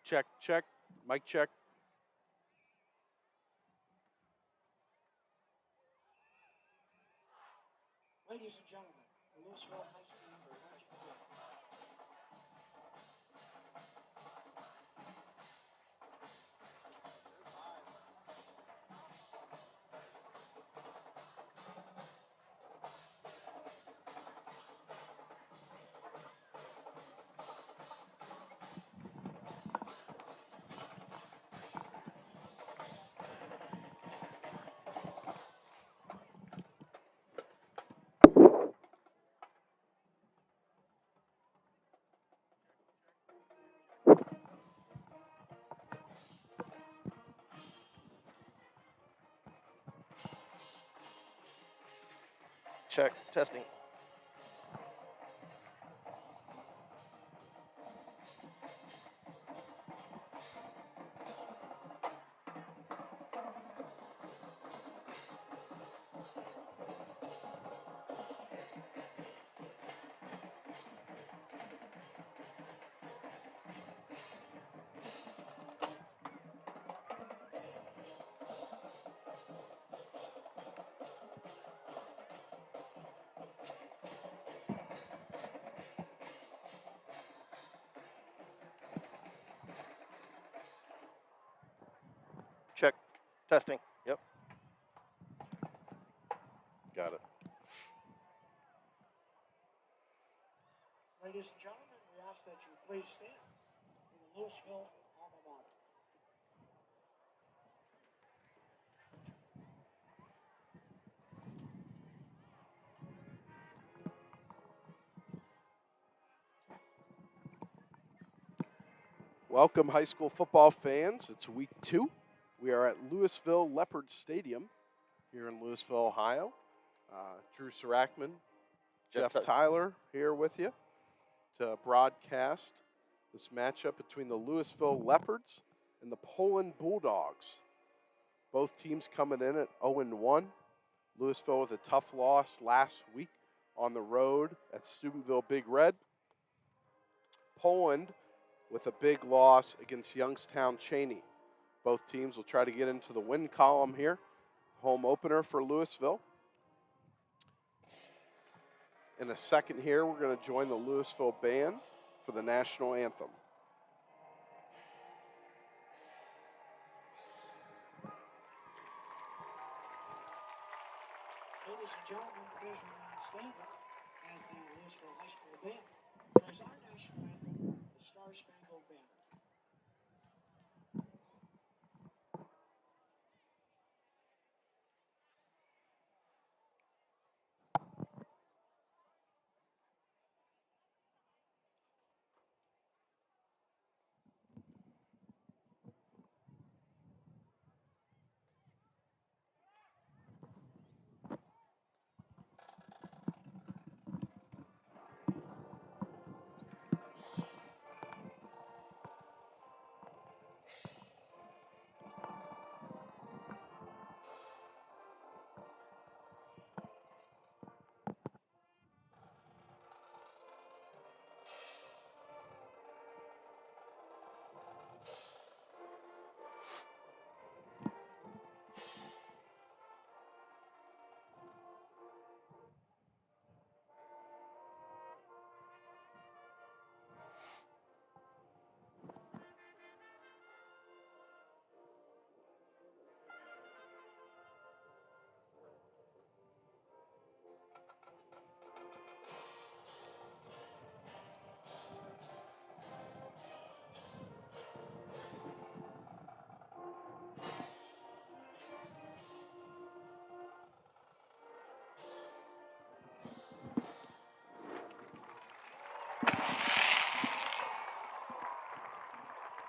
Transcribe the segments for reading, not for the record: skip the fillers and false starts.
Check, check. Mic check. Ladies and gentlemen, the Louisville High School Marching Band. Check, testing. Check, testing. Yep. Got it. Ladies and gentlemen, we ask that you please stand for the Louisville alma mater. Welcome, high school football fans. It's week 2. We are at Louisville Leopard Stadium here in Louisville, Ohio. Drew Sarachman, Jeff Tyler here with you to broadcast this matchup between the Louisville Leopards and the Poland Bulldogs. Both teams coming in at 0-1. Louisville with a tough loss last week on the road at Steubenville Big Red. Poland with a big loss against Youngstown Cheney. Both teams will try to get into the win column here. Home opener for Louisville. In a second here, we're going to join the Louisville band for the national anthem. Ladies and gentlemen, please remain standing as the Louisville High School Band plays our national anthem, the Star Spangled Banner.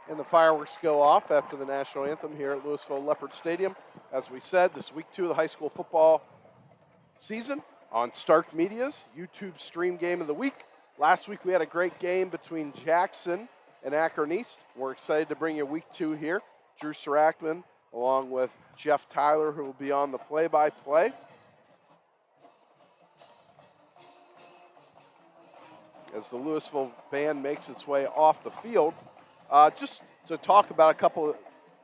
And the fireworks go off after the national anthem here at Louisville Leopard Stadium. As we said, this is week 2 of the high school football season on Stark Media's YouTube stream game of the week. Last week we had a great game between Jackson and Akron East. We're excited to bring you week 2 here. Drew Sarachman along with Jeff Tyler, who will be on the play-by-play. As the Louisville band makes its way off the field, Just to talk about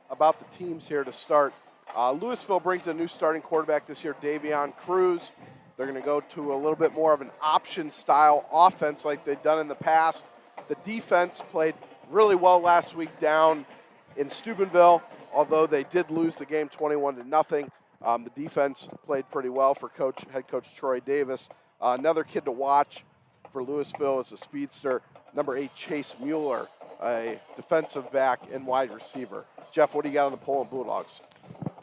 about the teams here to start. Louisville brings a new starting quarterback this year, Davion Cruz. They're going to go to a little bit more of an option-style offense like they've done in the past. The defense played really well last week down in Steubenville, although they did lose the game 21-0. The defense played pretty well for head coach Troy Davis. Another kid to watch for Louisville is a speedster, number 8, Chase Mueller, a defensive back and wide receiver. Jeff, what do you got on the Poland Bulldogs?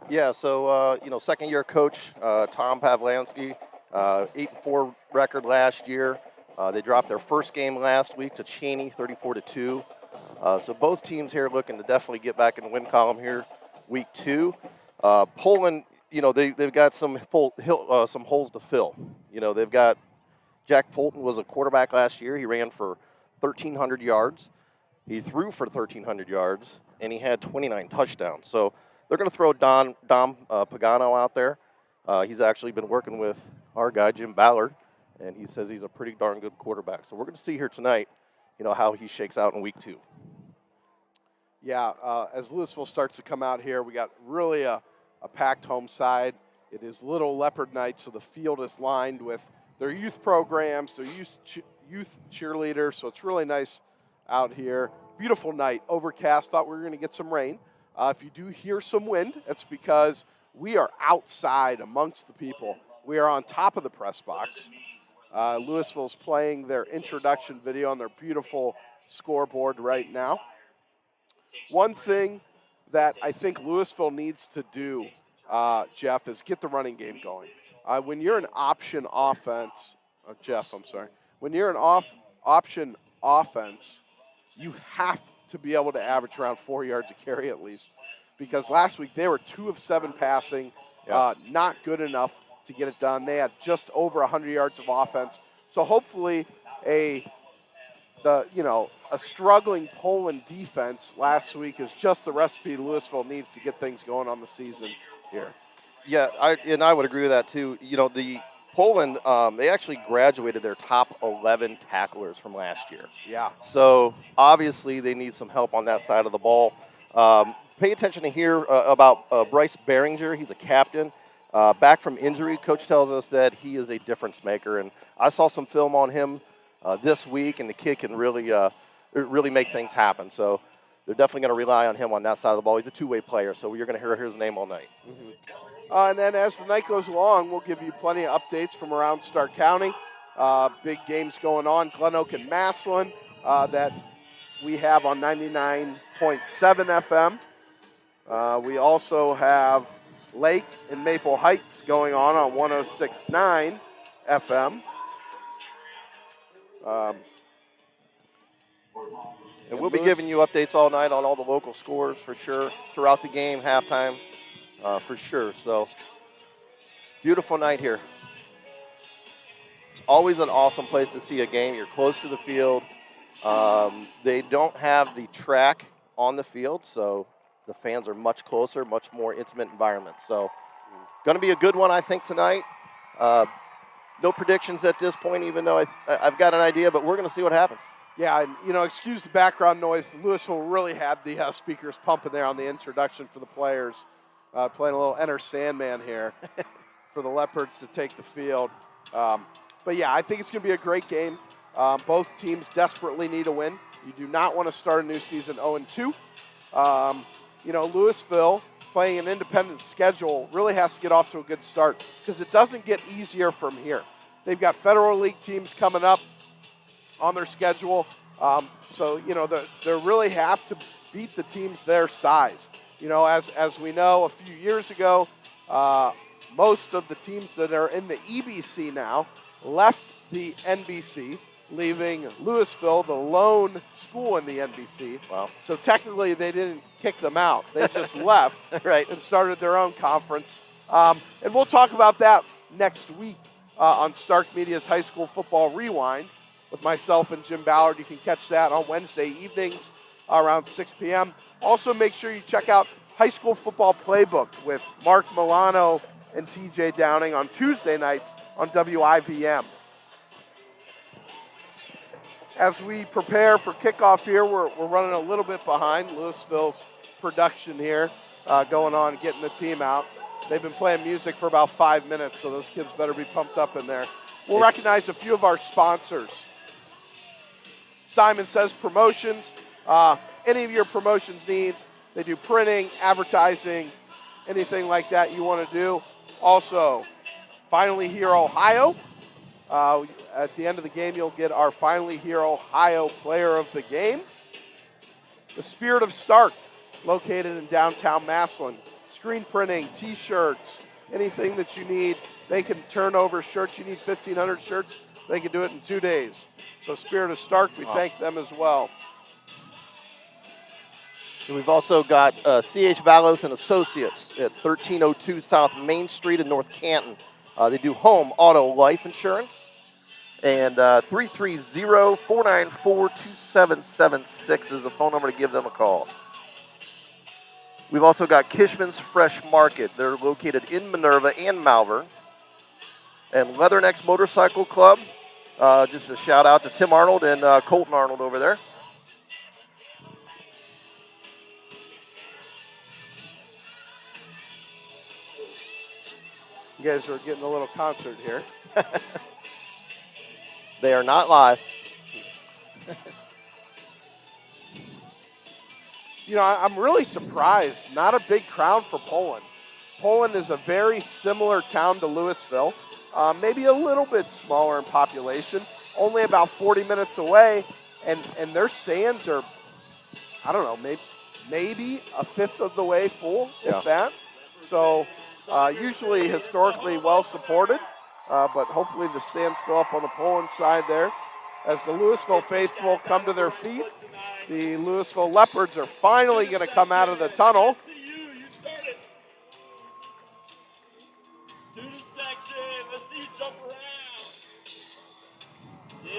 Yeah, so, second-year coach Tom Pavlansky, 8-4 record last year. They dropped their first game last week to Cheney, 34-2. So both teams here looking to definitely get back in the win column here, week 2. Poland, they've got some holes to fill. They've got Jack Fulton was a quarterback last year. He ran for 1,300 yards. He threw for 1,300 yards, and he had 29 touchdowns. So they're going to throw Dom Pagano out there. He's actually been working with our guy, Jim Ballard, and he says he's a pretty darn good quarterback. So we're going to see here tonight, how he shakes out in week 2. Yeah, as Louisville starts to come out here, we got really a packed home side. It is Little Leopard Night, so the field is lined with their youth programs, their youth cheerleaders, so it's really nice out here. Beautiful night, overcast. Thought we were going to get some rain. If you do hear some wind, it's because we are outside amongst the people. We are on top of the press box. Louisville's playing their introduction video on their beautiful scoreboard right now. One thing that I think Louisville needs to do, Jeff, is get the running game going. When you're an option offense, when you're an option offense, you have to be able to average around 4 yards a carry at least. Because last week they were 2 of 7 passing, not good enough to get it done. They had just over 100 yards of offense. So hopefully a struggling Poland defense last week is just the recipe Louisville needs to get things going on the season here. Yeah, I would agree with that too. The Poland, they actually graduated their top 11 tacklers from last year. Yeah. So obviously they need some help on that side of the ball. Pay attention to hear about Bryce Behringer. He's a captain. Back from injury, coach tells us that he is a difference maker. And I saw some film on him this week, and the kid can really make things happen. So they're definitely going to rely on him on that side of the ball. He's a two-way player, so you're going to hear his name all night. Mm-hmm. And then as the night goes along, we'll give you plenty of updates from around Stark County. Big games going on, Glen Oak and Massillon, that we have on 99.7 FM. We also have Lake and Maple Heights going on 106.9 FM. And we'll be giving you updates all night on all the local scores for sure, throughout the game, halftime, for sure. So, beautiful night here. It's always an awesome place to see a game. You're close to the field. They don't have the track on the field, so the fans are much closer, much more intimate environment. So, going to be a good one, I think, tonight. No predictions at this point, even though I've got an idea, but we're going to see what happens. Yeah, and, excuse the background noise. Louisville really had the speakers pumping there on the introduction for the players, playing a little Enter Sandman here for the Leopards to take the field. But, yeah, I think it's going to be a great game. Both teams desperately need a win. You do not want to start a new season 0-2. Louisville, playing an independent schedule, really has to get off to a good start because it doesn't get easier from here. They've got Federal League teams coming up on their schedule. They really have to beat the teams their size. As we know, a few years ago, most of the teams that are in the EBC now left the NBC, leaving Louisville the lone school in the NBC. Wow. So technically they didn't kick them out. They just left right. and started their own conference. And we'll talk about that next week on Stark Media's High School Football Rewind with myself and Jim Ballard. You can catch that on Wednesday evenings around 6 p.m. Also, make sure you check out High School Football Playbook with Mark Milano and TJ Downing on Tuesday nights on WIVM. as we prepare for kickoff here, we're running a little bit behind. Louisville's production here going on, getting the team out. They've been playing music for about 5 minutes, so those kids better be pumped up in there. We'll recognize a few of our sponsors. Simon Says Promotions. Any of your promotions needs, they do printing, advertising, anything like that you want to do. Also, Finally Here Ohio. At the end of the game, you'll get our Finally Here Ohio Player of the Game. The Spirit of Stark, located in downtown Massillon. Screen printing, T-shirts, anything that you need. They can turn over shirts. You need 1,500 shirts. They can do it in 2 days. So Spirit of Stark, we thank them as well. And we've also got C.H. Valos and Associates at 1302 South Main Street in North Canton. They do home, auto, life insurance. And 330-494-2776 is the phone number to give them a call. We've also got Kishman's Fresh Market. They're located in Minerva and Malvern. And Leathernecks Motorcycle Club. Just a shout out to Tim Arnold and Colton Arnold over there. You guys are getting a little concert here. They are not live. You know, I'm really surprised. Not a big crowd for Poland. Poland is a very similar town to Louisville, maybe a little bit smaller in population, only about 40 minutes away, and their stands are, I don't know, maybe a fifth of the way full, if that. So usually historically well supported, but hopefully the stands fill up on the Poland side there. As the Louisville faithful come to their feet, the Louisville Leopards are finally going to come out of the tunnel. You started. Student section, let's see you jump around. Yeah.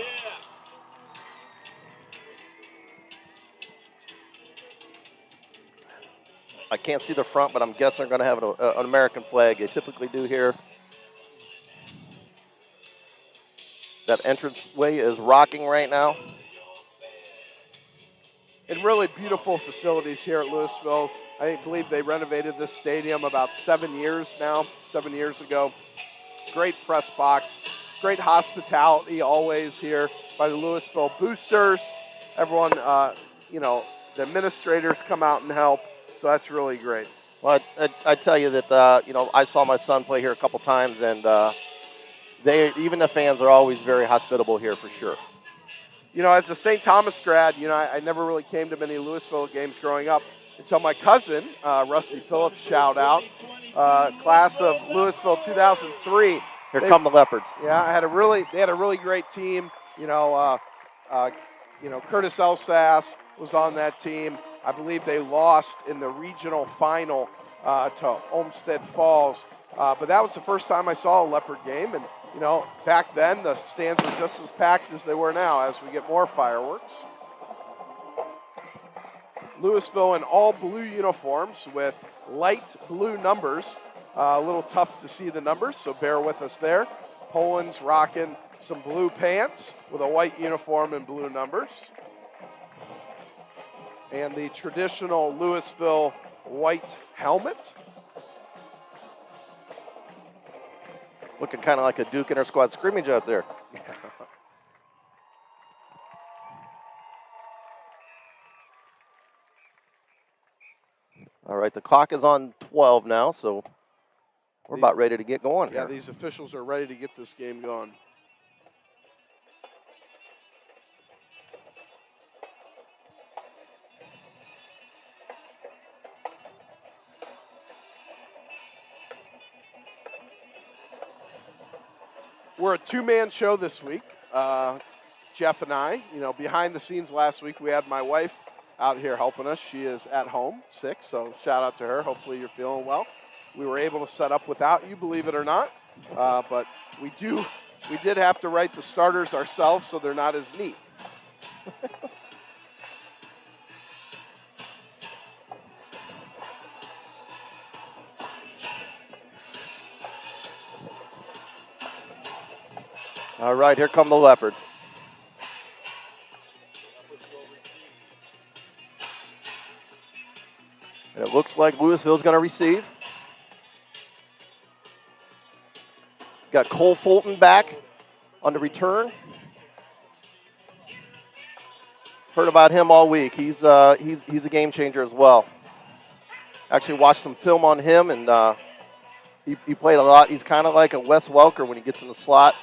I can't see the front, but I'm guessing they're going to have an American flag. They typically do here. That entranceway is rocking right now. And really beautiful facilities here at Louisville. I believe they renovated this stadium about 7 years ago. Great press box, great hospitality always here by the Louisville Boosters. Everyone, the administrators come out and help, so that's really great. Well, I tell you that, I saw my son play here a couple times, and even the fans are always very hospitable here for sure. You know, as a St. Thomas grad, I never really came to many Louisville games growing up until my cousin, Rusty Phillips, shout out, class of Louisville 2003. Here come the Leopards. Yeah, they had a really great team. Curtis Elsass was on that team. I believe they lost in the regional final to Olmsted Falls. But that was the first time I saw a Leopard game, and back then the stands were just as packed as they were now as we get more fireworks. Louisville in all blue uniforms with light blue numbers. A little tough to see the numbers, so bear with us there. Poland's rocking some blue pants with a white uniform and blue numbers. And the traditional Louisville white helmet. Looking kind of like a Duke inter-squad scrimmage out there. All right, the clock is on 12 now, so we're about ready to get going here. Yeah, these officials are ready to get this game going. We're a two-man show this week. Jeff and I, behind the scenes last week, we had my wife out here helping us. She is at home, sick, so shout out to her. Hopefully you're feeling well. We were able to set up without you, believe it or not, but we did have to write the starters ourselves, so they're not as neat. All right, here come the Leopards. And it looks like Louisville's going to receive. Got Cole Fulton back on the return. Heard about him all week. He's a game changer as well. Actually watched some film on him, and he played a lot. He's kind of like a Wes Welker when he gets in the slot.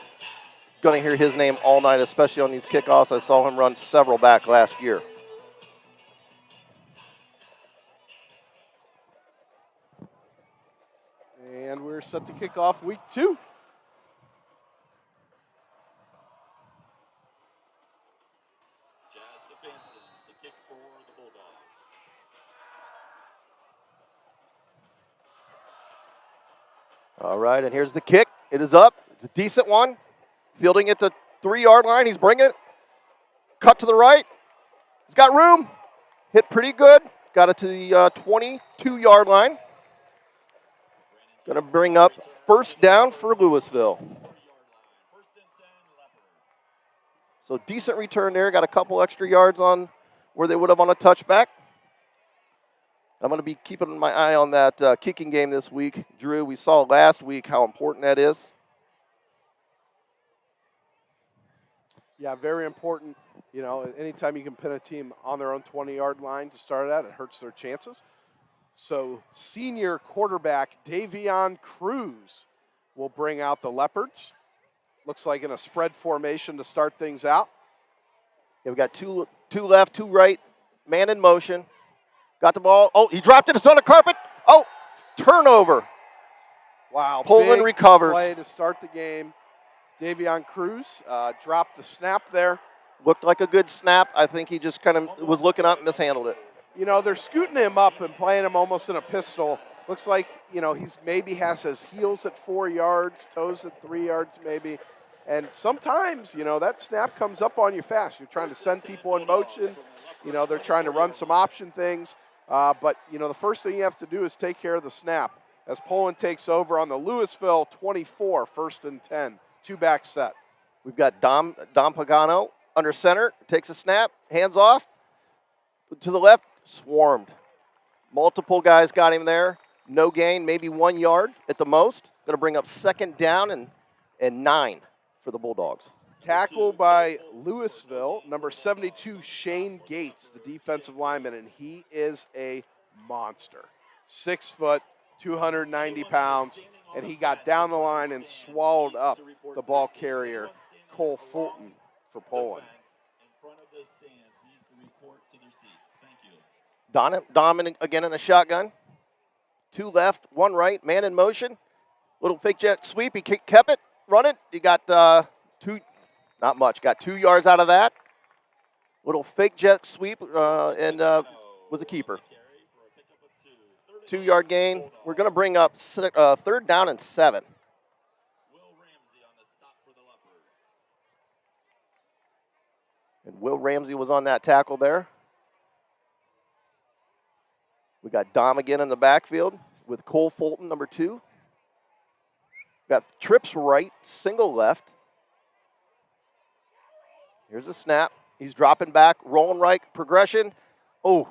Going to hear his name all night, especially on these kickoffs. I saw him run several back last year. And we're set to kick off week 2. To kick for the Bulldogs. All right, and here's the kick. It is up. It's a decent one. Fielding at the 3-yard line. He's bringing it. Cut to the right. He's got room. Hit pretty good. Got it to the 22-yard line. Going to bring up first down for Louisville. So decent return there. Got a couple extra yards on where they would have on a touchback. I'm going to be keeping my eye on that kicking game this week. Drew, we saw last week how important that is. Yeah, very important. You know, anytime you can pin a team on their own 20-yard line to start at, it hurts their chances. So senior quarterback Davion Cruz will bring out the Leopards. Looks like in a spread formation to start things out. Yeah, we got two left, two right, man in motion. Got the ball. Oh, he dropped it. It's on the carpet. Oh, turnover. Wow. Poland big recovers. Play to start the game. Davion Cruz dropped the snap there. Looked like a good snap. I think he just kind of was looking up and mishandled it. You know, they're scooting him up and playing him almost in a pistol. Looks like, you know, he's maybe has his heels at 4 yards, toes at 3 yards maybe. And sometimes, you know, that snap comes up on you fast. You're trying to send people in motion. You know, they're trying to run some option things. But, you know, the first thing you have to do is take care of the snap. As Poland takes over on the Louisville 24, 1st and 10, two-back set. We've got Dom Pagano under center, takes a snap, hands off. To the left, swarmed. Multiple guys got him there. No gain, maybe 1 yard at the most. Going to bring up second down and 9 for the Bulldogs. Tackle by Louisville, number 72, Shane Gates, the defensive lineman, and he is a monster. 6 foot, 290 pounds, and he got down the line and swallowed up the ball carrier, Cole Fulton, for Poland. Dom again in a shotgun. 2 left, 1 right, man in motion. Little fake jet sweep, he kept it, run it. He got 2, not much, got 2 yards out of that. Little fake jet sweep and was a keeper. 2-yard gain. We're going to bring up 3rd down and 7. And Will Ramsey was on that tackle there. We got Dom again in the backfield with Cole Fulton, number 2. Got trips right, single left. Here's a snap. He's dropping back, rolling right, progression. Oh,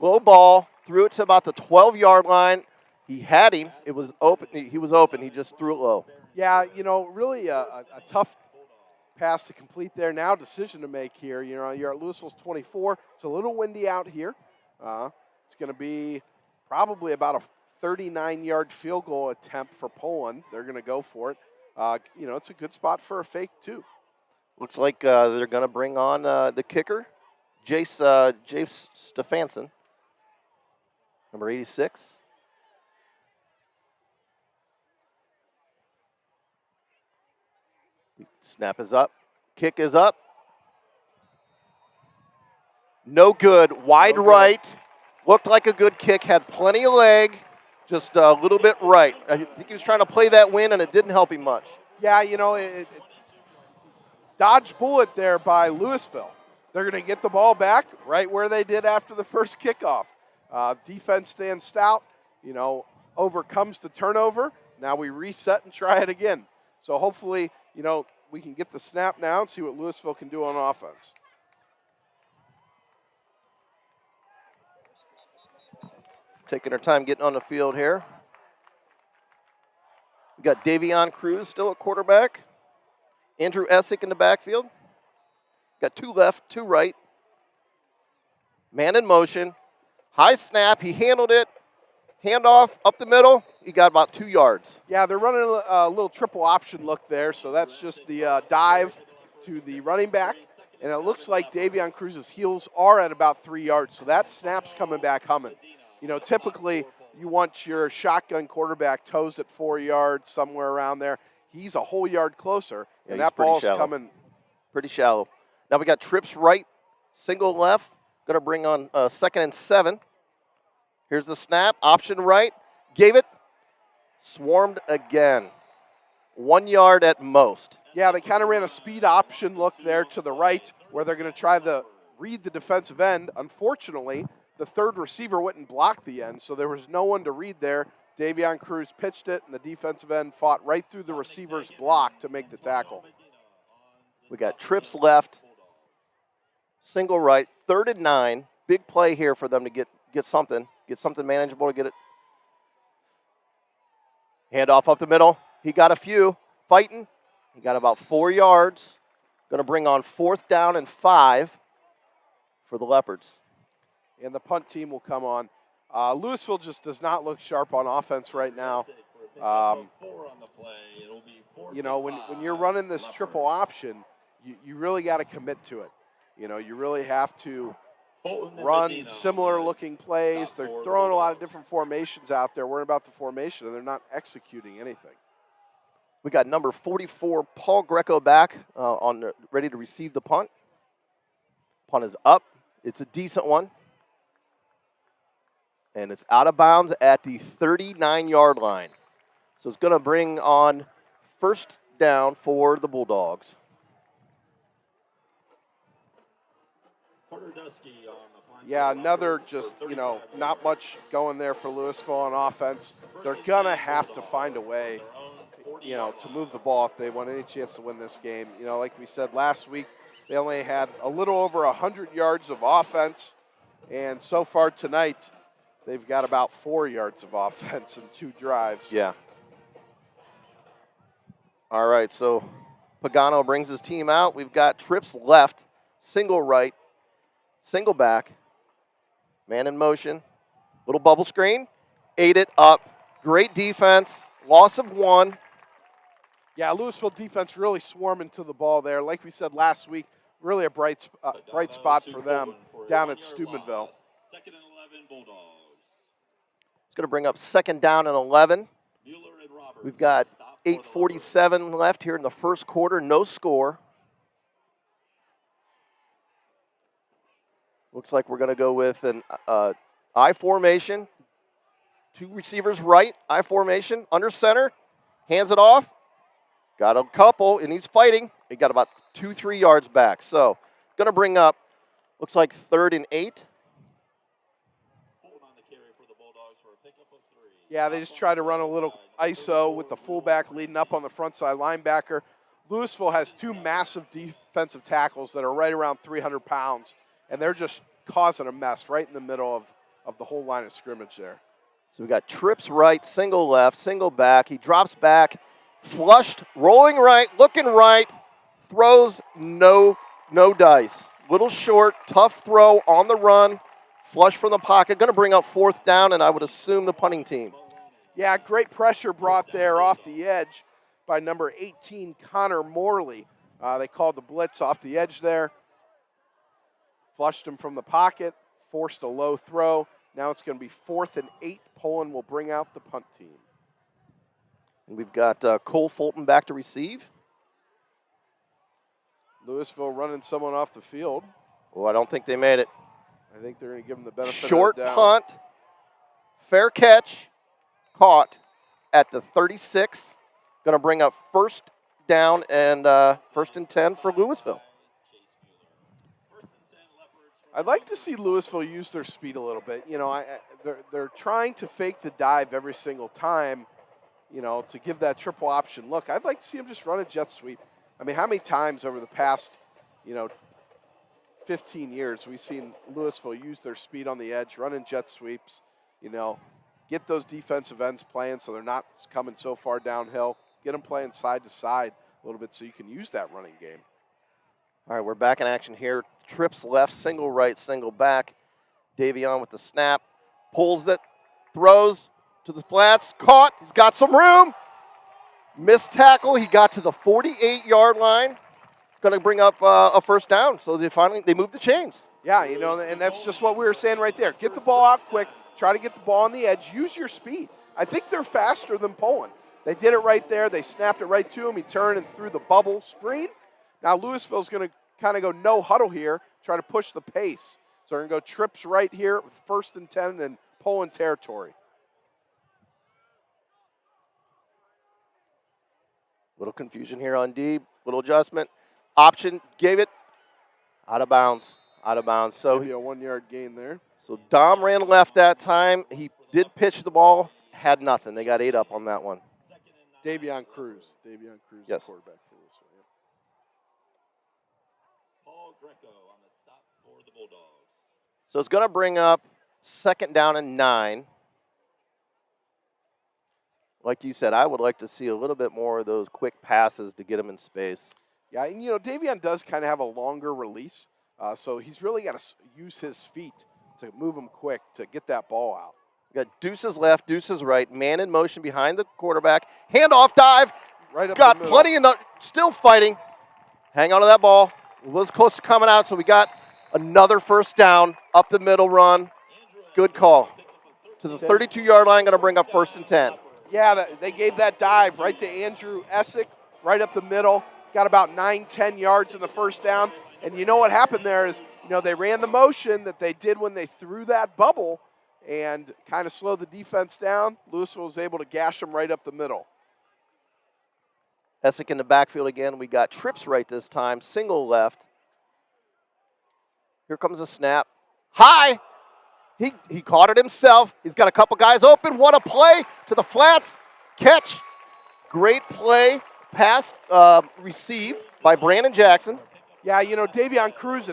low ball, threw it to about the 12-yard line. He had him. It was open. He was open. He just threw it low. Yeah, you know, really a tough pass to complete there. Now decision to make here. You know, you're at Louisville's 24. It's a little windy out here. It's going to be probably about a 39-yard field goal attempt for Poland. They're going to go for it. You know, it's a good spot for a fake, too. Looks like they're going to bring on the kicker, Jace Stefanson, number 86. Snap is up. Kick is up. No good. Wide right. Looked like a good kick. Had plenty of leg. Just a little bit right. I think he was trying to play that win, and it didn't help him much. Yeah, you know, it dodged bullet there by Louisville. They're going to get the ball back right where they did after the first kickoff. Defense stands stout, you know, overcomes the turnover. Now we reset and try it again. So hopefully, you know, we can get the snap now and see what Louisville can do on offense. taking their time getting on the field here. We got Davion Cruz still at quarterback. Andrew Essick in the backfield. Got 2 left, 2 right. Man in motion. High snap. He handled it. Handoff up the middle. He got about 2 yards. Yeah, they're running a little triple option look there, so that's just the dive to the running back. And it looks like Davion Cruz's heels are at about 3 yards, so that snap's coming back humming. You know, typically you want your shotgun quarterback toes at 4 yards, somewhere around there. He's a whole yard closer, and that ball's coming. Pretty shallow. Now we got trips right, single left. Going to bring on 2nd and 7. Here's the snap, option right. Gave it, swarmed again. 1 yard at most. Yeah, they kind of ran a speed option look there to the right where they're going to try to read the defensive end. Unfortunately, the third receiver wouldn't block the end, so there was no one to read there. Davion Cruz pitched it, and the defensive end fought right through the receiver's block to make the tackle. We got trips left, single right, 3rd and 9. Big play here for them to get something manageable to get it. Handoff up the middle. He got a few, fighting. He got about 4 yards. Going to bring on 4th down and 5 for the Leopards. And the punt team will come on. Louisville just does not look sharp on offense right now. You know, when you're running this triple option, you really got to commit to it. You know, you really have to run similar looking plays. They're throwing a lot of different formations out there, worrying about the formation, and they're not executing anything. We got number 44, Paul Greco, back ready to receive the punt. Punt is up. It's a decent one. And it's out of bounds at the 39-yard line. So it's going to bring on 1st down for the Bulldogs. Yeah, another just, you know, not much going there for Louisville on offense. They're going to have to find a way, you know, to move the ball if they want any chance to win this game. You know, like we said last week, they only had a little over 100 yards of offense. And so far tonight, they've got about 4 yards of offense in 2 drives. Yeah. All right, so Pagano brings his team out. We've got trips left, single right, single back, man in motion, little bubble screen, ate it up. Great defense, loss of 1. Yeah, Louisville defense really swarming to the ball there. Like we said last week, really a bright spot for them down at Steubenville. 2nd and 11 Bulldogs. It's going to bring up 2nd down and 11. We've got 8:47 left here in the first quarter, no score. Looks like we're going to go with an I formation. 2 receivers right, I formation, under center, hands it off. Got a couple, and he's fighting. He got about 2-3 yards back. So going to bring up, looks like 3rd and 8. Yeah, they just try to run a little ISO with the fullback leading up on the front side linebacker. Louisville has 2 massive defensive tackles that are right around 300 pounds, and they're just causing a mess right in the middle of the whole line of scrimmage there. So we got trips right, single left, single back. He drops back, flushed, rolling right, looking right, throws no dice. Little short, tough throw on the run, flush from the pocket. Going to bring up 4th down, and I would assume the punting team. Yeah, great pressure brought there off the edge by number 18, Connor Morley. They called the blitz off the edge there. Flushed him from the pocket, forced a low throw. Now it's going to be 4th and 8. Poland will bring out the punt team. And we've got Cole Fulton back to receive. Louisville running someone off the field. Oh, I don't think they made it. I think they're going to give him the benefit Short of the doubt. punt, fair catch, caught at the 36. Going to bring up 1st down and 1st and 10 for Louisville. I'd like to see Louisville use their speed a little bit. You know, they're trying to fake the dive every single time, you know, to give that triple option look. I'd like to see them just run a jet sweep. I mean, how many times over the past, you know, 15 years we've seen Louisville use their speed on the edge, running jet sweeps. you know, get those defensive ends playing so they're not coming so far downhill. Get them playing side to side a little bit so you can use that running game. All right, we're back in action here. Trips left, single right, single back. Davion with the snap, pulls it, throws to the flats, caught. He's got some room. Missed tackle. He got to the 48-yard line. Going to bring up a first down. So they moved the chains. Yeah, you know, and that's just what we were saying right there. Get the ball out quick. Try to get the ball on the edge. Use your speed. I think they're faster than Poland. They did it right there. They snapped it right to him. He turned and threw the bubble screen. Now Louisville's going to kind of go no huddle here, try to push the pace. So they're going to go trips right here with 1st and 10 in Poland territory. Little confusion here on D. Little adjustment. Option, gave it. Out of bounds. Out of bounds. So maybe a 1-yard gain there. So Dom ran left that time. He did pitch the ball. Had nothing. They got 8 up on that one. Davion Cruz. Yes. The quarterback for this one. Yep. Paul Greco on the stop for the Bulldogs. So it's going to bring up 2nd down and 9. Like you said, I would like to see a little bit more of those quick passes to get him in space. Yeah, and you know, Davion does kind of have a longer release, so he's really got to use his feet to move him quick to get that ball out. We got Deuces left, Deuces right, man in motion behind the quarterback. Handoff dive. Right up got the middle. plenty of, still fighting. Hang on to that ball. It was close to coming out, so we got another first down, up the middle run. Good call. To the 32-yard line, going to bring up 1st and 10. Yeah, they gave that dive right to Andrew Essick, right up the middle. Got about 9-10 yards in the first down. And you know what happened there is, you know, they ran the motion that they did when they threw that bubble and kind of slowed the defense down. Louisville was able to gash them right up the middle. Essick in the backfield again. We got trips right this time, single left. Here comes a snap. High. He caught it himself. He's got a couple guys open. What a play to the flats. Catch. Great play. Pass received by Brandon Jackson. Yeah, you know, Davion Cruz,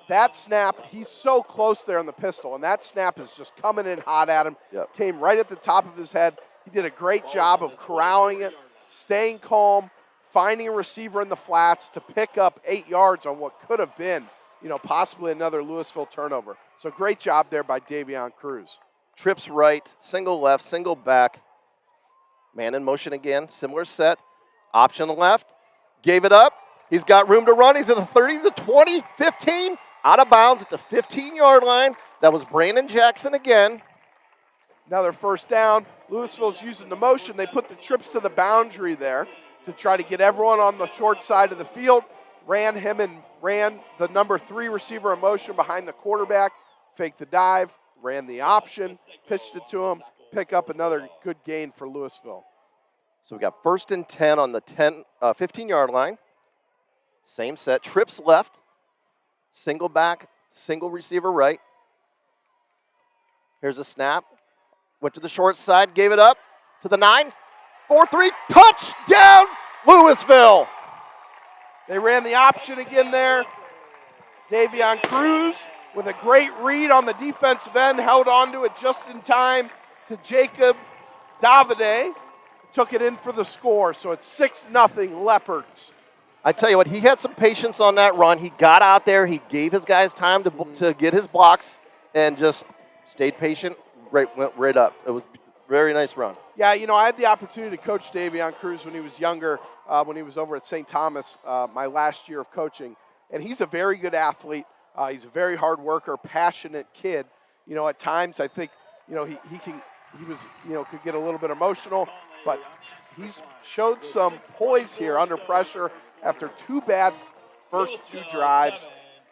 that snap, he's so close there on the pistol, and that snap is just coming in hot at him. Yep. Came right at the top of his head. He did a great job of corralling it, staying calm, finding a receiver in the flats to pick up 8 yards on what could have been, you know, possibly another Louisville turnover. So great job there by Davion Cruz. Trips right, single left, single back. Man in motion again, similar set. Option left, gave it up. He's got room to run. He's at the 30, the 20, 15, out of bounds at the 15-yard line. That was Brandon Jackson again. Another first down. Louisville's using the motion. They put the trips to the boundary there to try to get everyone on the short side of the field. Ran the number 3 receiver in motion behind the quarterback. Faked the dive, ran the option, pitched it to him. Pick up another good gain for Louisville. So we got 1st and 10 on the 15-yard line. Same set, trips left, single back, single receiver right. Here's a snap. Went to the short side, gave it up to the 9. 4-3, touchdown, Louisville. They ran the option again there. Davion Cruz with a great read on the defensive end, held onto it just in time to Jacob Davide. Took it in for the score, so it's 6-0 Leopards. I tell you what, he had some patience on that run. He got out there. He gave his guys time to get his blocks and just stayed patient, went right up. It was a very nice run. Yeah, you know, I had the opportunity to coach Davion Cruz when he was younger, when he was over at St. Thomas, my last year of coaching. And he's a very good athlete. He's a very hard worker, passionate kid. You know, at times I think, you know, could get a little bit emotional, but he's showed some poise here under pressure after 2 bad first 2 drives.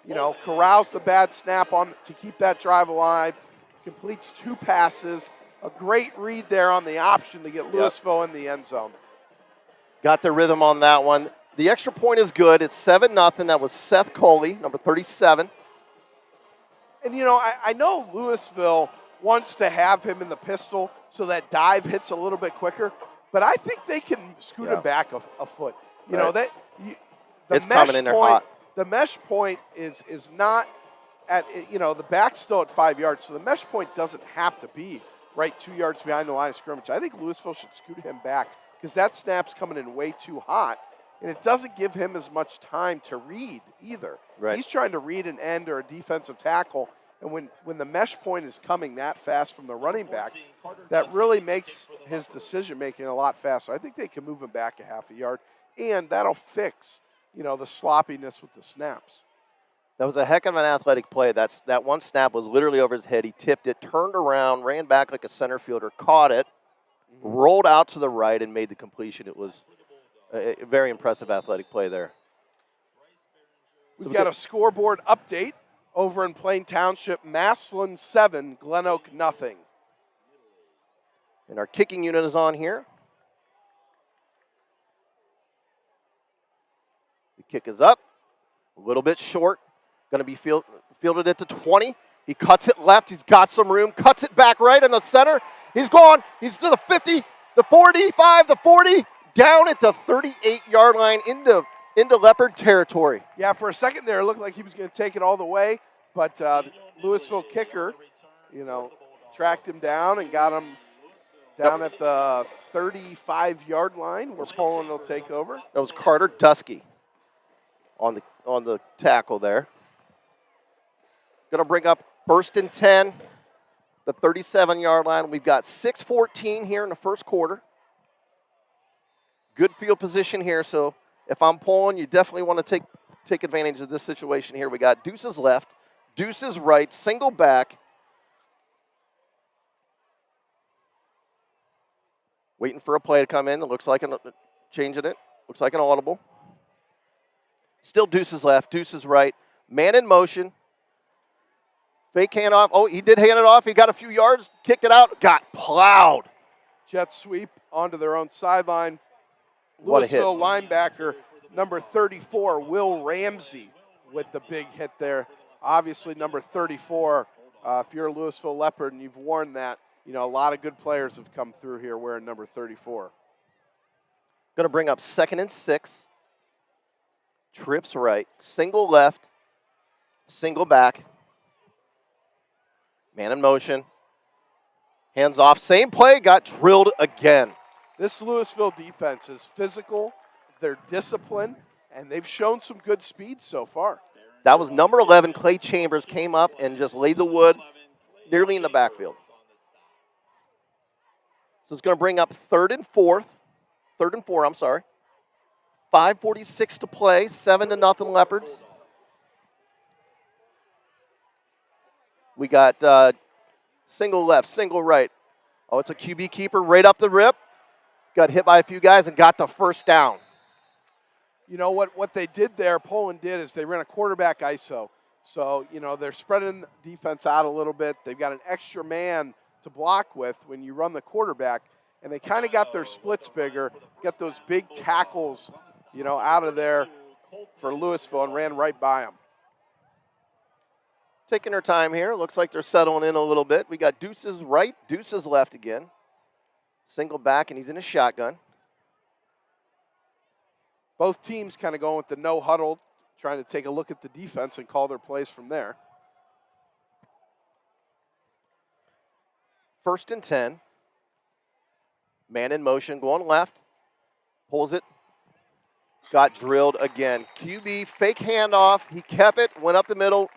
You know, corrals the bad snap on to keep that drive alive, completes 2 passes, a great read there on the option to get Louisville in the end zone. Got the rhythm on that one. The extra point is good. It's 7-0. That was Seth Coley, number 37. And, you know, I know Louisville wants to have him in the pistol so that dive hits a little bit quicker, but I think they can scoot him back a foot. You know, it's coming in there hot. The mesh point is not the back's still at 5 yards, so the mesh point doesn't have to be right 2 yards behind the line of scrimmage. I think Louisville should scoot him back because that snap's coming in way too hot, and it doesn't give him as much time to read either. Right. He's trying to read an end or a defensive tackle, and when the mesh point is coming that fast from the running back, that really makes his decision-making a lot faster. I think they can move him back a half a yard, and that'll fix, the sloppiness with the snaps. That was a heck of an athletic play. That one snap was literally over his head. He tipped it, turned around, ran back like a center fielder, caught it, rolled out to the right, and made the completion. It was a very impressive athletic play there. We've got a scoreboard update over in Plain Township. Massillon 7, Glen Oak nothing. And our kicking unit is on here. The kick is up, a little bit short. Going to be fielded at the 20. He cuts it left. He's got some room. Cuts it back right in the center. He's gone. He's to the 50, the 45, the 40, down at the 38-yard line into Leopard territory. Yeah, for a second there, it looked like he was going to take it all the way, but the Louisville kicker, tracked him down and got him down at the 35-yard line where Poland will take over. That was Carter Dusky on the tackle there. Going to bring up 1st and 10, the 37-yard line. We've got 6:14 here in the first quarter. Good field position here, so if I'm Poland, you definitely want to take advantage of this situation here. We got Deuces left, Deuces right, single back. Waiting for a play to come in. It looks like changing it. Looks like an audible. Still Deuces left, Deuces right. Man in motion. Fake handoff. Oh, he did hand it off. He got a few yards, kicked it out, got plowed. Jet sweep onto their own sideline. What a hit. Louisville linebacker, number 34, Will Ramsey, with the big hit there. Obviously, number 34, if you're a Louisville Leopard and you've worn that, a lot of good players have come through here wearing number 34. Going to bring up 2nd and 6. Trips right, single left, single back. Man in motion. Hands off. Same play, got drilled again. This Louisville defense is physical, they're disciplined, and they've shown some good speed so far. That was number 11, Clay Chambers, came up and just laid the wood nearly in the backfield. So it's going to bring up 3rd and 4, 5:46 to play, 7-0 Leopards. We got single left, single right. Oh, it's a QB keeper right up the rip. Got hit by a few guys and got the first down. What they did there, Poland did, is they ran a quarterback ISO. So, they're spreading the defense out a little bit. They've got an extra man to block with when you run the quarterback. And they kind of got their splits bigger, got those big tackles, out of there for Louisville and ran right by them. Taking their time here. Looks like they're settling in a little bit. We got Deuces right, Deuces left again. Single back, and he's in a shotgun. Both teams kind of going with the no huddle, trying to take a look at the defense and call their plays from there. 1st and 10. Man in motion, going left. Pulls it. Got drilled again. QB, fake handoff. He kept it, went up the middle.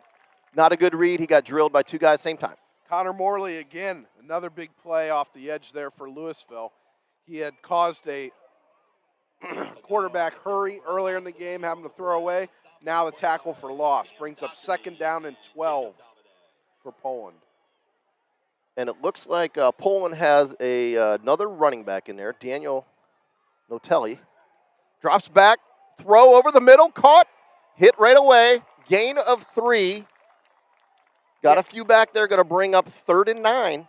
Not a good read. He got drilled by two guys same time. Connor Morley again, another big play off the edge there for Louisville. He had caused a quarterback hurry earlier in the game, having to throw away. Now the tackle for loss brings up 2nd down and 12 for Poland. And it looks like Poland has another running back in there, Daniel Notelli. Drops back, throw over the middle, caught, hit right away, gain of 3. Got a few back there, going to bring up 3rd and 9.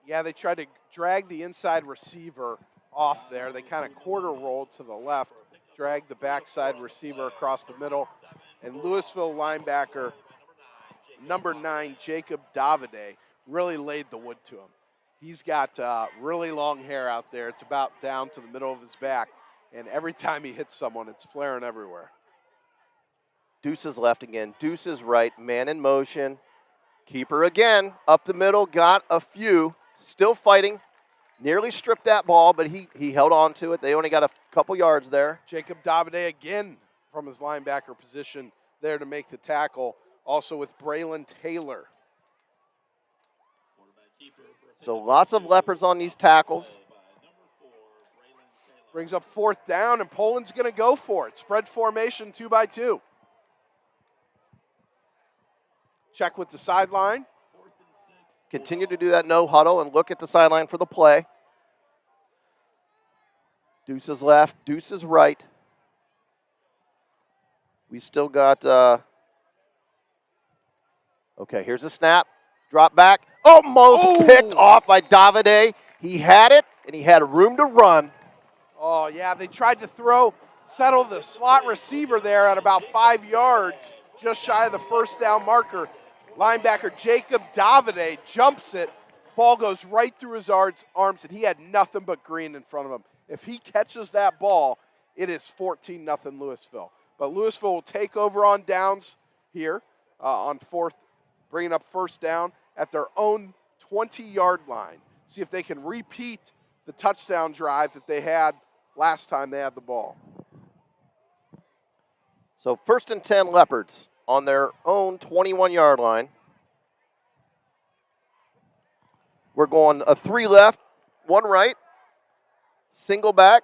Yeah, they tried to drag the inside receiver off there. They kind of quarter rolled to the left, dragged the backside receiver across the middle, and Louisville linebacker number 9, Jacob Davide, really laid the wood to him. He's got really long hair out there. It's about down to the middle of his back, and every time he hits someone, it's flaring everywhere. Deuces left again. Deuces right. Man in motion. Keeper again. Up the middle. Got a few. Still fighting. Nearly stripped that ball, but he held on to it. They only got a couple yards there. Jacob Davide again from his linebacker position there to make the tackle. Also with Braylon Taylor. So lots of Leopards on these tackles. Brings up 4th down, and Poland's going to go for it. Spread formation, 2-by-2. Check with the sideline. Continue to do that no huddle and look at the sideline for the play. Deuces left, deuces right. We still got, okay, here's a snap. Drop back. Almost picked off by Davide. He had it, and he had room to run. Oh, yeah, they tried to settle the slot receiver there at about 5 yards, just shy of the 1st down marker. Linebacker Jacob Davide jumps it. Ball goes right through his arms, and he had nothing but green in front of him. If he catches that ball, it is 14-0 Louisville. But Louisville will take over on downs here on 4th, bringing up 1st down at their own 20-yard line. See if they can repeat the touchdown drive that they had last time they had the ball. So 1st and 10 Leopards on their own 21-yard line. We're going a 3 left, 1 right, single back,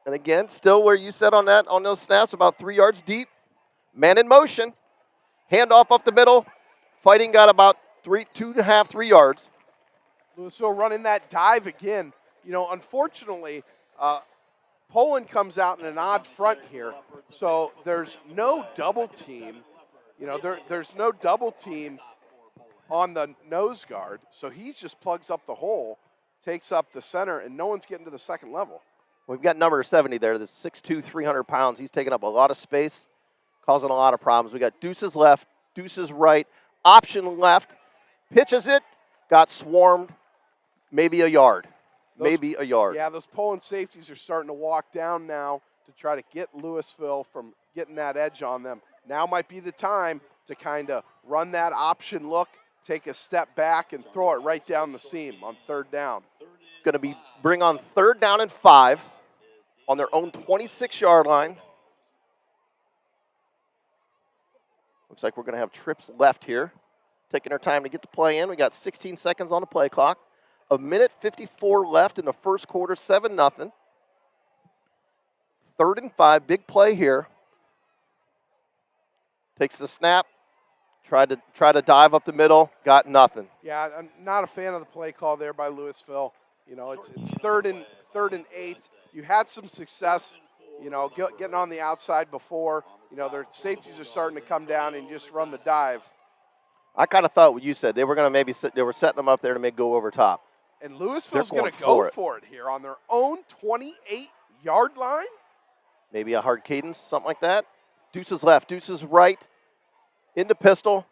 and again, still where you said on those snaps, about 3 yards deep. Man in motion, handoff up the middle. Fighting got about 2.5, 3 yards. Louisville running that dive again. You know, unfortunately, Poland comes out in an odd front here, so there's no double team. You know, there's no double team on the nose guard, so he just plugs up the hole, takes up the center, and no one's getting to the second level. We've got number 70 there, the 6'2", 300 pounds. He's taking up a lot of space, causing a lot of problems. We got deuces left, deuces right, option left, pitches it, got swarmed, maybe a yard. Maybe a yard. Yeah, those Poland safeties are starting to walk down now to try to get Louisville from getting that edge on them. Now might be the time to kind of run that option look, take a step back, and throw it right down the seam on 3rd down. Going to bring on 3rd down and 5 on their own 26-yard line. Looks like we're going to have trips left here. Taking our time to get the play in. We got 16 seconds on the play clock. 1:54 left in the 1st quarter, 7-0. 3rd and 5, big play here. Takes the snap, tried to dive up the middle, got nothing. Yeah, I'm not a fan of the play call there by Louisville. You know, it's 3rd and 8. You had some success, you know, getting on the outside before. You know, their safeties are starting to come down and just run the dive. I kind of thought what you said. They were going to they were setting them up there to make go over top. And Louisville's going to go for it here on their own 28-yard line. Maybe a hard cadence, something like that. Deuces left, deuces right, into pistol.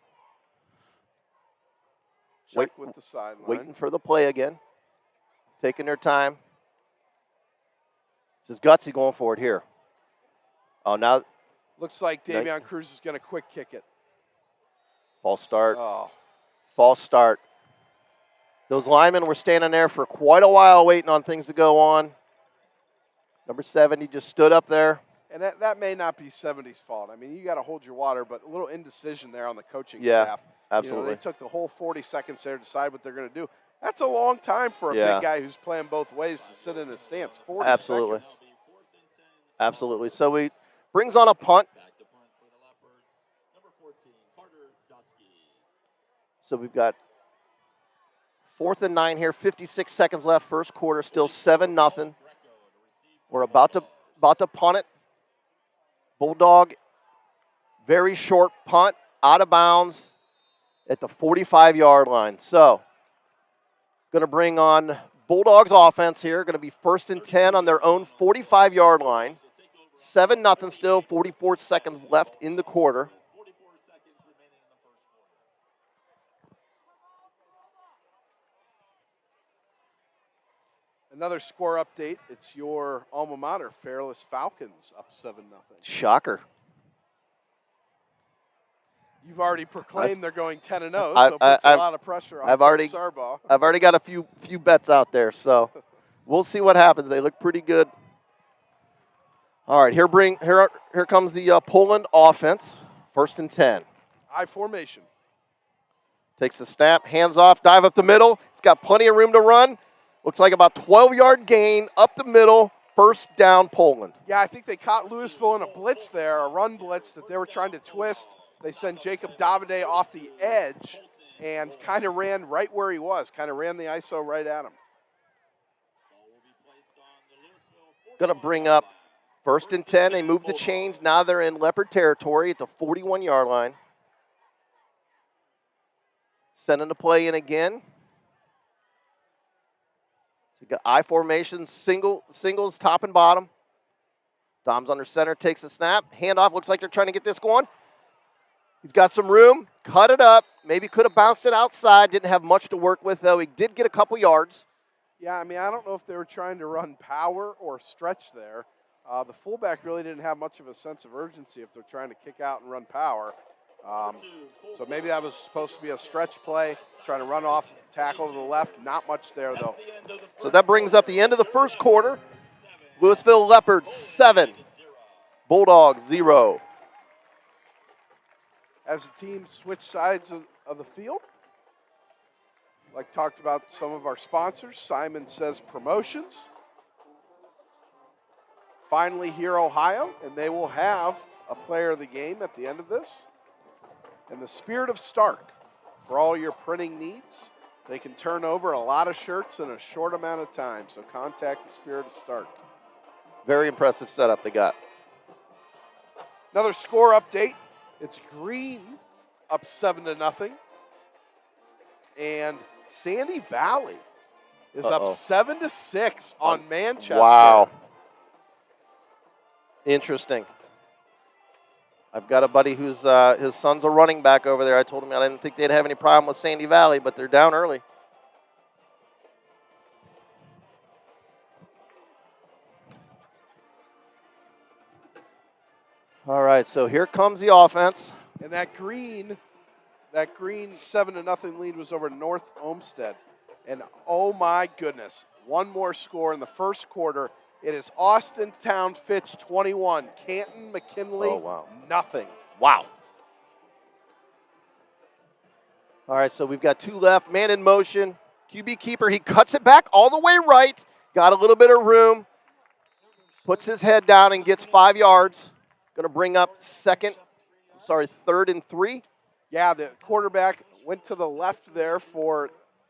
Check with the sideline. Waiting for the play again. Taking their time. This is gutsy going for it here. Oh, now. Looks like Davion Cruz is going to quick kick it. False start. Oh. False start. Those linemen were standing there for quite a while waiting on things to go on. Number 70 just stood up there. And that may not be 70's fault. I mean, you got to hold your water, but a little indecision there on the coaching staff. Absolutely. You know, they took the whole 40 seconds there to decide what they're going to do. That's a long time for a big guy who's playing both ways to sit in his stance. 40 seconds. Absolutely. So he brings on a punt. So we've got 4th and 9 here, 56 seconds left, 1st quarter, still 7-0. We're about to punt it. Bulldog, very short punt, out of bounds at the 45-yard line. So, going to bring on Bulldogs offense here. Going to be 1st and 10 on their own 45-yard line. 7-0 still, 44 seconds left in the quarter. Another score update. It's your alma mater, Fairless Falcons, up 7-0. Shocker. You've already proclaimed they're going 10-0, so I- it puts I- a lot of pressure on I've Coach already- Sarbaugh. I've already got a few bets out there, so we'll see what happens. They look pretty good. All right, here comes the Poland offense. 1st and 10. I formation. Takes the snap, hands off, dive up the middle. He's got plenty of room to run. Looks like about 12-yard gain up the middle. 1st down, Poland. Yeah, I think they caught Louisville in a blitz there, a run blitz that they were trying to twist. They sent Jacob Davide off the edge and kind of ran right where he was, kind of ran the ISO right at him. Going to bring up 1st and 10. They moved the chains. Now they're in Leopard territory at the 41-yard line. Sending the play in again. So you got I formation, singles top and bottom. Dom's under center, takes the snap. Handoff, looks like they're trying to get this going. He's got some room, cut it up. Maybe could have bounced it outside. Didn't have much to work with, though. He did get a couple yards. Yeah, I mean, I don't know if they were trying to run power or stretch there. The fullback really didn't have much of a sense of urgency if they're trying to kick out and run power. So maybe that was supposed to be a stretch play, trying to run off, tackle to the left. Not much there, though. So that brings up the end of the first quarter. Louisville Leopards 7, Bulldogs 0. As the team switch sides of the field, like talked about some of our sponsors, Simon Says Promotions. Finally here, Ohio, and they will have a player of the game at the end of this. In the spirit of Stark, for all your printing needs, they can turn over a lot of shirts in a short amount of time, so contact the spirit of Stark. Very impressive setup they got. Another score update. It's Green up 7-0. And Sandy Valley is up 7-6 on Manchester. Wow. Interesting. I've got a buddy who's his son's a running back over there. I told him I didn't think they'd have any problem with Sandy Valley, but they're down early. All right, so here comes the offense. And that green 7-0 lead was over North Olmsted. And oh my goodness, one more score in the first quarter. It is Austintown Fitch 21, Canton McKinley nothing. Wow. All right, so we've got 2 left. Man in motion. QB keeper, he cuts it back all the way right. Got a little bit of room. Puts his head down and gets 5 yards. Going to bring up 3rd and 3. Yeah, the quarterback went to the left there for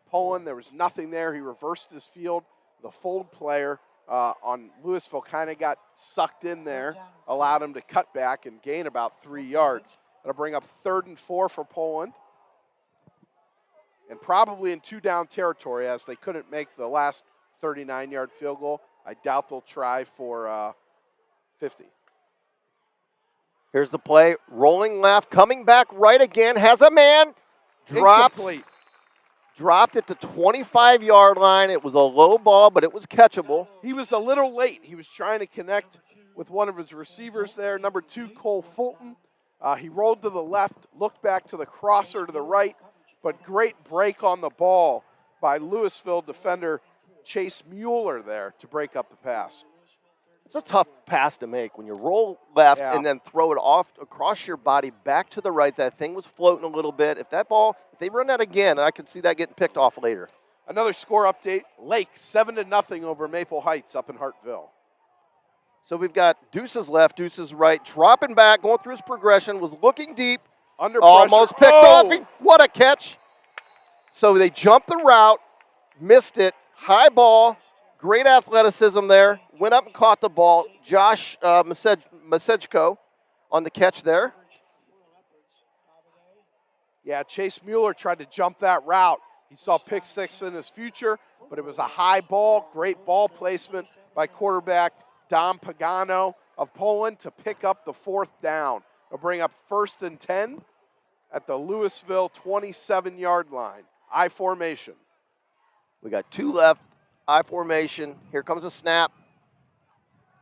Poland. There was nothing there. He reversed his field. The fold player on Louisville kind of got sucked in there, allowed him to cut back and gain about 3 yards. That'll bring up 3rd and 4 for Poland. And probably in 2-down territory as they couldn't make the last 39-yard field goal. I doubt they'll try for 50. Here's the play. Rolling left, coming back right again. Has a man. Incomplete. Dropped at the 25-yard line. It was a low ball, but it was catchable. He was a little late. He was trying to connect with one of his receivers there, number 2, Cole Fulton. He rolled to the left, looked back to the crosser to the right, but great break on the ball by Louisville defender Chase Mueller there to break up the pass. It's a tough pass to make when you roll left and then throw it off across your body back to the right. That thing was floating a little bit. If they run that again, I could see that getting picked off later. Another score update, Lake 7-0 over Maple Heights up in Hartville. So we've got Deuces left, Deuces right, dropping back, going through his progression, was looking deep. Under pressure. Almost picked off. What a catch. So they jumped the route, missed it, high ball. Great athleticism there. Went up and caught the ball. Josh Masejko on the catch there. Yeah, Chase Mueller tried to jump that route. He saw pick 6 in his future, but it was a high ball. Great ball placement by quarterback Dom Pagano of Poland to pick up the 4th down. They'll bring up 1st and 10 at the Louisville 27-yard line. I formation. We got 2 left. I formation. Here comes a snap.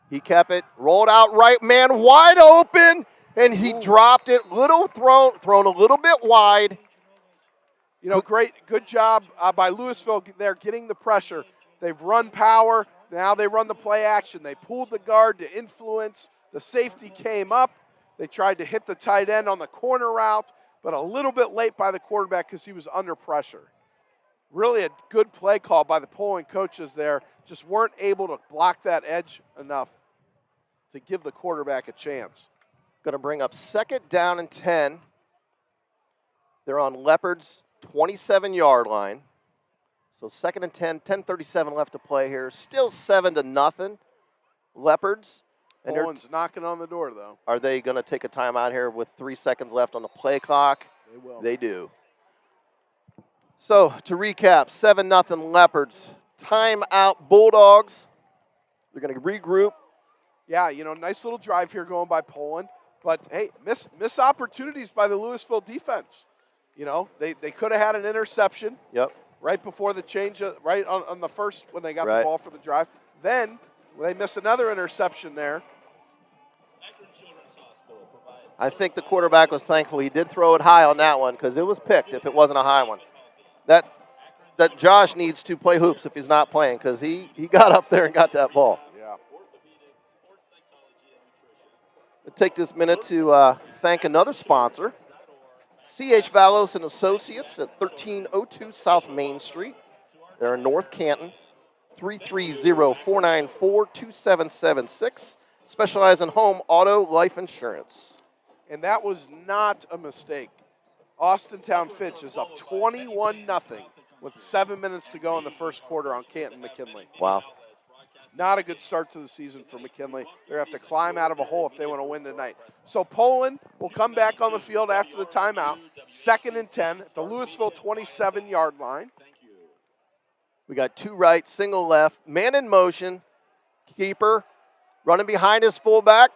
He kept it. Rolled out right. Man wide open. And he dropped it, thrown a little bit wide. You know, good job by Louisville there getting the pressure. They've run power. Now they run the play action. They pulled the guard to influence. The safety came up. They tried to hit the tight end on the corner route, but a little bit late by the quarterback because he was under pressure. Really a good play call by the Poland coaches there. Just weren't able to block that edge enough to give the quarterback a chance. Going to bring up 2nd down and 10. They're on Leopard's 27-yard line. So 2nd and 10, 10:37 left to play here. Still 7-0, Leopards. And Poland's knocking on the door, though. Are they going to take a timeout here with 3 seconds left on the play clock? They will. They do. So to recap, 7-0 Leopards. Timeout Bulldogs. They're going to regroup. Yeah, you know, nice little drive here going by Poland. But, hey, miss opportunities by the Louisville defense. You know, they could have had an interception. Yep. Right before the change, right on the first when they got right. the ball for the drive. Then they missed another interception there. I think the quarterback was thankful he did throw it high on that one because it was picked if it wasn't a high one. That Josh needs to play hoops if he's not playing because he got up there and got that ball. Yeah. I'll take this minute to thank another sponsor, C.H. Valos and Associates at 1302 South Main Street. They're in North Canton, 330-494-2776. Specialize in home, auto, life insurance. And that was not a mistake. Austintown Fitch is up 21-0 with 7 minutes to go in the first quarter on Canton McKinley. Wow. Not a good start to the season for McKinley. They're going to have to climb out of a hole if they want to win tonight. So Poland will come back on the field after the timeout. 2nd and 10 at the Louisville 27-yard line. We got 2 right, single left, man in motion, keeper running behind his fullback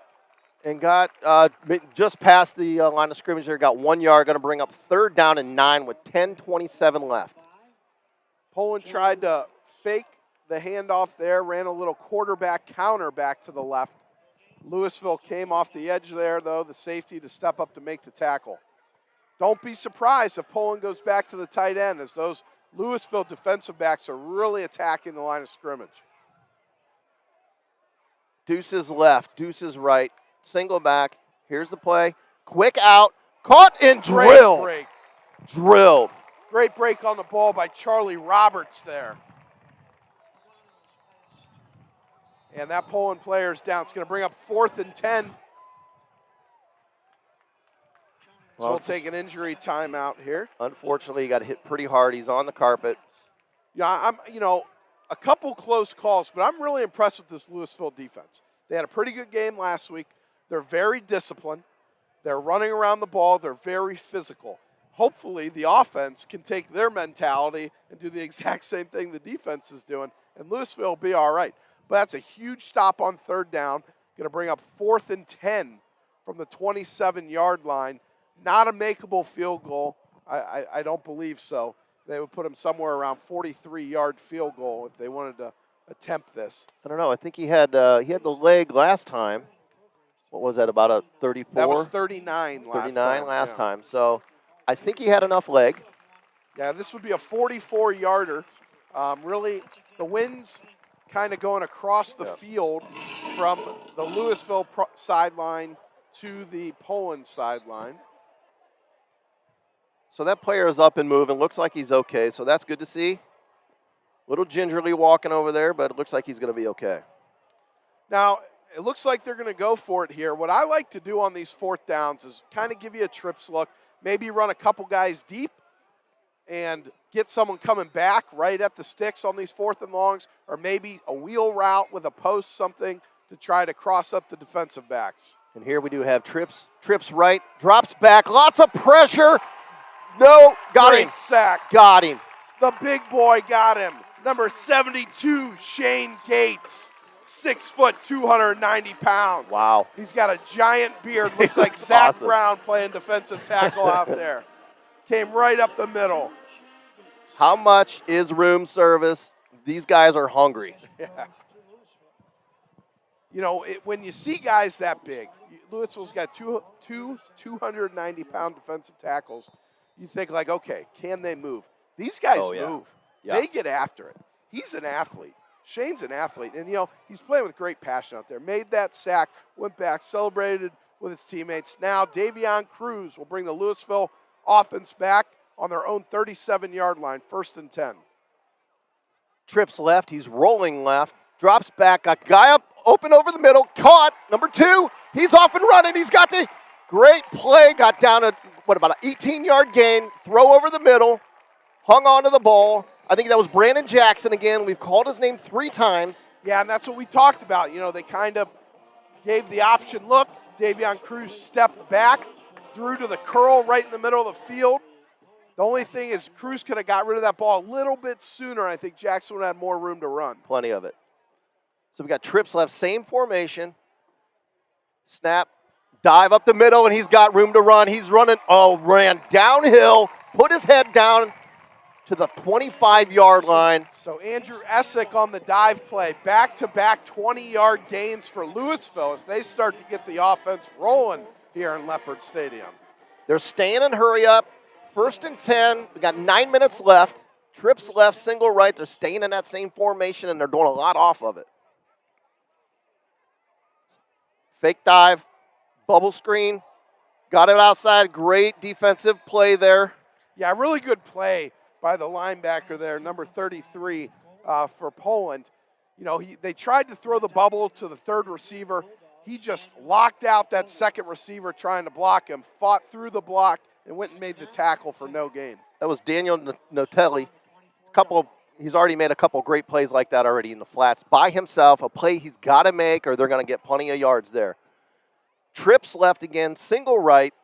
and got just past the line of scrimmage there, got 1 yard, going to bring up 3rd down and 9 with 10:27 left. Poland tried to fake the handoff there, ran a little quarterback counter back to the left. Louisville came off the edge there, though, the safety to step up to make the tackle. Don't be surprised if Poland goes back to the tight end as those Louisville defensive backs are really attacking the line of scrimmage. Deuces left, Deuces right, single back. Here's the play. Quick out, caught and drilled. Great break. Drilled. Great break on the ball by Charlie Roberts there. And that Poland player is down. It's going to bring up 4th and 10. So we'll take an injury timeout here. Unfortunately, he got hit pretty hard. He's on the carpet. Yeah, a couple close calls, but I'm really impressed with this Louisville defense. They had a pretty good game last week. They're very disciplined. They're running around the ball. They're very physical. Hopefully, the offense can take their mentality and do the exact same thing the defense is doing, and Louisville will be all right. But that's a huge stop on 3rd down. Going to bring up 4th and 10 from the 27-yard line. Not a makeable field goal. I don't believe so. They would put him somewhere around 43-yard field goal if they wanted to attempt this. I don't know. I think he had the leg last time. What was that, about a 34? That was 39 last 39 last time. So I think he had enough leg. Yeah, this would be a 44-yarder. Really, the wind's kind of going across the field from the Louisville sideline to the Poland sideline. So that player is up and moving. Looks like he's okay, so that's good to see. Little gingerly walking over there, but it looks like he's going to be okay. Now, it looks like they're going to go for it here. What I like to do on these 4th downs is kind of give you a trips look, maybe run a couple guys deep and get someone coming back right at the sticks on these 4th and longs, or maybe a wheel route with a post, something to try to cross up the defensive backs. And here we do have trips right, drops back, lots of pressure. No, got him. Great sack. Got him. The big boy got him. Number 72, Shane Gates. 6 foot, 290 pounds. Wow. He's got a giant beard. Looks like Zach awesome. Brown playing defensive tackle out there. Came right up the middle. How much is room service? These guys are hungry. Yeah. when you see guys that big, Louisville's got two 290-pound defensive tackles. You think like, okay, can they move? These guys move. Yeah. They get after it. He's an athlete. Shane's an athlete, and he's playing with great passion out there. Made that sack, went back, celebrated with his teammates. Now Davion Cruz will bring the Louisville offense back on their own 37-yard line, 1st and 10. Trips left, he's rolling left, drops back, got guy up, open over the middle, caught, number 2, he's off and running, he's got the great play, got down at, about an 18-yard gain, throw over the middle, hung on to the ball. I think that was Brandon Jackson again. We've called his name 3 times. Yeah, and that's what we talked about. They kind of gave the option look. Davion Cruz stepped back, threw to the curl right in the middle of the field. The only thing is Cruz could have got rid of that ball a little bit sooner. I think Jackson would have had more room to run. Plenty of it. So we got trips left, same formation. Snap, dive up the middle, and he's got room to run. He's running, ran downhill, put his head down to the 25-yard line. So Andrew Essick on the dive play, back-to-back 20-yard gains for Louisville as they start to get the offense rolling here in Leopard Stadium. They're staying in hurry up. 1st and 10. We got 9 minutes left. Trips left, single right. They're staying in that same formation, and they're doing a lot off of it. Fake dive, bubble screen, got it outside. Great defensive play there. Yeah, really good play by the linebacker there, number 33 for Poland. They tried to throw the bubble to the 3rd receiver. He just locked out that 2nd receiver trying to block him, fought through the block, and went and made the tackle for no gain. That was Daniel Notelli. He's already made a couple great plays like that already in the flats by himself, a play he's got to make or they're going to get plenty of yards there. Trips left again, single right.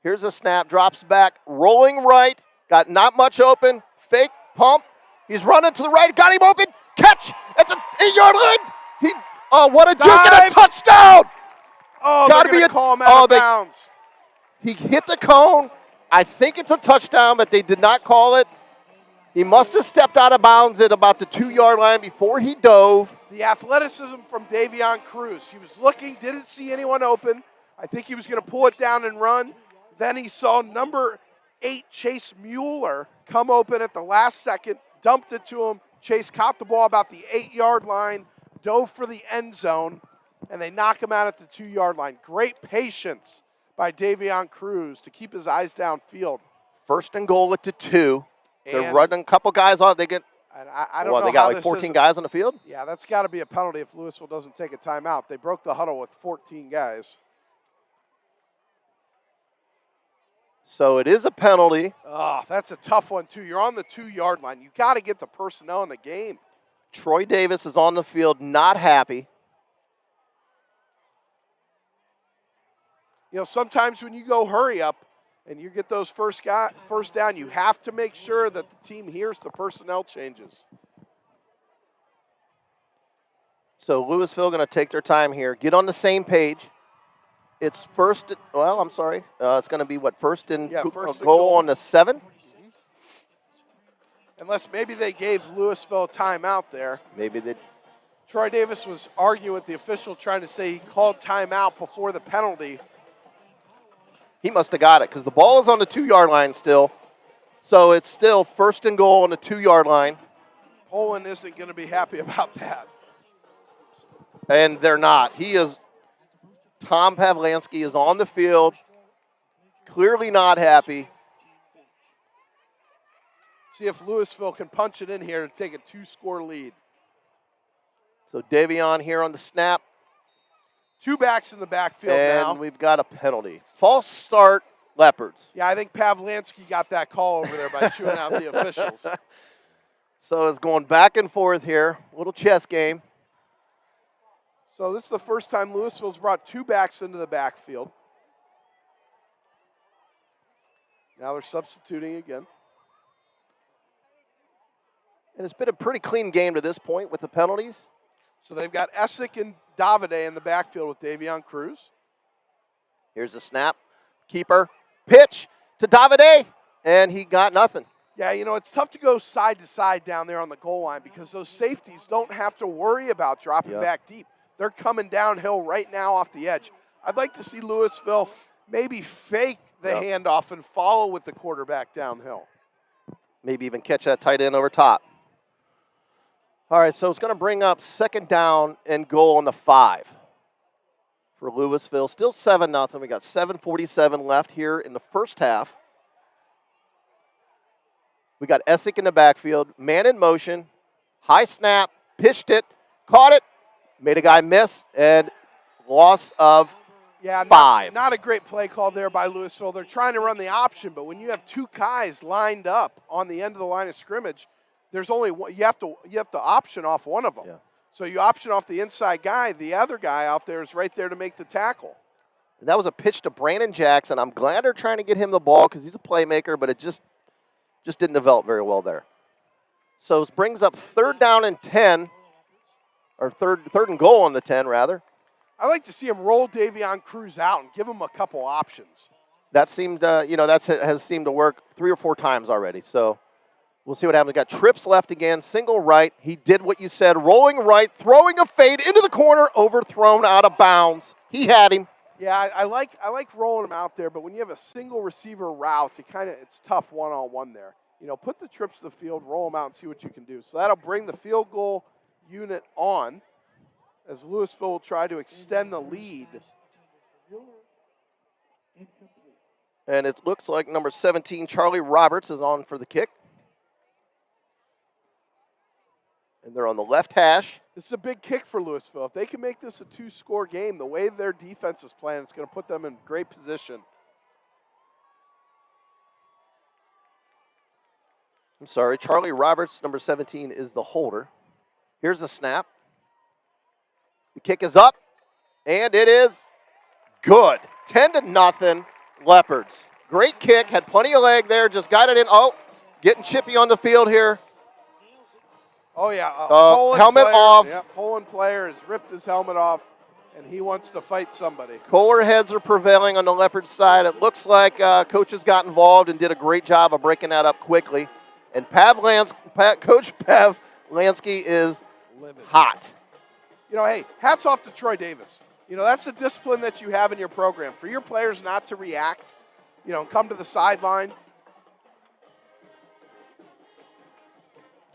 Here's a snap, drops back, rolling right, got not much open, fake pump. He's running to the right, got him open, catch at the 8-yard line. What a juke and a touchdown! Gotta be a call him out of bounds. He hit the cone. I think it's a touchdown, but they did not call it. He must have stepped out of bounds at about the 2-yard line before he dove. The athleticism from Davion Cruz. He was looking, didn't see anyone open. I think he was going to pull it down and run. Then he saw number 8, Chase Mueller, come open at the last second, dumped it to him. Chase caught the ball about the 8-yard line, dove for the end zone, and they knock him out at the 2-yard line. Great patience by Davion Cruz to keep his eyes downfield. 1st and goal at the 2. They're running a couple guys off. They get, I don't know they got like 14 guys on the field? Yeah, that's got to be a penalty if Louisville doesn't take a timeout. They broke the huddle with 14 guys. So it is a penalty. Oh, that's a tough one, too. You're on the 2-yard line. You got to get the personnel in the game. Troy Davis is on the field, not happy. Sometimes when you go hurry up and you get those first down, you have to make sure that the team hears the personnel changes. So Louisville going to take their time here, get on the same page. It's it's going to be first and goal on the 7? Mm-hmm. Unless maybe they gave Louisville a timeout there. Maybe they. Troy Davis was arguing with the official, trying to say he called timeout before the penalty. He must have got it because the ball is on the 2-yard line still. So it's still 1st and goal on the 2-yard line. Poland isn't going to be happy about that. And they're not. Tom Pavlansky is on the field, clearly not happy. See if Louisville can punch it in here to take a 2-score lead. So Davion here on the snap. 2 backs in the backfield now. And we've got a penalty. False start, Leopards. Yeah, I think Pavlansky got that call over there by chewing out the officials. So it's going back and forth here. Little chess game. So this is the first time Louisville's brought 2 backs into the backfield. Now they're substituting again. And it's been a pretty clean game to this point with the penalties. So they've got Essick and Davide in the backfield with Davion Cruz. Here's the snap. Keeper. Pitch to Davide. And he got nothing. Yeah, it's tough to go side to side down there on the goal line because those safeties don't have to worry about dropping back deep. They're coming downhill right now off the edge. I'd like to see Louisville maybe fake the handoff and follow with the quarterback downhill. Maybe even catch that tight end over top. All right, so it's going to bring up 2nd down and goal on the 5 for Louisville. Still 7-0. We got 7:47 left here in the first half. We got Essick in the backfield, man in motion, high snap, pitched it, caught it, made a guy miss, and loss of 5. Not a great play call there by Louisville. They're trying to run the option, but when you have 2 guys lined up on the end of the line of scrimmage, there's only one, you have to option off one of them. Yeah. So you option off the inside guy. The other guy out there is right there to make the tackle. And that was a pitch to Brandon Jackson. I'm glad they're trying to get him the ball because he's a playmaker, but it just didn't develop very well there. So it brings up 3rd down and 10, or third and goal on the 10, rather. I like to see him roll Davion Cruz out and give him a couple options. That seemed, has seemed to work 3 or 4 times already. So we'll see what happens. We got trips left again, single right. He did what you said, rolling right, throwing a fade into the corner, overthrown out of bounds. He had him. Yeah, I like rolling him out there, but when you have a single receiver route, it's tough one-on-one there. Put the trips to the field, roll them out, and see what you can do. So that'll bring the field goal unit on as Louisville will try to extend the lead. And it looks like number 17, Charlie Roberts, is on for the kick. And they're on the left hash. This is a big kick for Louisville. If they can make this a 2-score game, the way their defense is playing, it's going to put them in great position. I'm sorry, Charlie Roberts, number 17, is the holder. Here's the snap. The kick is up, and it is good. 10-0, Leopards. Great kick, had plenty of leg there, just got it in. Oh, getting chippy on the field here. Oh, yeah. Helmet off. Yeah, Poland player has ripped his helmet off, and he wants to fight somebody. Kohler heads are prevailing on the Leopard side. It looks like coaches got involved and did a great job of breaking that up quickly. And Coach Pav Lansky is livid. Hot. Hey, hats off to Troy Davis. That's a discipline that you have in your program. For your players not to react, come to the sideline.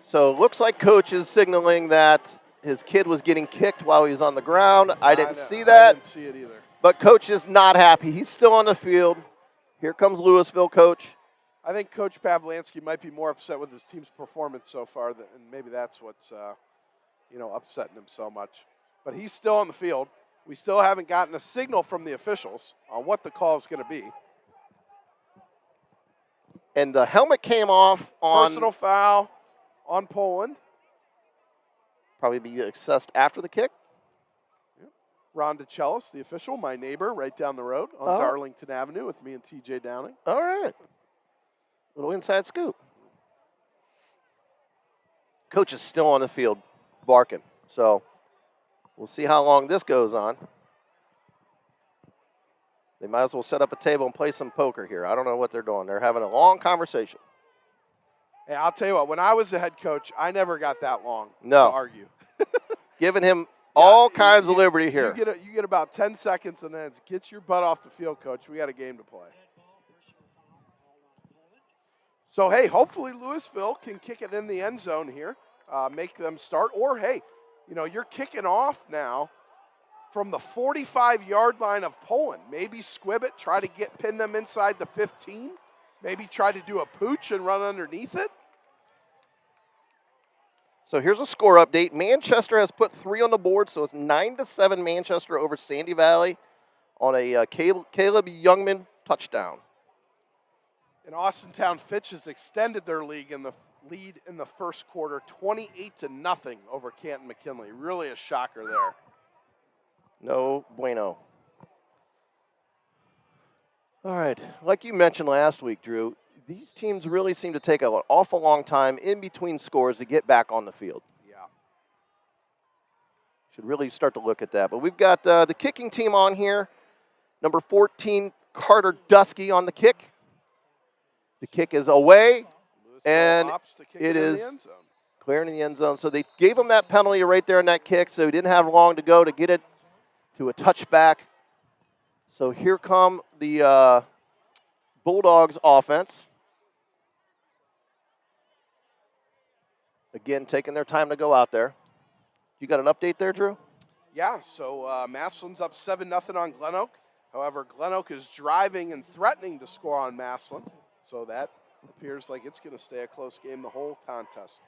So it looks like Coach is signaling that his kid was getting kicked while he was on the ground. I didn't see that. I didn't see it either. But Coach is not happy. He's still on the field. Here comes Louisville, Coach. I think Coach Pavlansky might be more upset with his team's performance so far, and maybe that's what's upsetting him so much. But he's still on the field. We still haven't gotten a signal from the officials on what the call is going to be. And the helmet came off on personal foul on Poland. Probably be assessed after the kick. Yep. Ron DeCellis, the official, my neighbor right down the road on Darlington Avenue with me and TJ Downing. All right. Little inside scoop. Coach is still on the field barking. So we'll see how long this goes on. They might as well set up a table and play some poker here. I don't know what they're doing. They're having a long conversation. Hey, I'll tell you what, when I was the head coach, I never got that long to argue. Giving him all kinds of liberty here. You get about 10 seconds, and then it's get your butt off the field, coach. We got a game to play. So, hey, hopefully Louisville can kick it in the end zone here, make them start. Or, hey, you're kicking off now from the 45-yard line of Poland. Maybe squib it, try to pin them inside the 15. Maybe try to do a pooch and run underneath it. So here's a score update. Manchester has put 3 on the board, so it's 9-7 Manchester over Sandy Valley on a Caleb Youngman touchdown. And Austintown Fitch has extended their lead in the first quarter, 28-0 over Canton McKinley. Really a shocker there. No bueno. All right, like you mentioned last week, Drew, these teams really seem to take an awful long time in between scores to get back on the field. Yeah. Should really start to look at that. But we've got the kicking team on here. Number 14, Carter Dusky on the kick. The kick is away, and it is Clearing the end zone. So they gave him that penalty right there on that kick, so he didn't have long to go to get it to a touchback. So here come the Bulldogs offense. Again, taking their time to go out there. You got an update there, Drew? Yeah, so Massillon's up 7-0 on Glen Oak. However, Glen Oak is driving and threatening to score on Massillon. So that appears like it's going to stay a close game the whole contest.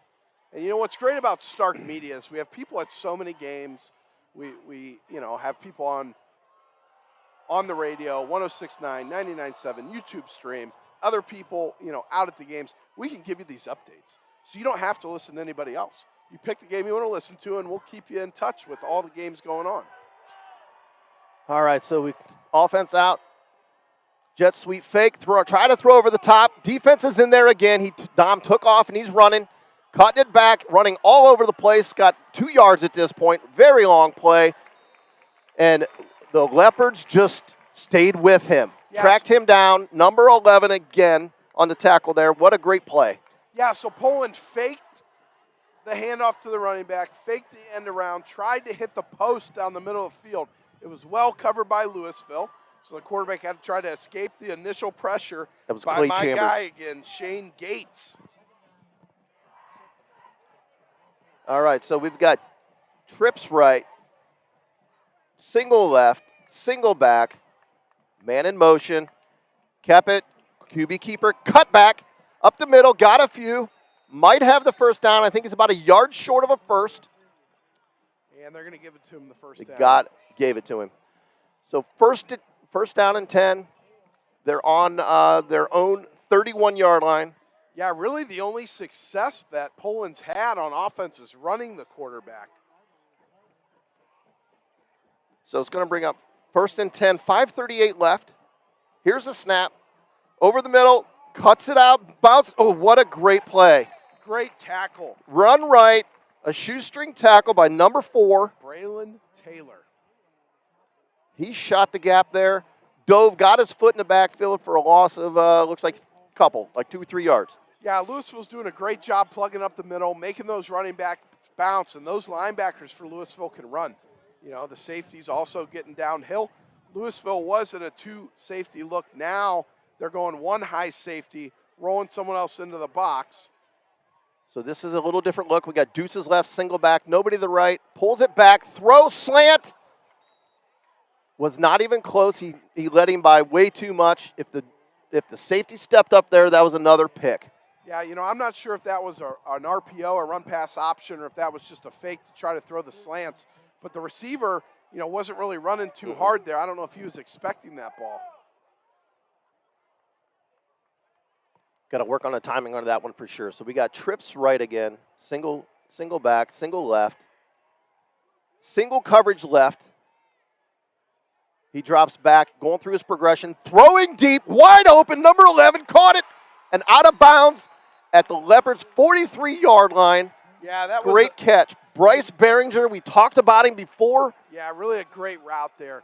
And you know what's great about Stark Media is we have people at so many games. We have people on the radio, 106.9, 99.7, YouTube stream, other people, out at the games. We can give you these updates. So you don't have to listen to anybody else. You pick the game you want to listen to, and we'll keep you in touch with all the games going on. All right, so we offense out. Jet sweep fake, try to throw over the top. Defense is in there again. Dom took off, and he's running. Cutting it back, running all over the place. Got 2 yards at this point. Very long play. And the Leopards just stayed with him. Yes. Tracked him down. Number 11 again on the tackle there. What a great play. Yeah, so Poland faked the handoff to the running back, faked the end around, tried to hit the post down the middle of the field. It was well covered by Louisville, so the quarterback had to try to escape the initial pressure by Clay my Chambers. guy again, Shane Gates. All right, so we've got trips right, single left, single back, man in motion, kept it, QB keeper, cut back, up the middle, got a few, might have the first down. I think it's about a yard short of a first. And they're going to give it to him the first They down. gave it to him. So first down and 10. They're on their own 31-yard line. Yeah, really the only success that Poland's had on offense is running the quarterback. So it's going to bring up first and 10, 5:38 left. Here's a snap. Over the middle, cuts it out, bounce. Oh, what a great play. Great tackle. Run right, a shoestring tackle by number 4. Braylon Taylor. He shot the gap there, dove, got his foot in the backfield for a loss of, looks like a couple, like 2 or 3 yards. Yeah, Louisville's doing a great job plugging up the middle, making those running back bounce, and those linebackers for Louisville can run. The safety's also getting downhill. Louisville was in a 2 safety look. Now they're going 1 high safety, rolling someone else into the box. So this is a little different look. We got Deuces left, single back, nobody to the right, pulls it back, throw, slant. Was not even close. He led him by way too much. If the safety stepped up there, that was another pick. Yeah, I'm not sure if that was an RPO, a run-pass option, or if that was just a fake to try to throw the slants. But the receiver, wasn't really running too hard there. I don't know if he was expecting that ball. Got to work on the timing on that one for sure. So we got trips right again, single back, single left, single coverage left. He drops back, going through his progression, throwing deep, wide open, number 11, caught it, and out of bounds at the Leopards' 43-yard line. Yeah, that was great catch. Bryce Behringer, we talked about him before. Yeah, really a great route there.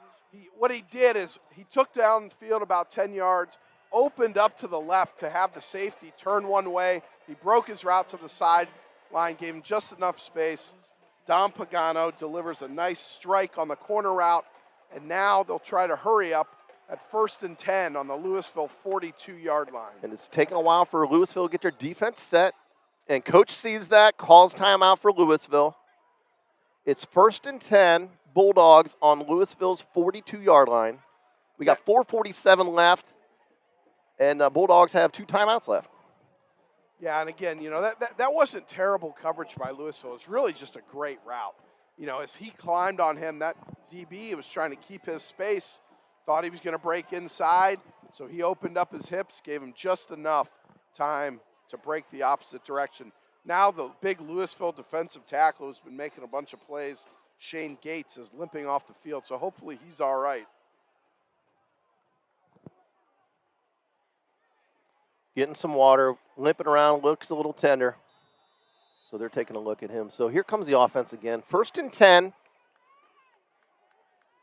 What he did is he took down the field about 10 yards, opened up to the left to have the safety turn one way. He broke his route to the sideline, gave him just enough space. Dom Pagano delivers a nice strike on the corner route, and now they'll try to hurry up at 1st and 10 on the Louisville 42-yard line. And it's taken a while for Louisville to get their defense set, and coach sees that, calls timeout for Louisville. It's 1st and 10, Bulldogs on Louisville's 42-yard line. We got 4:47 left, and Bulldogs have 2 timeouts left. Yeah, and again, that wasn't terrible coverage by Louisville. It's really just a great route. As he climbed on him, that DB was trying to keep his space, thought he was going to break inside, so he opened up his hips, gave him just enough time to break the opposite direction. Now the big Louisville defensive tackle who's been making a bunch of plays, Shane Gates, is limping off the field, so hopefully he's all right. Getting some water, limping around, looks a little tender. So they're taking a look at him. So here comes the offense again. 1st and 10.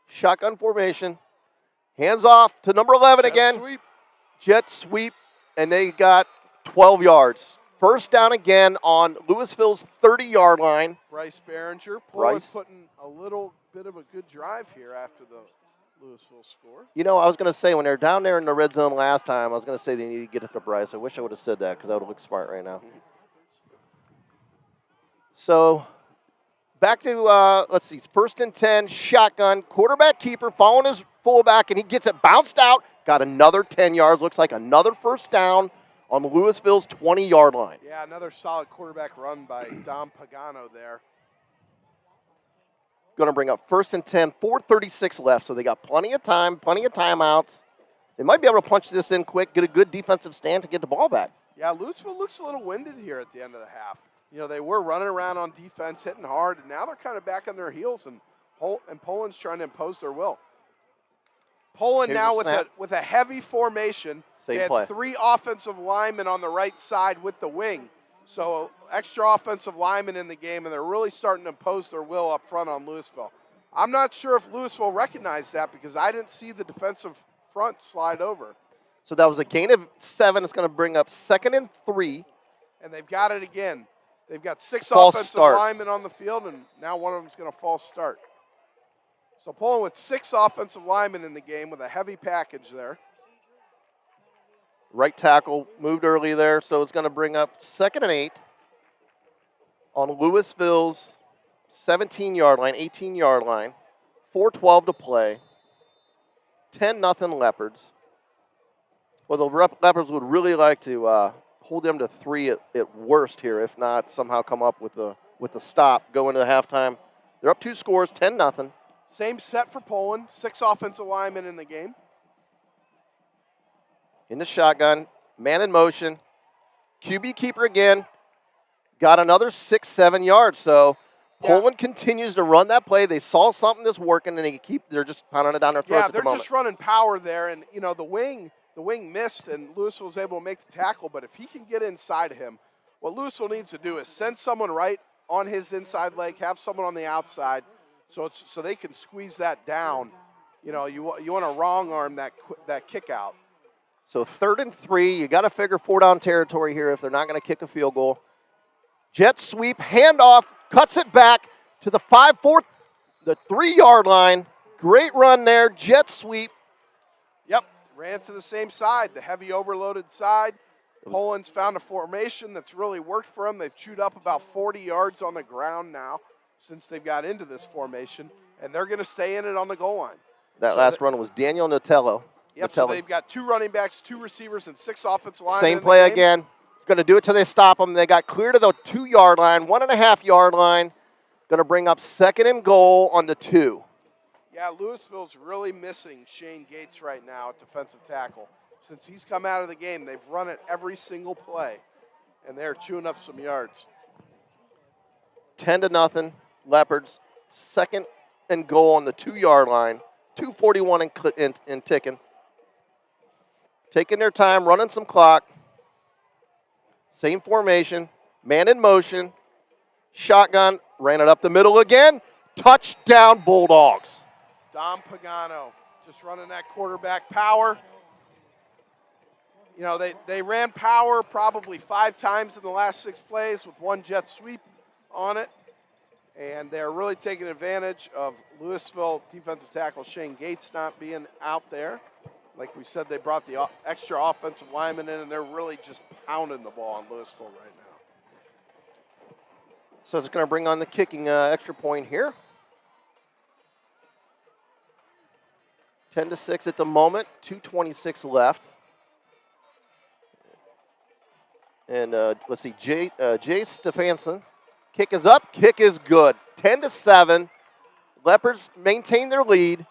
Shotgun formation. Hands off to number 11 again. Sweep. Jet sweep, and they got 12 yards. First down again on Louisville's 30-yard line. Bryce Behringer. Bryce. Putting a little bit of a good drive here after the Louisville score. You know, I was going to say, when they're down there in the red zone last time, I was going to say they need to get it to Bryce. I wish I would have said that because that would look smart right now. So, back to, let's see, first and 10, shotgun, quarterback keeper, following his fullback, and he gets it bounced out. Got another 10 yards, looks like another first down on Louisville's 20-yard line. Yeah, another solid quarterback run by Dom Pagano there. Going to bring up first and 10, 4:36 left, so they got plenty of time, plenty of timeouts. They might be able to punch this in quick, get a good defensive stand to get the ball back. Yeah, Louisville looks a little winded here at the end of the half. You know, they were running around on defense, hitting hard, and now they're kind of back on their heels, and Poland's trying to impose their will. Poland Here's now the with a heavy formation. Same they had play. 3 offensive linemen on the right side with the wing. So extra offensive linemen in the game, and they're really starting to impose their will up front on Louisville. I'm not sure if Louisville recognized that because I didn't see the defensive front slide over. So that was a gain of 7. It's going to bring up 2nd and 3. And they've got it again. They've got 6 False offensive start. linemen on the field, and now one of them's going to false start. So Poland with 6 offensive linemen in the game with a heavy package there. Right tackle moved early there, so it's going to bring up 2nd and 8 on Louisville's 17-yard line, 18-yard line. 4:12 to play. 10-0 Leopards. Well, the Leopards would really like to hold them to 3 at worst here, if not somehow come up with the stop, go into halftime. They're up 2 scores, 10-0. Same set for Poland. 6 offensive linemen in the game. In the shotgun, man in motion. QB keeper again. Got another 6-7 yards. So Poland continues to run that play. They saw something that's working, and they're just pounding it down their throats at the moment. Yeah, they're just running power there, and you know the wing missed, and Louisville was able to make the tackle. But if he can get inside of him, what Louisville needs to do is send someone right on his inside leg, have someone on the outside, so they can squeeze that down. You know, you want to wrong arm that kick out. So 3rd and 3, you got to figure 4-down territory here if they're not going to kick a field goal. Jet sweep, handoff, cuts it back to the 3-yard line. Great run there, jet sweep. Yep, ran to the same side, the heavy overloaded side. Poland's found a formation that's really worked for them. They've chewed up about 40 yards on the ground now since they've got into this formation, and they're going to stay in it on the goal line. That last run was Daniel Notello. Yep, so they've got 2 running backs, 2 receivers, and 6 offensive linemen. Same play again. Going to do it till they stop them. They got clear to the 2-yard line, 1.5-yard line. Going to bring up 2nd and goal on the 2. Yeah, Louisville's really missing Shane Gates right now at defensive tackle. Since he's come out of the game, they've run it every single play, and they're chewing up some yards. 10-0 Leopards. 2nd and goal on the 2-yard line. 2:41 and ticking. Taking their time, running some clock. Same formation, man in motion. Shotgun, ran it up the middle again. Touchdown Bulldogs. Dom Pagano just running that quarterback power. You know, they ran power probably 5 times in the last 6 plays with 1 jet sweep on it. And they're really taking advantage of Louisville defensive tackle Shane Gates not being out there. Like we said, they brought the extra offensive lineman in, and they're really just pounding the ball on Louisville right now. So it's going to bring on the kicking extra point here. 10-6 at the moment, 2:26 left. And let's see, Jay Stefanson. Kick is up, kick is good. 10-7. Leopards maintain their lead.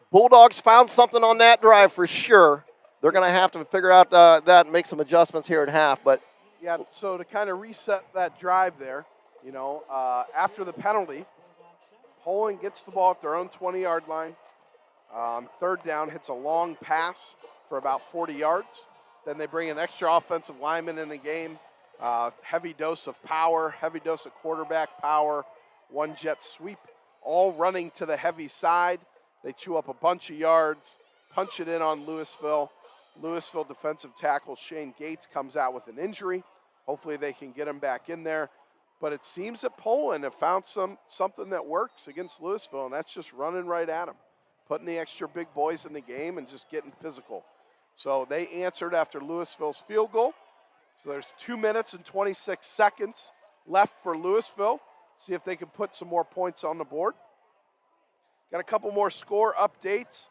Bulldogs found something on that drive for sure. They're going to have to figure out that and make some adjustments here at half. But yeah, so to kind of reset that drive there, you know, after the penalty, Poland gets the ball at their own 20-yard line. 3rd down, hits a long pass for about 40 yards. Then they bring an extra offensive lineman in the game. Heavy dose of power, heavy dose of quarterback power, 1 jet sweep, all running to the heavy side. They chew up a bunch of yards, punch it in on Louisville. Louisville defensive tackle Shane Gates comes out with an injury. Hopefully they can get him back in there. But it seems that Poland have found something that works against Louisville, and that's just running right at them, putting the extra big boys in the game and just getting physical. So they answered after Louisville's field goal. So there's 2 minutes and 26 seconds left for Louisville. See if they can put some more points on the board. Got a couple more score updates.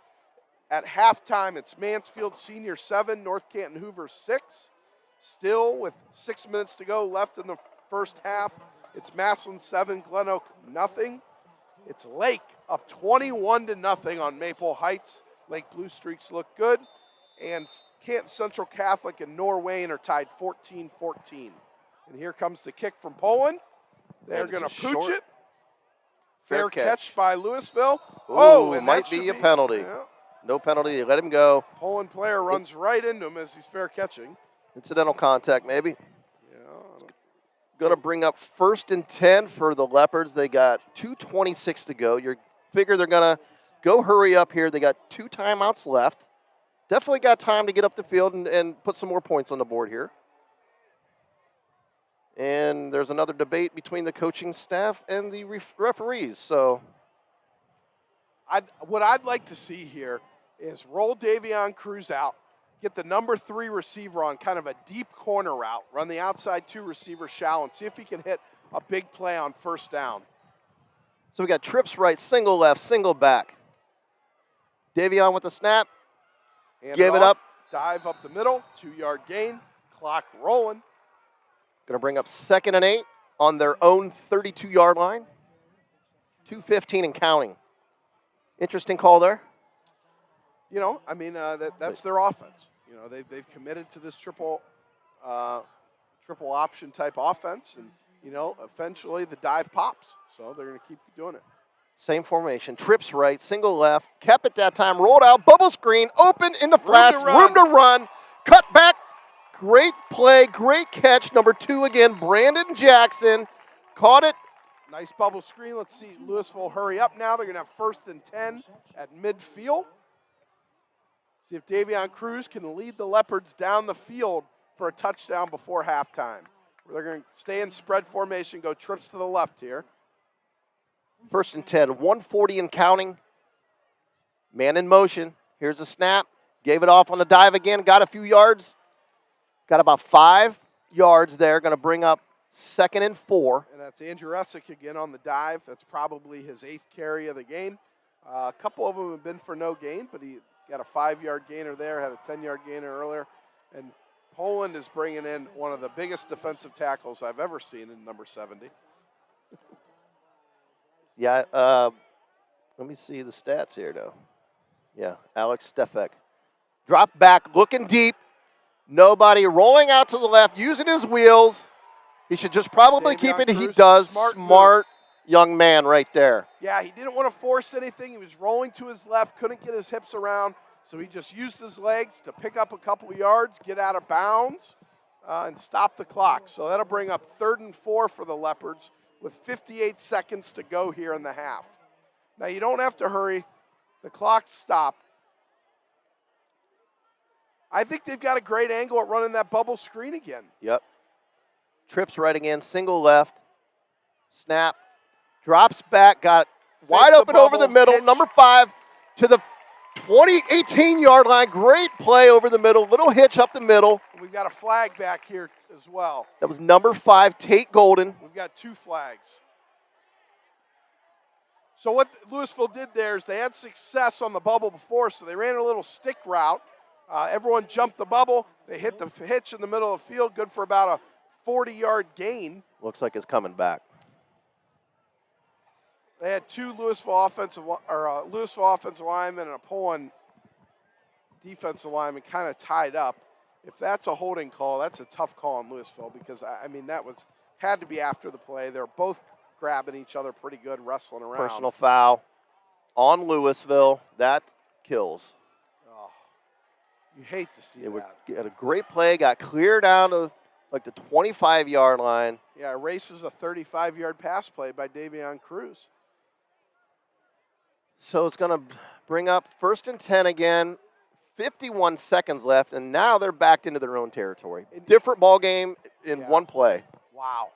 At halftime, it's Mansfield Senior 7, North Canton Hoover 6. Still with 6 minutes to go left in the first half. It's Massillon 7, Glen Oak nothing. It's Lake up 21-0 on Maple Heights. Lake Blue Streaks look good. And Canton Central Catholic and Norwayne are tied 14-14. And here comes the kick from Poland. They're going to pooch it. Fair catch by Louisville. Oh, and might be a penalty. Yeah. No penalty. Let him go. Poland player runs right into him as he's fair catching. Incidental contact, maybe. Yeah. Going to bring up 1st and 10 for the Leopards. They got 2:26 to go. You figure they're going to go hurry up here. They got 2 timeouts left. Definitely got time to get up the field and put some more points on the board here. And there's another debate between the coaching staff and the referees. So, what I'd like to see here is roll Davion Cruz out, get the number 3 receiver on kind of a deep corner route, run the outside 2 receiver shallow, and see if he can hit a big play on first down. So we got trips right, single left, single back. Davion with the snap. Gave it up. Dive up the middle, 2-yard gain, clock rolling. Going to bring up 2nd and 8 on their own 32-yard line. 2:15 and counting. Interesting call there. You know, I mean, that's their offense. You know, they've committed to this triple option type offense, and you know, eventually the dive pops. So they're going to keep doing it. Same formation. Trips right, single left. Kept it that time. Rolled out. Bubble screen. Open in the flats. Room to run. Cut back. Great play. Great catch. Number 2 again. Brandon Jackson. Caught it. Nice bubble screen. Let's see Louisville hurry up now. They're going to have 1st and 10 at midfield. See if Davion Cruz can lead the Leopards down the field for a touchdown before halftime. They're going to stay in spread formation, go trips to the left here. 1st and 10, 1:40 and counting. Man in motion. Here's a snap. Gave it off on the dive again. Got a few yards. Got about 5 yards there. Going to bring up 2nd and 4. And that's Andrew Essick again on the dive. That's probably his 8th carry of the game. A couple of them have been for no gain, but he got a 5-yard gainer there, had a 10-yard gainer earlier. And Poland is bringing in one of the biggest defensive tackles I've ever seen in number 70. Yeah, let me see the stats here, though. Yeah, Alex Stefek. Drop back, looking deep. Nobody, rolling out to the left, using his wheels. He should just probably keep it. He does. Smart young man right there. Yeah, he didn't want to force anything. He was rolling to his left, couldn't get his hips around, so he just used his legs to pick up a couple of yards, get out of bounds, and stop the clock. So that'll bring up 3rd and 4 for the Leopards, with 58 seconds to go here in the half. Now, you don't have to hurry. The clock's stopped. I think they've got a great angle at running that bubble screen again. Yep. Trips right again, single left. Snap. Drops back, got wide open over the middle. Hitch. Number 5 to the 18-yard line. Great play over the middle. Little hitch up the middle. We've got a flag back here as well. That was number 5, Tate Golden. We've got 2 flags. So what Louisville did there is they had success on the bubble before, so they ran a little stick route. Everyone jumped the bubble. They hit the hitch in the middle of the field, good for about a 40-yard gain. Looks like it's coming back. They had 2 Louisville offensive linemen and a Poland defensive lineman kind of tied up. If that's a holding call, that's a tough call in Louisville because, I mean, had to be after the play. They're both grabbing each other pretty good, wrestling around. Personal foul on Louisville. That kills. Oh, you hate to see that. Had a great play, got cleared down to like the 25-yard line. Yeah, erases a 35-yard pass play by Davion Cruz. So it's going to bring up 1st and 10 again. 51 seconds left, and now they're backed into their own territory. Different ball game in one play. Wow.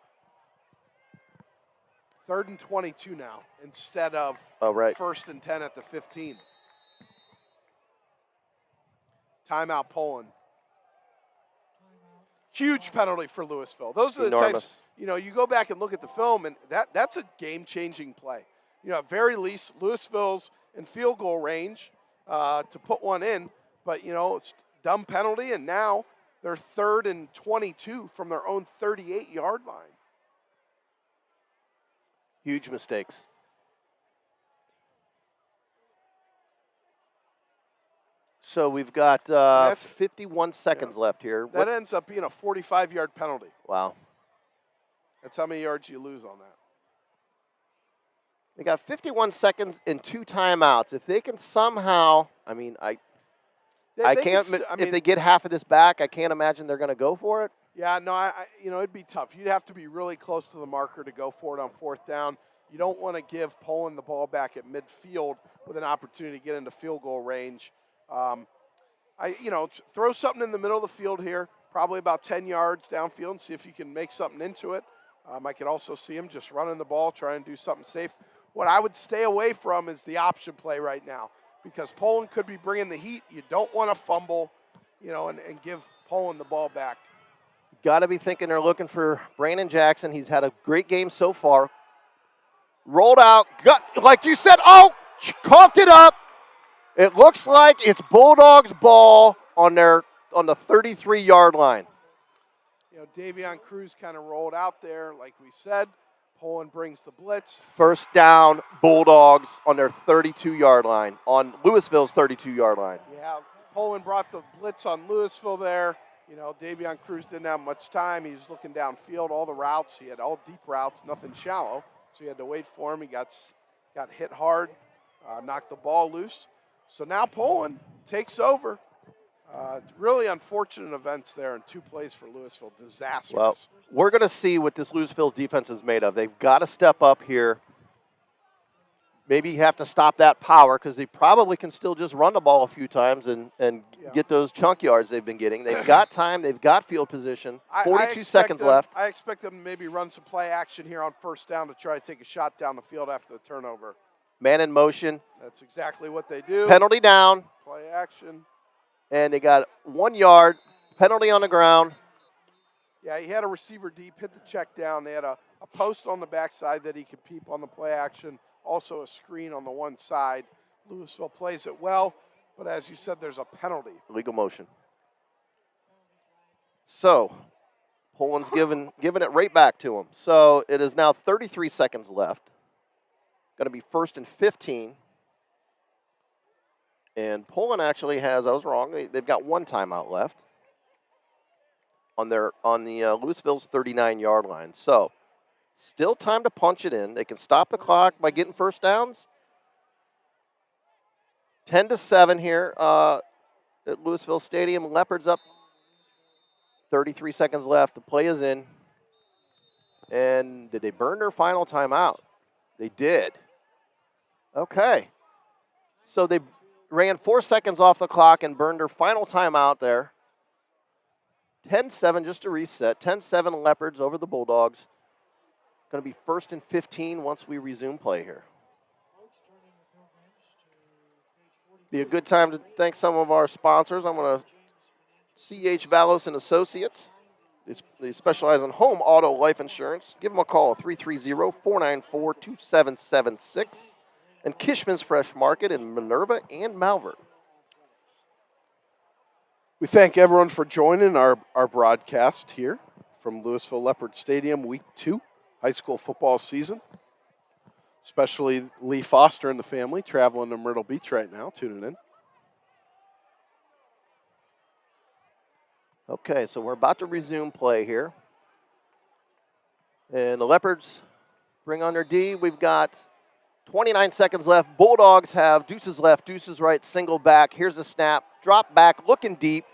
3rd and 22 now instead of Oh, right. 1st and 10 at the 15. Timeout Poland. Huge penalty for Louisville. Those are the Enormous. types, you go back and look at the film, and that's a game-changing play. At very least, Louisville's in field goal range to put one in, but, it's dumb penalty, and now they're 3rd and 22 from their own 38-yard line. Huge mistakes. So we've got 51 seconds left here. That ends up being a 45-yard penalty. Wow. That's how many yards you lose on that. They got 51 seconds and 2 timeouts. If they can somehow, if they get half of this back, I can't imagine they're going to go for it. Yeah, no, it'd be tough. You'd have to be really close to the marker to go for it on 4th down. You don't want to give Poland the ball back at midfield with an opportunity to get into field goal range. Throw something in the middle of the field here, probably about 10 yards downfield, and see if you can make something into it. I could also see him just running the ball, trying to do something safe. What I would stay away from is the option play right now, because Poland could be bringing the heat. You don't want to fumble, and give Poland the ball back. Got to be thinking they're looking for Brandon Jackson. He's had a great game so far. Rolled out, like you said, coughed it up. It looks like it's Bulldogs' ball on the 33-yard line. Davion Cruz kind of rolled out there, like we said. Poland brings the blitz. 1st down, Bulldogs on their 32-yard line, on Louisville's 32-yard line. Yeah, Poland brought the blitz on Louisville there. Davion Cruz didn't have much time. He was looking downfield, all the routes. He had all deep routes, nothing shallow. So you had to wait for him. He got hit hard, knocked the ball loose. So now Poland takes over. Really unfortunate events there in 2 plays for Louisville. Disastrous. Well, we're going to see what this Louisville defense is made of. They've got to step up here. Maybe you have to stop that power, because they probably can still just run the ball a few times and get those chunk yards they've been getting. They've got time. They've got field position. 42 seconds left. I expect them to maybe run some play action here on 1st down to try to take a shot down the field after the turnover. Man in motion. That's exactly what they do. Penalty down. Play action. And they got 1 yard. Penalty on the ground. Yeah, he had a receiver deep, hit the check down. They had a post on the backside that he could peep on the play action. Also a screen on the one side. Louisville plays it well, but as you said, there's a penalty. Illegal motion. So, Poland's giving it right back to him. So, it is now 33 seconds left. Going to be 1st and 15. And Poland actually has, I was wrong, they've got 1 timeout left on the Louisville's 39-yard line. So, still time to punch it in. They can stop the clock by getting 1st downs. 10-7 here at Louisville Stadium. Leopards up. 33 seconds left. The play is in. And did they burn their final timeout? They did. Okay. So they ran 4 seconds off the clock and burned their final timeout there. 10-7 just to reset. 10-7 Leopards over the Bulldogs. Going to be 1st and 15 once we resume play here. Be a good time to thank some of our sponsors. I'm going to CH Valos and Associates. They specialize in home auto life insurance. Give them a call, 330-494-2776. And Kishman's Fresh Market in Minerva and Malvern. We thank everyone for joining our broadcast here from Louisville Leopard Stadium, Week 2, high school football season. Especially Lee Foster and the family traveling to Myrtle Beach right now, tuning in. Okay, so we're about to resume play here. And the Leopards bring on their D. We've got 29 seconds left. Bulldogs have deuces left, deuces right, single back. Here's the snap. Drop back, looking deep.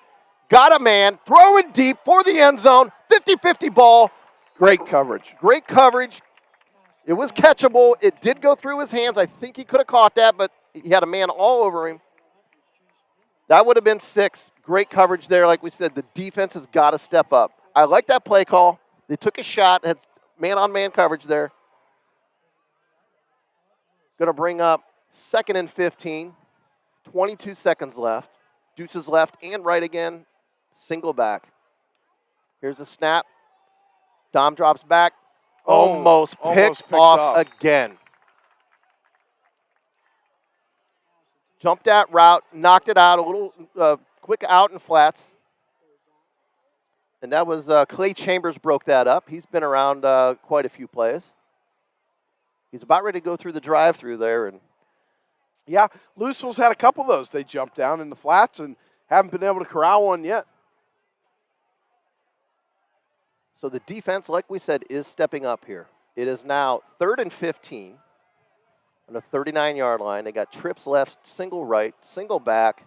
Got a man, throwing deep for the end zone. 50-50 ball. Great coverage. Great coverage. It was catchable. It did go through his hands. I think he could have caught that, but he had a man all over him. That would have been 6. Great coverage there. Like we said, the defense has got to step up. I like that play call. They took a shot. Had man-on-man coverage there. Going to bring up 2nd and 15. 22 seconds left. Deuces left and right again. Single back. Here's a snap. Dom drops back. Almost picked off again. Jumped that route, knocked it out, a little quick out and flats. And that was Clay Chambers broke that up. He's been around quite a few plays. He's about ready to go through the drive-through there. And yeah, Louisville's had a couple of those. They jumped down in the flats and haven't been able to corral one yet. So the defense, like we said, is stepping up here. It is now 3rd and 15 on the 39-yard line. They got trips left, single right, single back.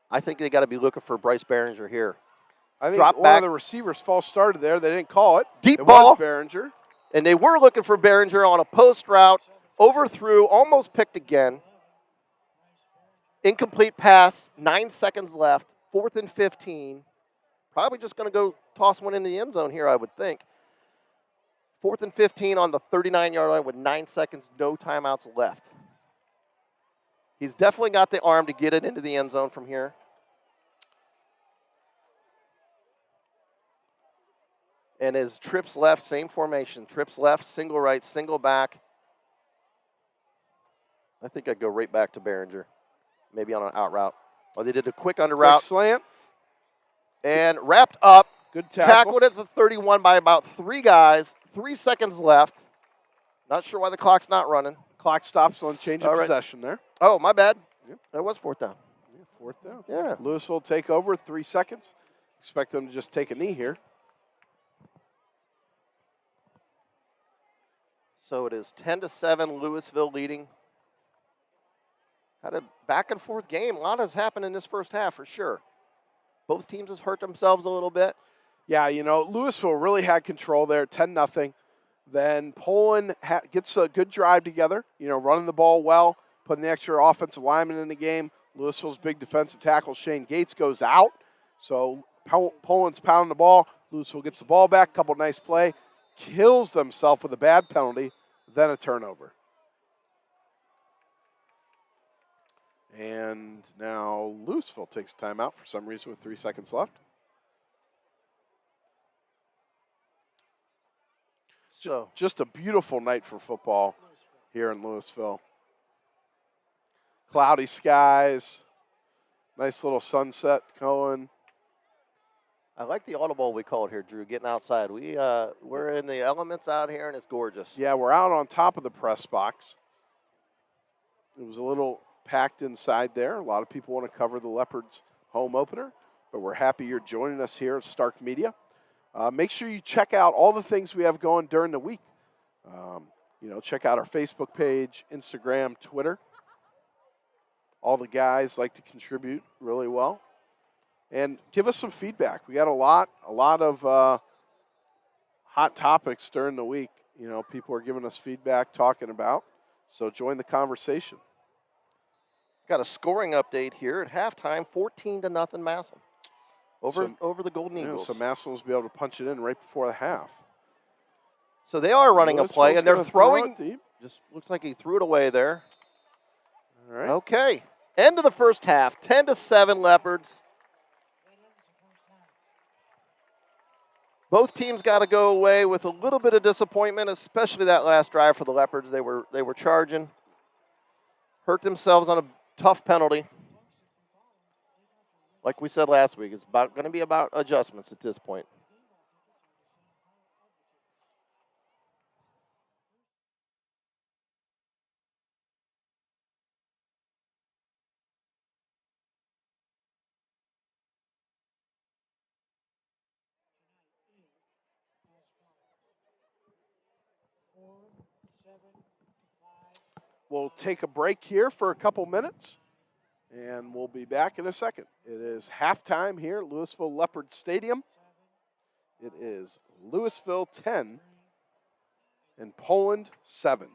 I think they got to be looking for Bryce Behringer here. I think Drop one back. of the receivers false started there. They didn't call it. Deep it ball. was Behringer. And they were looking for Behringer on a post route. Overthrew, almost picked again. Incomplete pass, 9 seconds left, 4th and 15. Probably just going to go toss one in the end zone here, I would think. 4th and 15 on the 39-yard line with 9 seconds, no timeouts left. He's definitely got the arm to get it into the end zone from here. And his trips left, same formation. Trips left, single right, single back. I think I'd go right back to Behringer, maybe on an out route. Or they did a quick under route. Quick slant. And wrapped up. Good tackle. Tackled at the 31 by about 3 guys. 3 seconds left. Not sure why the clock's not running. Clock stops on change of possession there. Oh, my bad. Yep. That was 4th down. Yeah, 4th down. Yeah. Louisville take over, 3 seconds. Expect them to just take a knee here. So it is 10-7, Louisville leading. Had a back-and-forth game. A lot has happened in this first half for sure. Both teams have hurt themselves a little bit. Yeah, you know, Louisville really had control there, 10-0. Then Poland gets a good drive together, you know, running the ball well, putting the extra offensive lineman in the game. Louisville's big defensive tackle, Shane Gates, goes out. So Poland's pounding the ball. Louisville gets the ball back, couple nice play, kills themselves with a bad penalty, then a turnover. And now Louisville takes a timeout for some reason with 3 seconds left. So just a beautiful night for football here in Louisville. Cloudy skies, nice little sunset going. I like the audible we call it here, Drew, getting outside. We're in the elements out here, and it's gorgeous. Yeah, we're out on top of the press box. It was a little packed inside there. A lot of people want to cover the Leopards home opener, but we're happy you're joining us here at Stark Media. Make sure you check out all the things we have going during the week. You know, check out our Facebook page, Instagram, Twitter. All the guys like to contribute really well. And give us some feedback. We got a lot of hot topics during the week. You know, people are giving us feedback, talking about. So join the conversation. Got a scoring update here at halftime, 14-0 Massillon over the Golden Eagles. So Massillon will be able to punch it in right before the half. So they are running a play, and they're throwing. Deep. Just looks like he threw it away there. All right. Okay. End of the first half, 10-7 Leopards. Both teams got to go away with a little bit of disappointment, especially that last drive for the Leopards. They were charging, hurt themselves on a tough penalty. Like we said last week, it's going to be about adjustments at this point. We'll take a break here for a couple minutes, and we'll be back in a second. It is halftime here at Louisville Leopard Stadium. It is Louisville 10 and Poland 7.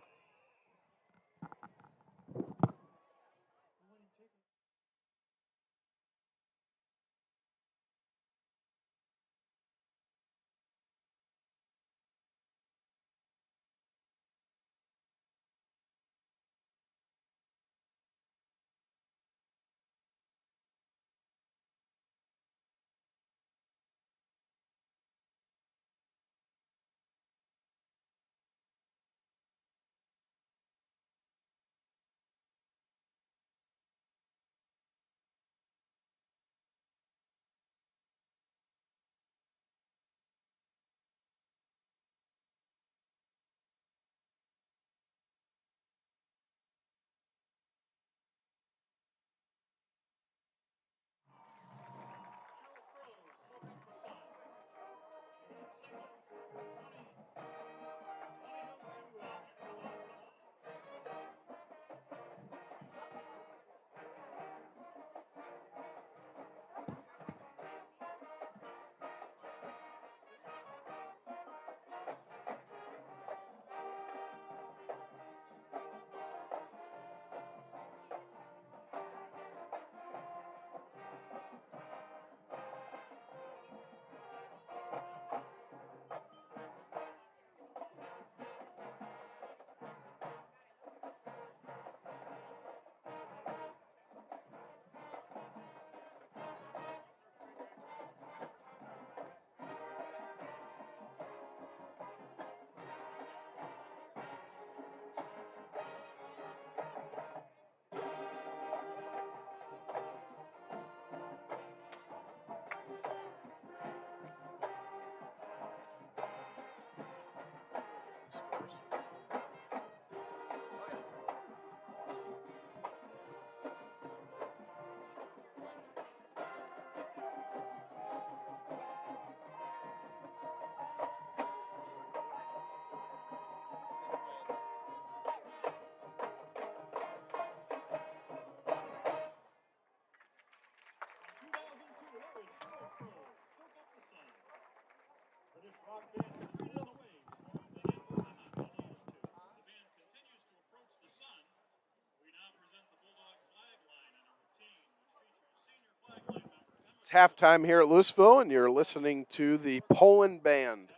It's halftime here at Louisville, and you're listening to the Poland Band.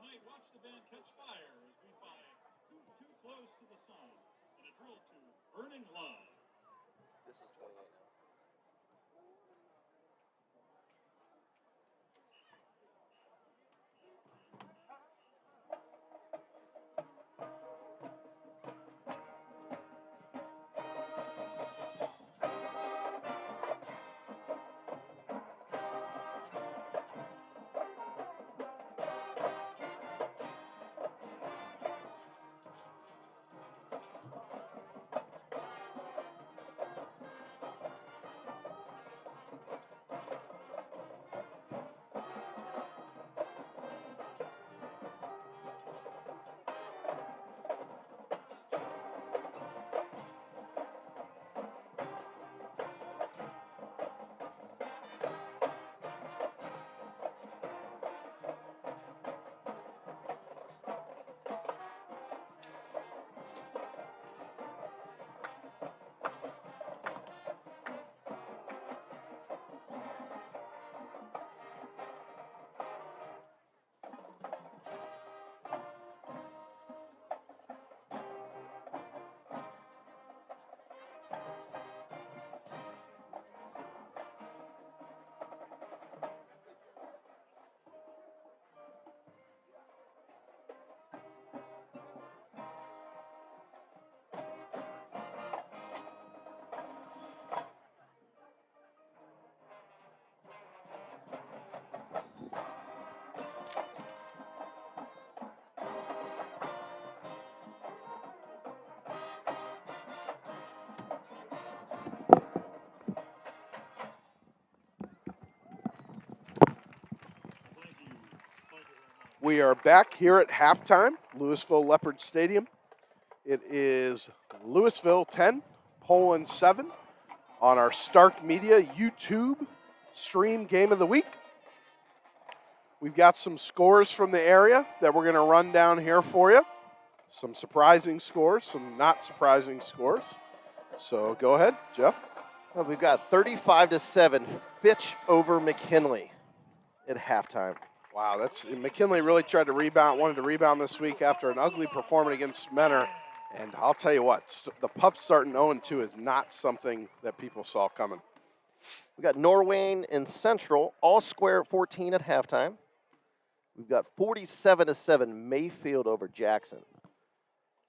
Tonight, watch the band catch fire as we find too close to the sun in a drill to Burning Love. This is 28 now. We are back here at halftime, Louisville Leopard Stadium. It is Louisville 10, Poland 7 on our Stark Media YouTube stream game of the week. We've got some scores from the area that we're going to run down here for you. Some surprising scores, some not surprising scores. So go ahead, Jeff. Well, we've got 35-7, Fitch over McKinley at halftime. Wow, McKinley really tried to rebound, wanted to rebound this week after an ugly performance against Menor. And I'll tell you what, the Pups starting 0-2 is not something that people saw coming. We got Norwayne and Central, all square at 14 at halftime. We've got 47-7, Mayfield over Jackson.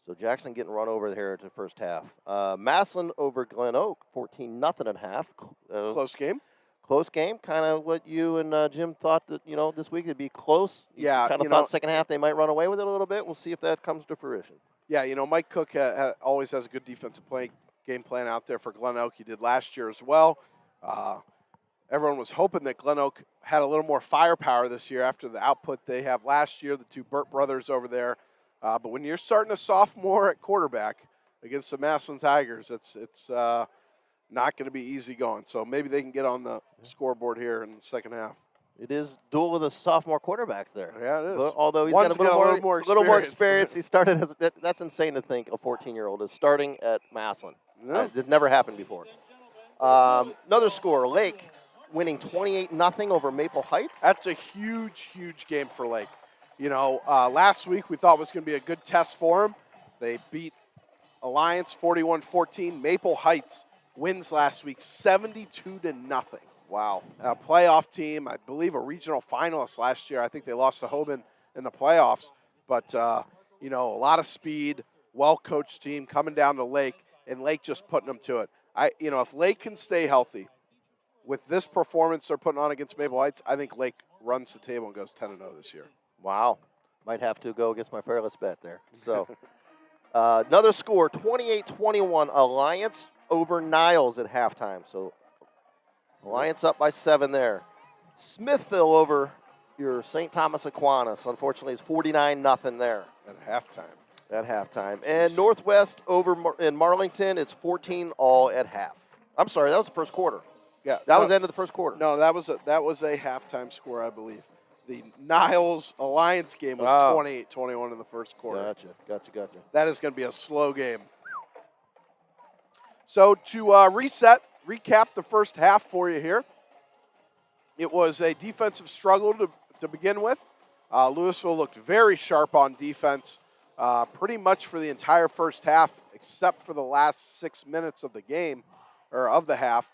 So Jackson getting run over here at the first half. Massillon over Glen Oak, 14-0 at half. Close game. Close game, kind of what you and Jim thought that, this week it'd be close. Yeah, Kind of thought second half they might run away with it a little bit. We'll see if that comes to fruition. Yeah, Mike Cook always has a good defensive game plan out there for Glen Oak. He did last year as well. Everyone was hoping that Glen Oak had a little more firepower this year after the output they have last year, the two Burt brothers over there. But when you're starting a sophomore at quarterback against the Massillon Tigers, it's not going to be easy going. So maybe they can get on the scoreboard here in the second half. It is duel of the sophomore quarterbacks there. Yeah, it is. Although he's One's got a little more experience. experience. He started as that's insane to think a 14-year-old is starting at Massillon. Yeah. It never happened before. Another score, Lake winning 28-0 over Maple Heights. That's a huge, huge game for Lake. Last week we thought was going to be a good test for them. They beat Alliance 41-14. Maple Heights wins last week 72-0. Wow. A playoff team, I believe a regional finalist last year. I think they lost to Hoban in the playoffs. But, a lot of speed, well-coached team coming down to Lake, and Lake just putting them to it. If Lake can stay healthy with this performance they're putting on against Maple Heights, I think Lake runs the table and goes 10-0 this year. Wow. Might have to go against my fearless bet there. So, another score, 28-21, Alliance over Niles at halftime. So, Alliance up by 7 there. Smithville over your St. Thomas Aquinas. Unfortunately, it's 49-0 there. At halftime. And Northwest over in Marlington, it's 14-all at half. I'm sorry, that was the first quarter. Yeah, that was the end of the first quarter. No, that was a halftime score, I believe. The Niles Alliance game was 28-21 in the first quarter. Gotcha. That is going to be a slow game. So to recap the first half for you here. It was a defensive struggle to begin with. Louisville looked very sharp on defense pretty much for the entire first half, except for the last 6 minutes of the game, or of the half.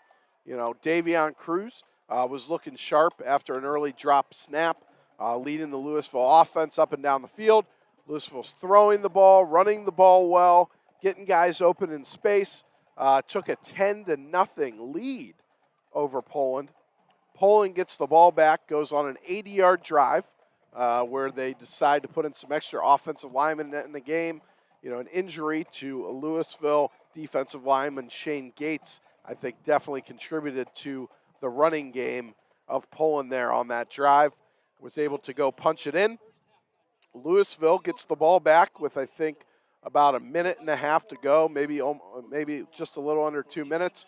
Davion Cruz was looking sharp after an early drop snap, leading the Louisville offense up and down the field. Louisville's throwing the ball, running the ball well, getting guys open in space. Took a 10-0 lead over Poland. Poland gets the ball back, goes on an 80-yard drive where they decide to put in some extra offensive linemen in the game. An injury to a Louisville defensive lineman, Shane Gates, I think definitely contributed to the running game of Poland there on that drive. Was able to go punch it in. Louisville gets the ball back with, I think, about a minute and a half to go, maybe just a little under 2 minutes.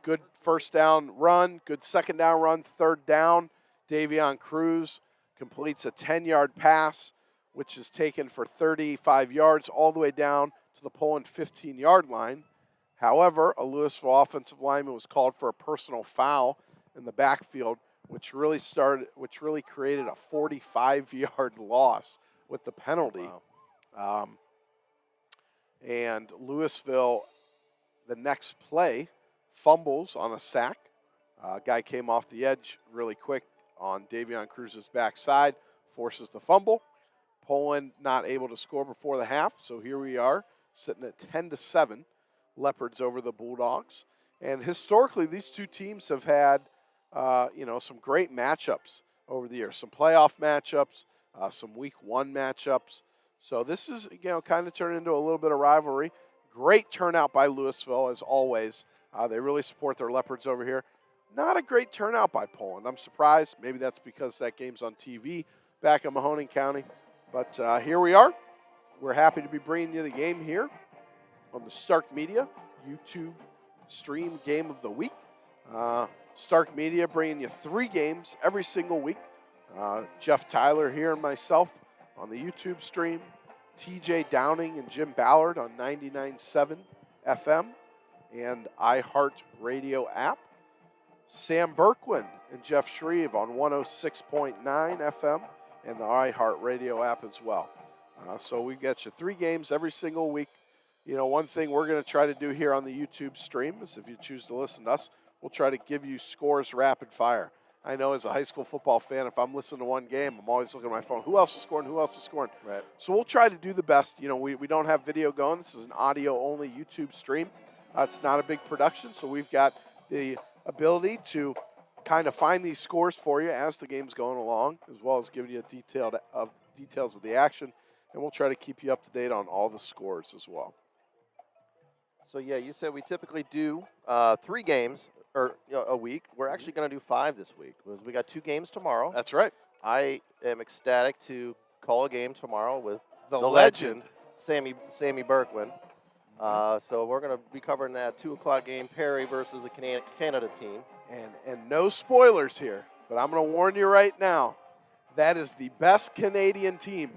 Good first down run, good second down run, third down. Davion Cruz completes a 10-yard pass, which is taken for 35 yards all the way down to the Poland 15-yard line. However, a Louisville offensive lineman was called for a personal foul in the backfield, which really created a 45-yard loss with the penalty. Wow. And Louisville, the next play, fumbles on a sack. Guy came off the edge really quick on Davion Cruz's backside, forces the fumble. Poland not able to score before the half, so here we are sitting at 10-7, Leopards over the Bulldogs. And historically, these two teams have had, some great matchups over the years, some playoff matchups, some week one matchups. So this is, kind of turned into a little bit of rivalry. Great turnout by Louisville, as always. They really support their Leopards over here. Not a great turnout by Poland. I'm surprised. Maybe that's because that game's on TV back in Mahoning County. But here we are. We're happy to be bringing you the game here on the Stark Media YouTube stream game of the week. Stark Media bringing you 3 games every single week. Jeff Tyler here and myself on the YouTube stream, TJ Downing and Jim Ballard on 99.7 FM and iHeart Radio app, Sam Berkwin and Jeff Shreve on 106.9 FM and the iHeart Radio app as well. So we get you 3 games every single week. One thing we're going to try to do here on the YouTube stream is if you choose to listen to us, we'll try to give you scores rapid fire. I know as a high school football fan, if I'm listening to one game, I'm always looking at my phone. Who else is scoring? Right. So we'll try to do the best. We don't have video going. This is an audio-only YouTube stream. It's not a big production, so we've got the ability to kind of find these scores for you as the game's going along, as well as giving you details of the action, and we'll try to keep you up to date on all the scores as well. So, yeah, you said we typically do 3 games a week. We're actually going to do 5 this week. We got 2 games tomorrow. That's right. I am ecstatic to call a game tomorrow with The legend. Sammy Berkman. So we're going to be covering that 2 o'clock game, Perry versus the Canada team. And no spoilers here, but I'm going to warn you right now, that is the best Canadian team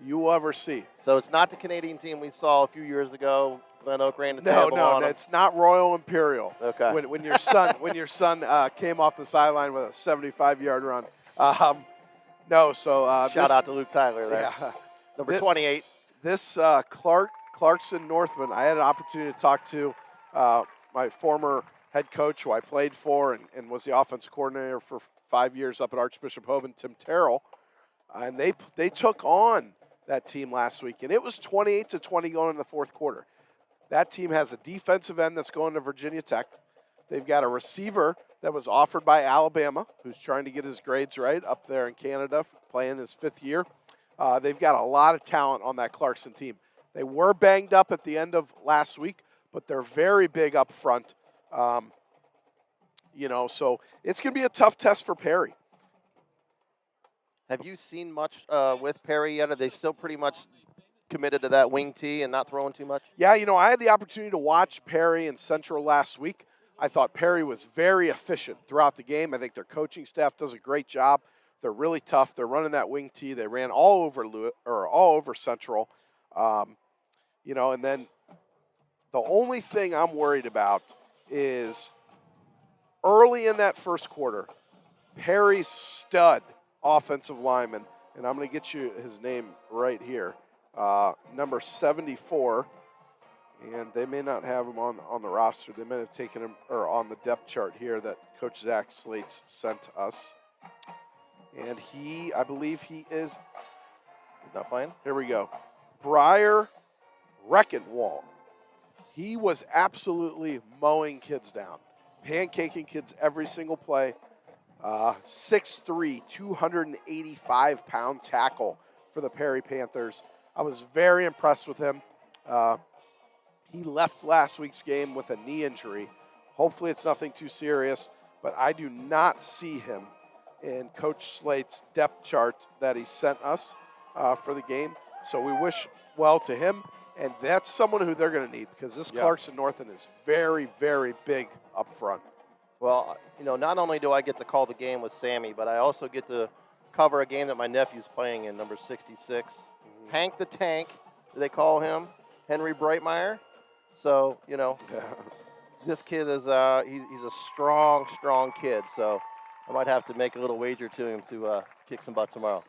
you will ever see. So it's not the Canadian team we saw a few years ago. Glen Oak ran the No, table on them. it's not Royal Imperial. Okay. When your son came off the sideline with a 75-yard run. Shout out to Luke Tyler there. Yeah. Number 28. This Clarkson Northman, I had an opportunity to talk to my former head coach who I played for and was the offensive coordinator for 5 years up at Archbishop Hoban, Tim Terrell. And they took on that team last week, and it was 28-20 going in the fourth quarter. That team has a defensive end that's going to Virginia Tech. They've got a receiver that was offered by Alabama, who's trying to get his grades right up there in Canada, playing his 5th year. They've got a lot of talent on that Clarkson team. They were banged up at the end of last week, but they're very big up front. So it's going to be a tough test for Perry. Have you seen much with Perry yet? Are they still pretty much committed to that wing tee and not throwing too much? Yeah, I had the opportunity to watch Perry in Central last week. I thought Perry was very efficient throughout the game. I think their coaching staff does a great job. They're really tough. They're running that wing tee. They ran all over Central. And then the only thing I'm worried about is early in that first quarter, Perry's stud offensive lineman, and I'm going to get you his name right here, number 74, and they may not have him on the roster. They may have taken him on the depth chart here that Coach Zach Slates sent us. And I believe he is. He's not playing? Here we go. Briar Reckenwald. He was absolutely mowing kids down, pancaking kids every single play. 6'3", 285-pound tackle for the Perry Panthers. I was very impressed with him. He left last week's game with a knee injury. Hopefully it's nothing too serious, but I do not see him in Coach Slate's depth chart that he sent us for the game. So we wish well to him, and that's someone who they're going to need because this Clarkson Northern is very, very big up front. Well, not only do I get to call the game with Sammy, but I also get to cover a game that my nephew's playing in, number 66. Hank the Tank, they call him, Henry Breitmeyer. So, this kid is he's a strong, strong kid. So I might have to make a little wager to him to kick some butt tomorrow.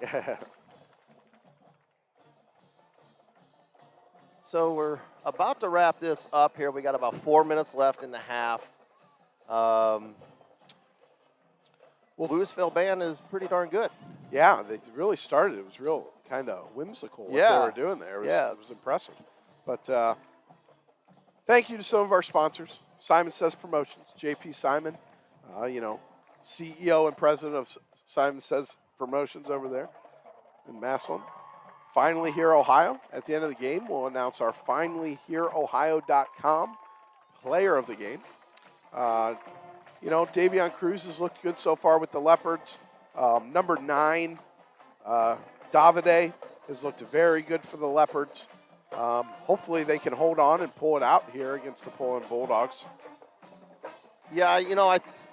So we're about to wrap this up here. We got about 4 minutes left in the half. Louisville band is pretty darn good. Yeah, they really started. It was real kind of whimsical what they were doing there. It was impressive. But thank you to some of our sponsors. Simon Says Promotions, JP Simon, CEO and president of Simon Says Promotions over there in Massillon. Finally Here Ohio. At the end of the game, we'll announce our finallyhereohio.com player of the game. Davion Cruz has looked good so far with the Leopards. Number 9, Davide, has looked very good for the Leopards. Hopefully they can hold on and pull it out here against the Poland Bulldogs. Yeah,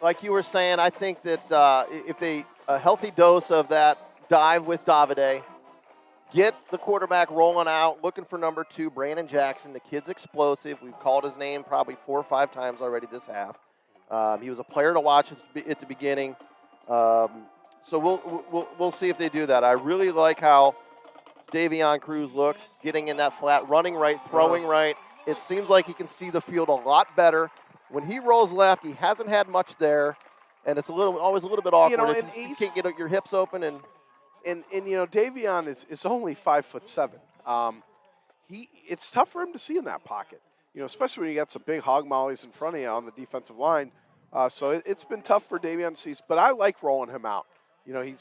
like you were saying, I think that if a healthy dose of that dive with Davide, get the quarterback rolling out, looking for number 2, Brandon Jackson. The kid's explosive. We've called his name probably 4 or 5 times already this half. He was a player to watch at the beginning. So we'll see if they do that. I really like how Davion Cruz looks, getting in that flat, running right, throwing right. It seems like he can see the field a lot better. When he rolls left, he hasn't had much there, and it's always a little bit awkward. You can't get your hips open and Davion is only 5'7". It's tough for him to see in that pocket. Especially when you got some big hog mollies in front of you on the defensive line. So it's been tough for Davion Cease, but I like rolling him out. You know, he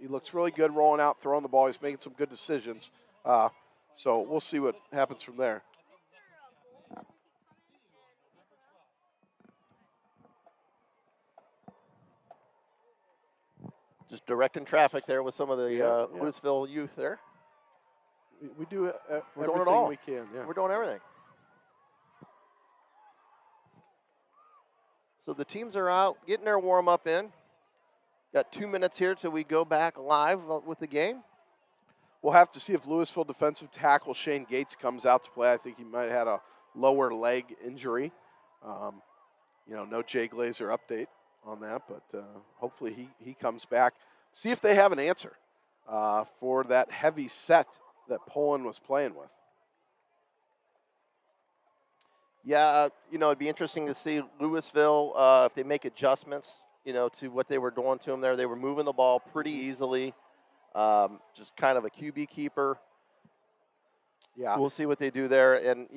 looks really good rolling out, throwing the ball. He's making some good decisions. So we'll see what happens from there. Just directing traffic there with some of the Louisville youth there. We do We're doing it everything all. we can. Yeah. We're doing everything. So the teams are out, getting their warm-up in. Got 2 minutes here till we go back live with the game. We'll have to see if Louisville defensive tackle Shane Gates comes out to play. I think he might have had a lower leg injury. No Jay Glazer update on that, but hopefully he comes back. See if they have an answer for that heavy set that Poland was playing with. Yeah, it'd be interesting to see Louisville if they make adjustments, to what they were doing to them there. They were moving the ball pretty easily, just kind of a QB keeper. Yeah. We'll see what they do there. And,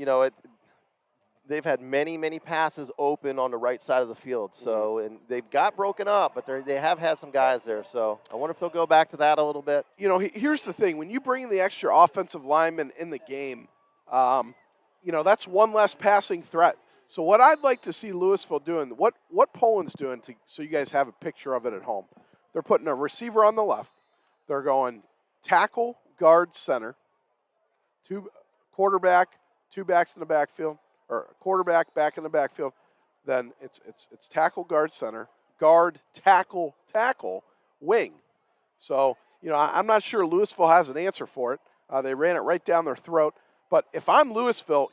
they've had many, many passes open on the right side of the field. So, and they've got broken up, but they have had some guys there. So I wonder if they'll go back to that a little bit. Here's the thing. When you bring in the extra offensive lineman in the game, that's one less passing threat. So what I'd like to see Louisville doing, what Poland's doing, so you guys have a picture of it at home. They're putting a receiver on the left. They're going tackle, guard, center, quarterback, two backs in the backfield, or quarterback back in the backfield. Then it's tackle, guard, center, guard, tackle, wing. So, I'm not sure Louisville has an answer for it. They ran it right down their throat. But if I'm Louisville,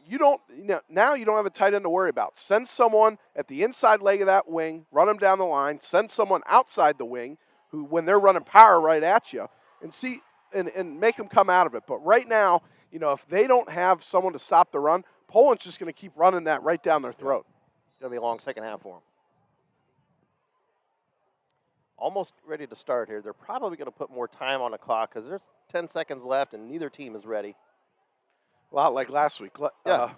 now you don't have a tight end to worry about. Send someone at the inside leg of that wing, run them down the line. Send someone outside the wing who, when they're running power right at you, and make them come out of it. But right now, if they don't have someone to stop the run, Poland's just going to keep running that right down their throat. It's going to be a long second half for them. Almost ready to start here. They're probably going to put more time on the clock because there's 10 seconds left and neither team is ready. A lot like last week.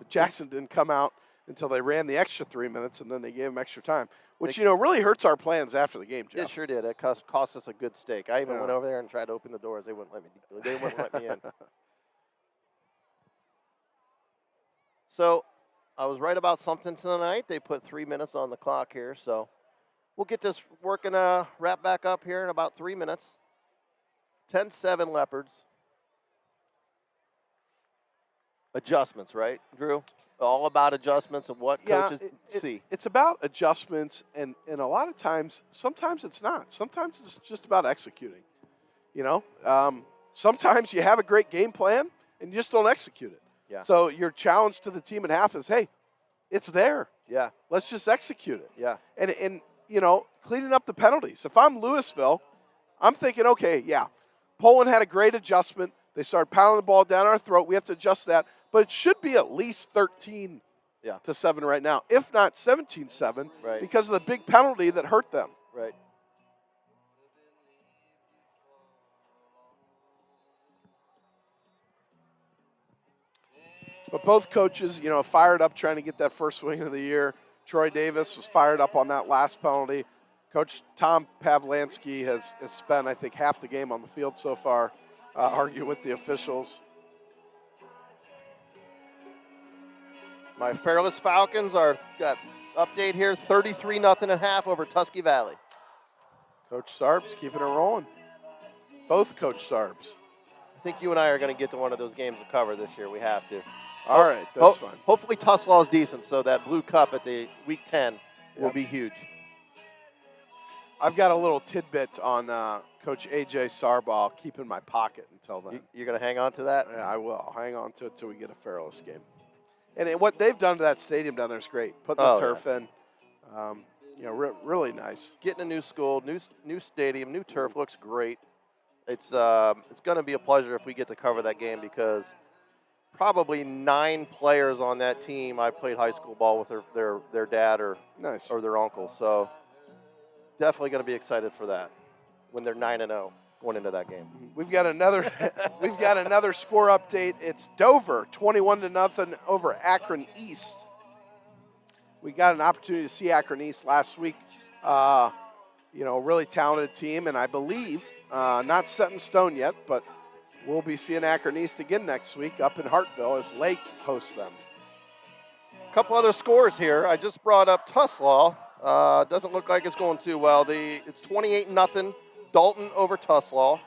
Jackson didn't come out until they ran the extra 3 minutes, and then they gave him extra time, which, really hurts our plans after the game, Jeff. It sure did. It cost us a good steak. I even went over there and tried to open the doors. They wouldn't let me in. So I was right about something tonight. They put 3 minutes on the clock here, so we'll get this working, wrap back up here in about 3 minutes. 10-7 Leopards. Adjustments, right, Drew? All about adjustments and what coaches see. It's about adjustments, and a lot of times, sometimes it's not. Sometimes it's just about executing. Sometimes you have a great game plan, and you just don't execute it. Yeah. So your challenge to the team at half is, hey, it's there. Yeah. Let's just execute it. Yeah. And cleaning up the penalties. If I'm Louisville, I'm thinking, okay, yeah, Poland had a great adjustment. They started pounding the ball down our throat. We have to adjust that. But it should be at least 13-7 right now, if not 17-7, right, because of the big penalty that hurt them. Right. But both coaches, fired up trying to get that first win of the year. Troy Davis was fired up on that last penalty. Coach Tom Pavlansky has spent, I think, half the game on the field so far, arguing with the officials. My Fairless Falcons got update here, 33-0 at half over Tusky Valley. Coach Sarbs keeping it rolling. Both Coach Sarbs. I think you and I are going to get to one of those games to cover this year. We have to. All right, that's fine. Hopefully Tuslaw is decent, so that blue cup at the Week 10 will be huge. I've got a little tidbit on Coach A.J. Sarbaugh. I'll keep in my pocket until then. You're going to hang on to that? Yeah, I will. I'll hang on to it until we get a Fairless game. And what they've done to that stadium down there is great. Putting the turf in, really nice. Getting a new school, new stadium, new turf looks great. It's going to be a pleasure if we get to cover that game because probably 9 players on that team I played high school ball with their dad or their uncle. So definitely going to be excited for that when they're 9-0 going into that game. We've got another score update. It's Dover 21-0 over Akron East. we got an opportunity to see Akron East last week. Really talented team, and I believe not set in stone yet, but we'll be seeing Akron East again next week up in Hartville as Lake hosts them. A couple other scores here. I just brought up Tuslaw. Doesn't look like it's going too well. It's 28-0 Dalton over Tuslaw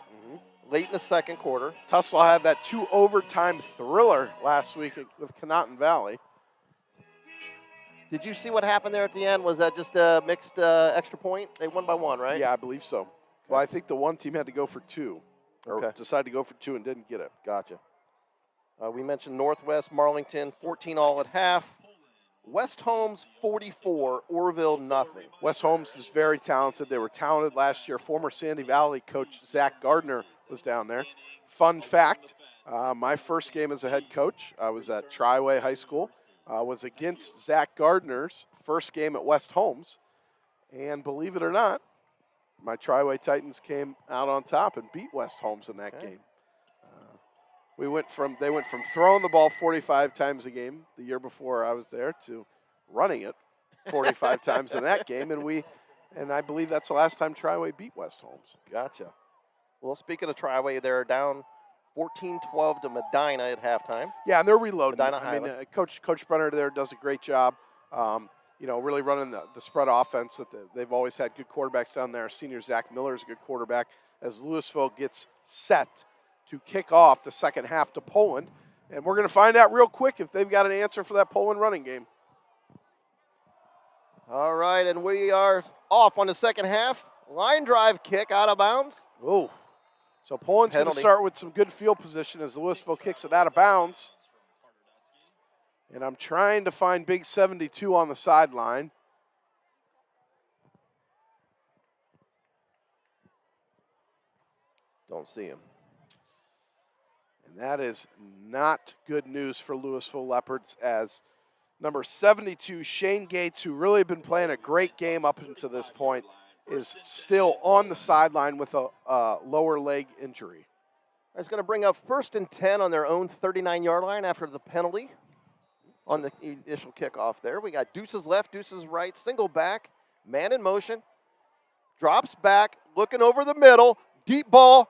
late in the second quarter. Tuslaw had that 2 overtime thriller last week with Conotton Valley. Did you see what happened there at the end? Was that just a mixed extra point? They won by 1, right? Yeah, I believe so. Okay. Well, I think the one team had to go for 2, or decided to go for 2 and didn't get it. Gotcha. We mentioned Northwest Marlington, 14 all at half. West Holmes 44, Orville nothing. West Holmes is very talented. They were talented last year. Former Sandy Valley coach Zach Gardner was down there. Fun fact, my first game as a head coach, I was at Triway High School, was against Zach Gardner's first game at West Holmes. And believe it or not, my Triway Titans came out on top and beat West Holmes in that game. They went from throwing the ball 45 times a game the year before I was there to running it 45 times in that game, and I believe that's the last time Triway beat West Holmes. Gotcha. Well, speaking of Triway, they're down 14-12 to Medina at halftime. Yeah, and they're reloading. Medina Coach Brenner there does a great job. Really running the spread offense that they've always had good quarterbacks down there. Senior Zach Miller is a good quarterback as Louisville gets set to kick off the second half to Poland. And we're going to find out real quick if they've got an answer for that Poland running game. All right, and we are off on the second half. Line drive kick out of bounds. Oh, so Poland's going to start with some good field position as Louisville kicks it out of bounds. And I'm trying to find Big 72 on the sideline. Don't see him. And that is not good news for Louisville Leopards as number 72, Shane Gates, who really been playing a great game up until this point, is still on the sideline with a lower leg injury. It's going to bring up 1st and 10 on their own 39-yard line after the penalty on the initial kickoff there. We got Deuces left, Deuces right, single back, man in motion, drops back, looking over the middle, deep ball,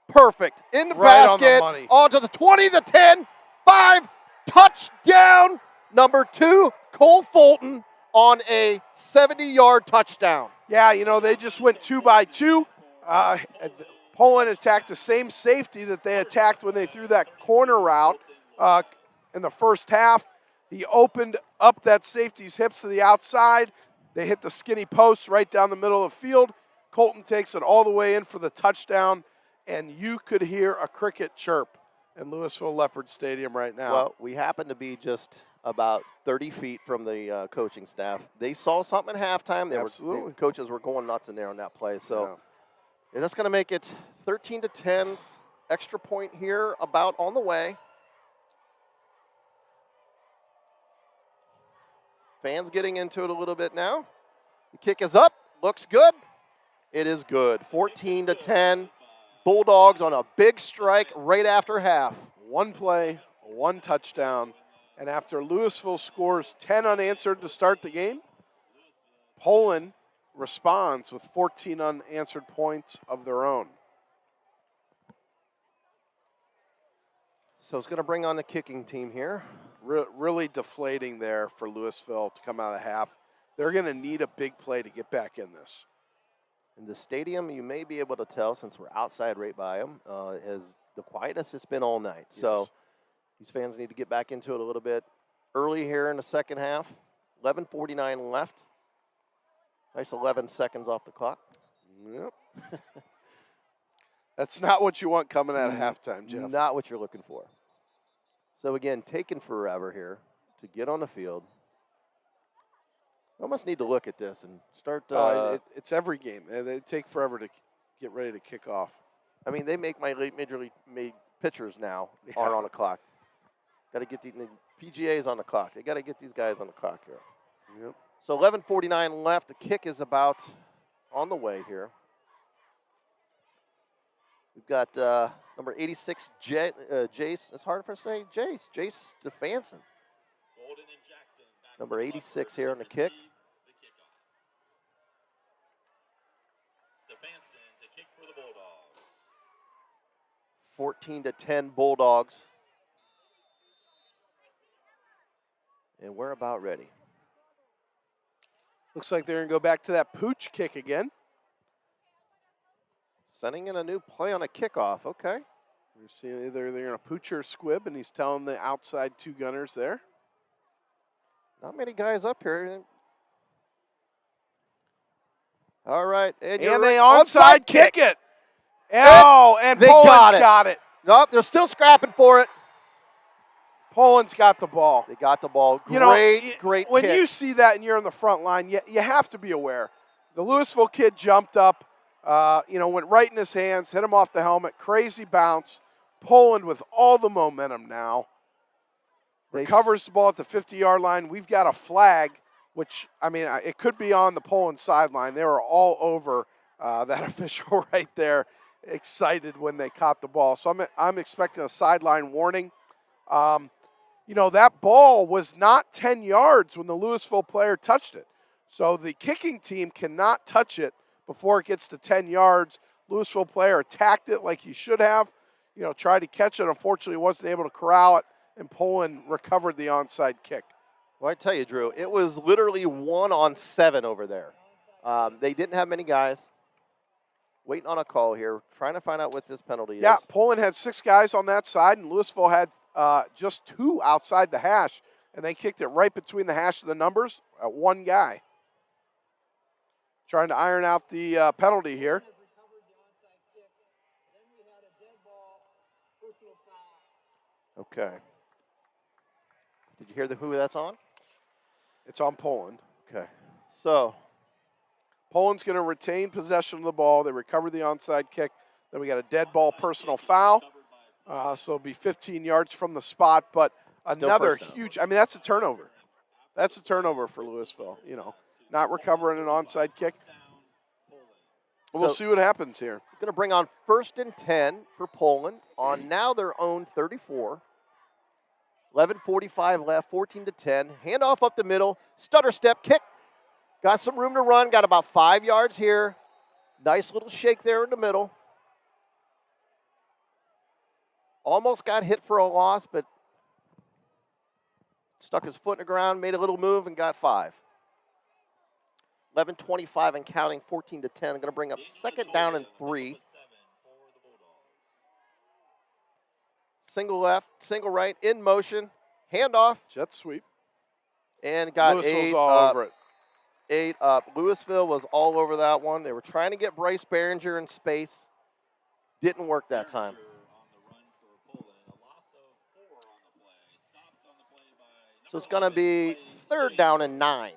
perfect. In the basket, onto the 20, the 10, 5, touchdown. Number 2, Cole Fulton on a 70-yard touchdown. Yeah, they just went 2 by 2. Poland attacked the same safety that they attacked when they threw that corner route in the first half. He opened up that safety's hips to the outside. They hit the skinny post right down the middle of the field. Colton takes it all the way in for the touchdown, and you could hear a cricket chirp in Louisville Leopard Stadium right now. Well, we happen to be just about 30 feet from the coaching staff. They saw something at halftime. The coaches were going nuts in there on that play. So that's going to make it 13-10. Extra point here about on the way. Fans getting into it a little bit now. The kick is up. Looks good. It is good. 14-10. Bulldogs on a big strike right after half. One play, one touchdown. And after Louisville scores 10 unanswered to start the game, Poland responds with 14 unanswered points of their own. So it's going to bring on the kicking team here. Really deflating there for Louisville to come out of the half. They're going to need a big play to get back in this. In the stadium, you may be able to tell, since we're outside right by them, is the quietest it's been all night. Yes. So these fans need to get back into it a little bit early here in the second half. 11:49 left. Nice 11 seconds off the clock. Yep. That's not what you want coming out of halftime, Jeff. Not what you're looking for. So, again, taking forever here to get on the field. I almost need to look at this and start. It's every game. They take forever to get ready to kick off. I mean, they make my major league pitchers now are on the clock. Got to get the PGA's on the clock. They got to get these guys on the clock here. Yep. So 11:49 left. The kick is about on the way here. We've got number 86, Jace. It's hard for us to say. Jace Stefanson. Golden and Jackson Number 86 here on the kick. Stefanson to kick for the Bulldogs. 14-10 Bulldogs. And we're about ready. Looks like they're going to go back to that pooch kick again. Sending in a new play on a kickoff. Okay. We're seeing either they're going to pooch or squib, and he's telling the outside two gunners there. Not many guys up here. All right. And they onside kick it. Oh, and they Poland's got it. Nope, they're still scrapping for it. Poland's got the ball. They got the ball. Great When kick. you see that and you're on the front line, you have to be aware. The Louisville kid jumped up, went right in his hands, hit him off the helmet, crazy bounce. Poland with all the momentum now. Recovers the ball at the 50-yard line. We've got a flag, which, it could be on the Poland sideline. They were all over that official right there, excited when they caught the ball. So I'm expecting a sideline warning. That ball was not 10 yards when the Louisville player touched it. So the kicking team cannot touch it before it gets to 10 yards. Louisville player attacked it like he should have, tried to catch it. Unfortunately, wasn't able to corral it, and Poland recovered the onside kick. Well, I tell you, Drew, it was literally 1-on-7 over there. They didn't have many guys. Waiting on a call here, trying to find out what this penalty is. Yeah, Poland had 6 guys on that side, and Louisville had just 2 outside the hash, and they kicked it right between the hash and the numbers at 1 guy. Trying to iron out the penalty here. Okay. Did you hear who that's on? It's on Poland. Okay. So Poland's going to retain possession of the ball. They recover the onside kick. Then we got a dead ball personal foul. So it'll be 15 yards from the spot, but another huge, that's a turnover. That's a turnover for Louisville, not recovering an onside kick. We'll see what happens here. Going to bring on 1st and 10 for Poland on now their own 34. 11:45 left, 14-10. Handoff up the middle, stutter step, kick. Got some room to run, got about 5 yards here. Nice little shake there in the middle. Almost got hit for a loss, but stuck his foot in the ground, made a little move, and got 5. 11:25 and counting, 14-10. I'm going to bring up 2nd down and 3. Single left, single right, in motion, handoff. Jet sweep. And got Louisville's all over it. 8 up. Louisville was all over that one. They were trying to get Bryce Behringer in space. Didn't work that time. So it's going to be 3rd down and 9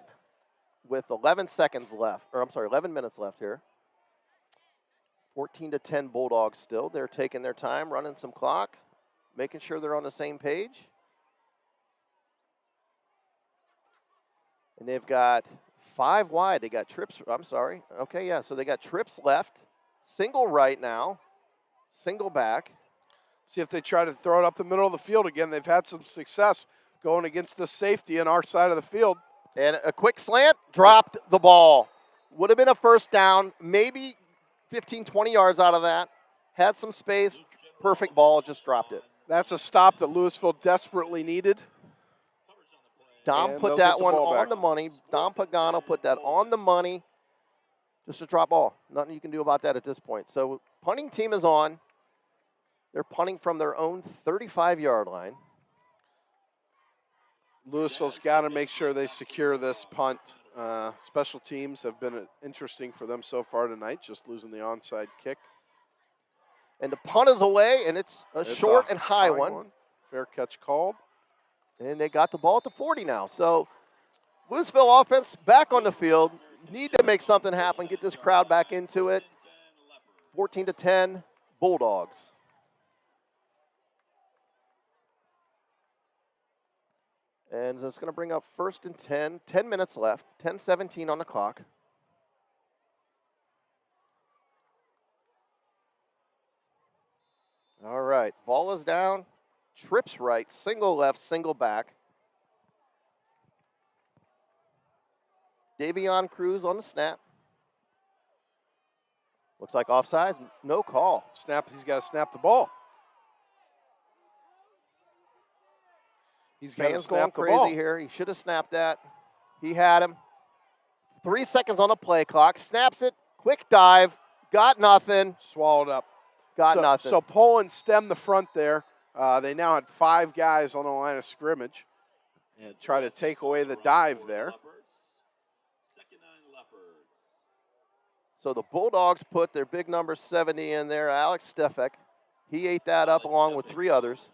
with 11 minutes left here. 14-10 Bulldogs still. They're taking their time, running some clock, making sure they're on the same page. And they've got 5 wide. They got trips. Okay, yeah. So they got trips left. Single right now. Single back. See if they try to throw it up the middle of the field again. They've had some success going against the safety on our side of the field. And a quick slant, dropped the ball. Would have been a 1st down, maybe 15, 20 yards out of that. Had some space, perfect ball, just dropped it. That's a stop that Louisville desperately needed. Dom put that one on the money. Dom Pagano put that on the money. Just a drop ball. Nothing you can do about that at this point. So punting team is on. They're punting from their own 35-yard line. Louisville's got to make sure they secure this punt. Special teams have been interesting for them so far tonight, just losing the onside kick. And the punt is away, and it's a short and high one. Fair catch called. And they got the ball at the 40 now. So Louisville offense back on the field. Need to make something happen, get this crowd back into it. 14-10, Bulldogs. And it's going to bring up 1st and 10. 10 minutes left. 10:17 on the clock. All right. Ball is down. Trips right. Single left. Single back. Davion Cruz on the snap. Looks like offsides. No call. Snap. He's got to snap the ball. He's got to Fans going snap the crazy ball. here. He should have snapped that. He had him. 3 seconds on the play clock. Snaps it. Quick dive. Got nothing. Swallowed up. Got nothing. So Poland stemmed the front there. They now had 5 guys on the line of scrimmage and try to take away the dive there. So the Bulldogs put their big number 70 in there, Alex Stefek. He ate that up along with 3 others.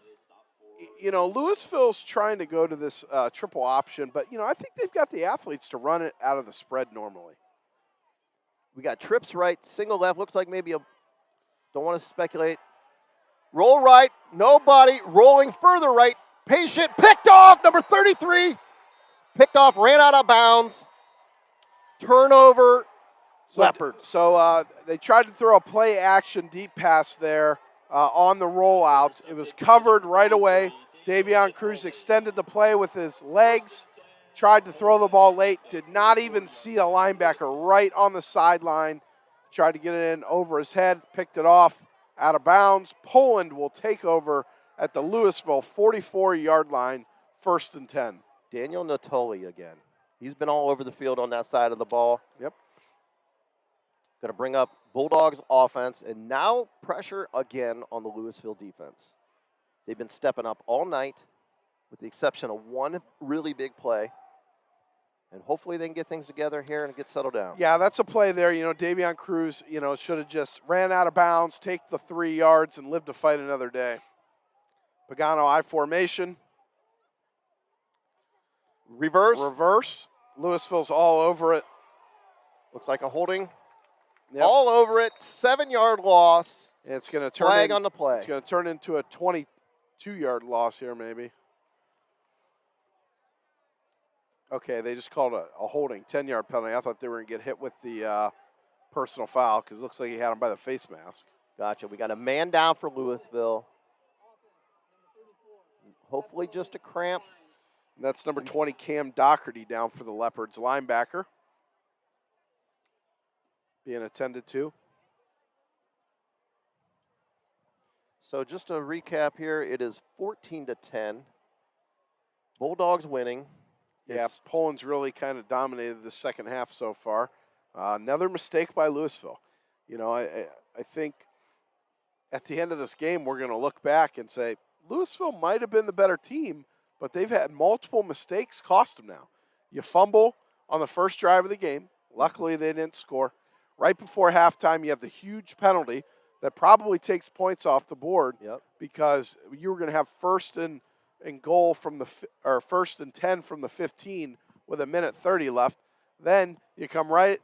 You know, Louisville's trying to go to this triple option, but, you know, I think they've got the athletes to run it out of the spread normally. We got trips right, single left. Looks like maybe don't want to speculate. Roll right, nobody. Rolling further right, patient, picked off, number 33. Picked off, ran out of bounds. Turnover, Leopards. So they tried to throw a play action deep pass there on the rollout. It was covered right away. Davion Cruz extended the play with his legs, tried to throw the ball late, did not even see a linebacker right on the sideline. Tried to get it in over his head, picked it off out of bounds. Poland will take over at the Louisville 44-yard line, 1st and 10. Daniel Natoli again. He's been all over the field on that side of the ball. Yep. Going to bring up Bulldogs offense, and now pressure again on the Louisville defense. They've been stepping up all night, with the exception of one really big play. And hopefully they can get things together here and get settled down. Yeah, that's a play there. You know, Davion Cruz, you know, should have just ran out of bounds, take the 3 yards, and lived to fight another day. Pagano I formation. Reverse. Louisville's all over it. Looks like a holding. Yep. All over it. 7-yard loss. It's going to turn Flag on the play. It's going to turn into a 22-yard loss here, maybe. Okay, they just called a holding, 10-yard penalty. I thought they were going to get hit with the personal foul because it looks like he had him by the face mask. Gotcha. We got a man down for Louisville. Hopefully just a cramp. And that's number 20, Cam Doherty, down for the Leopards, linebacker. Being attended to. So just to recap here, it is 14-10. Bulldogs winning. Yeah, Poland's really kind of dominated the second half so far. Another mistake by Louisville. You know, I think at the end of this game, we're going to look back and say, Louisville might have been the better team, but they've had multiple mistakes cost them now. You fumble on the first drive of the game. Luckily, they didn't score. Right before halftime, you have the huge penalty that probably takes points off the board because you were going to have first and goal from the or 1st and 10 from the 15 with 1:30 left. Then you come right,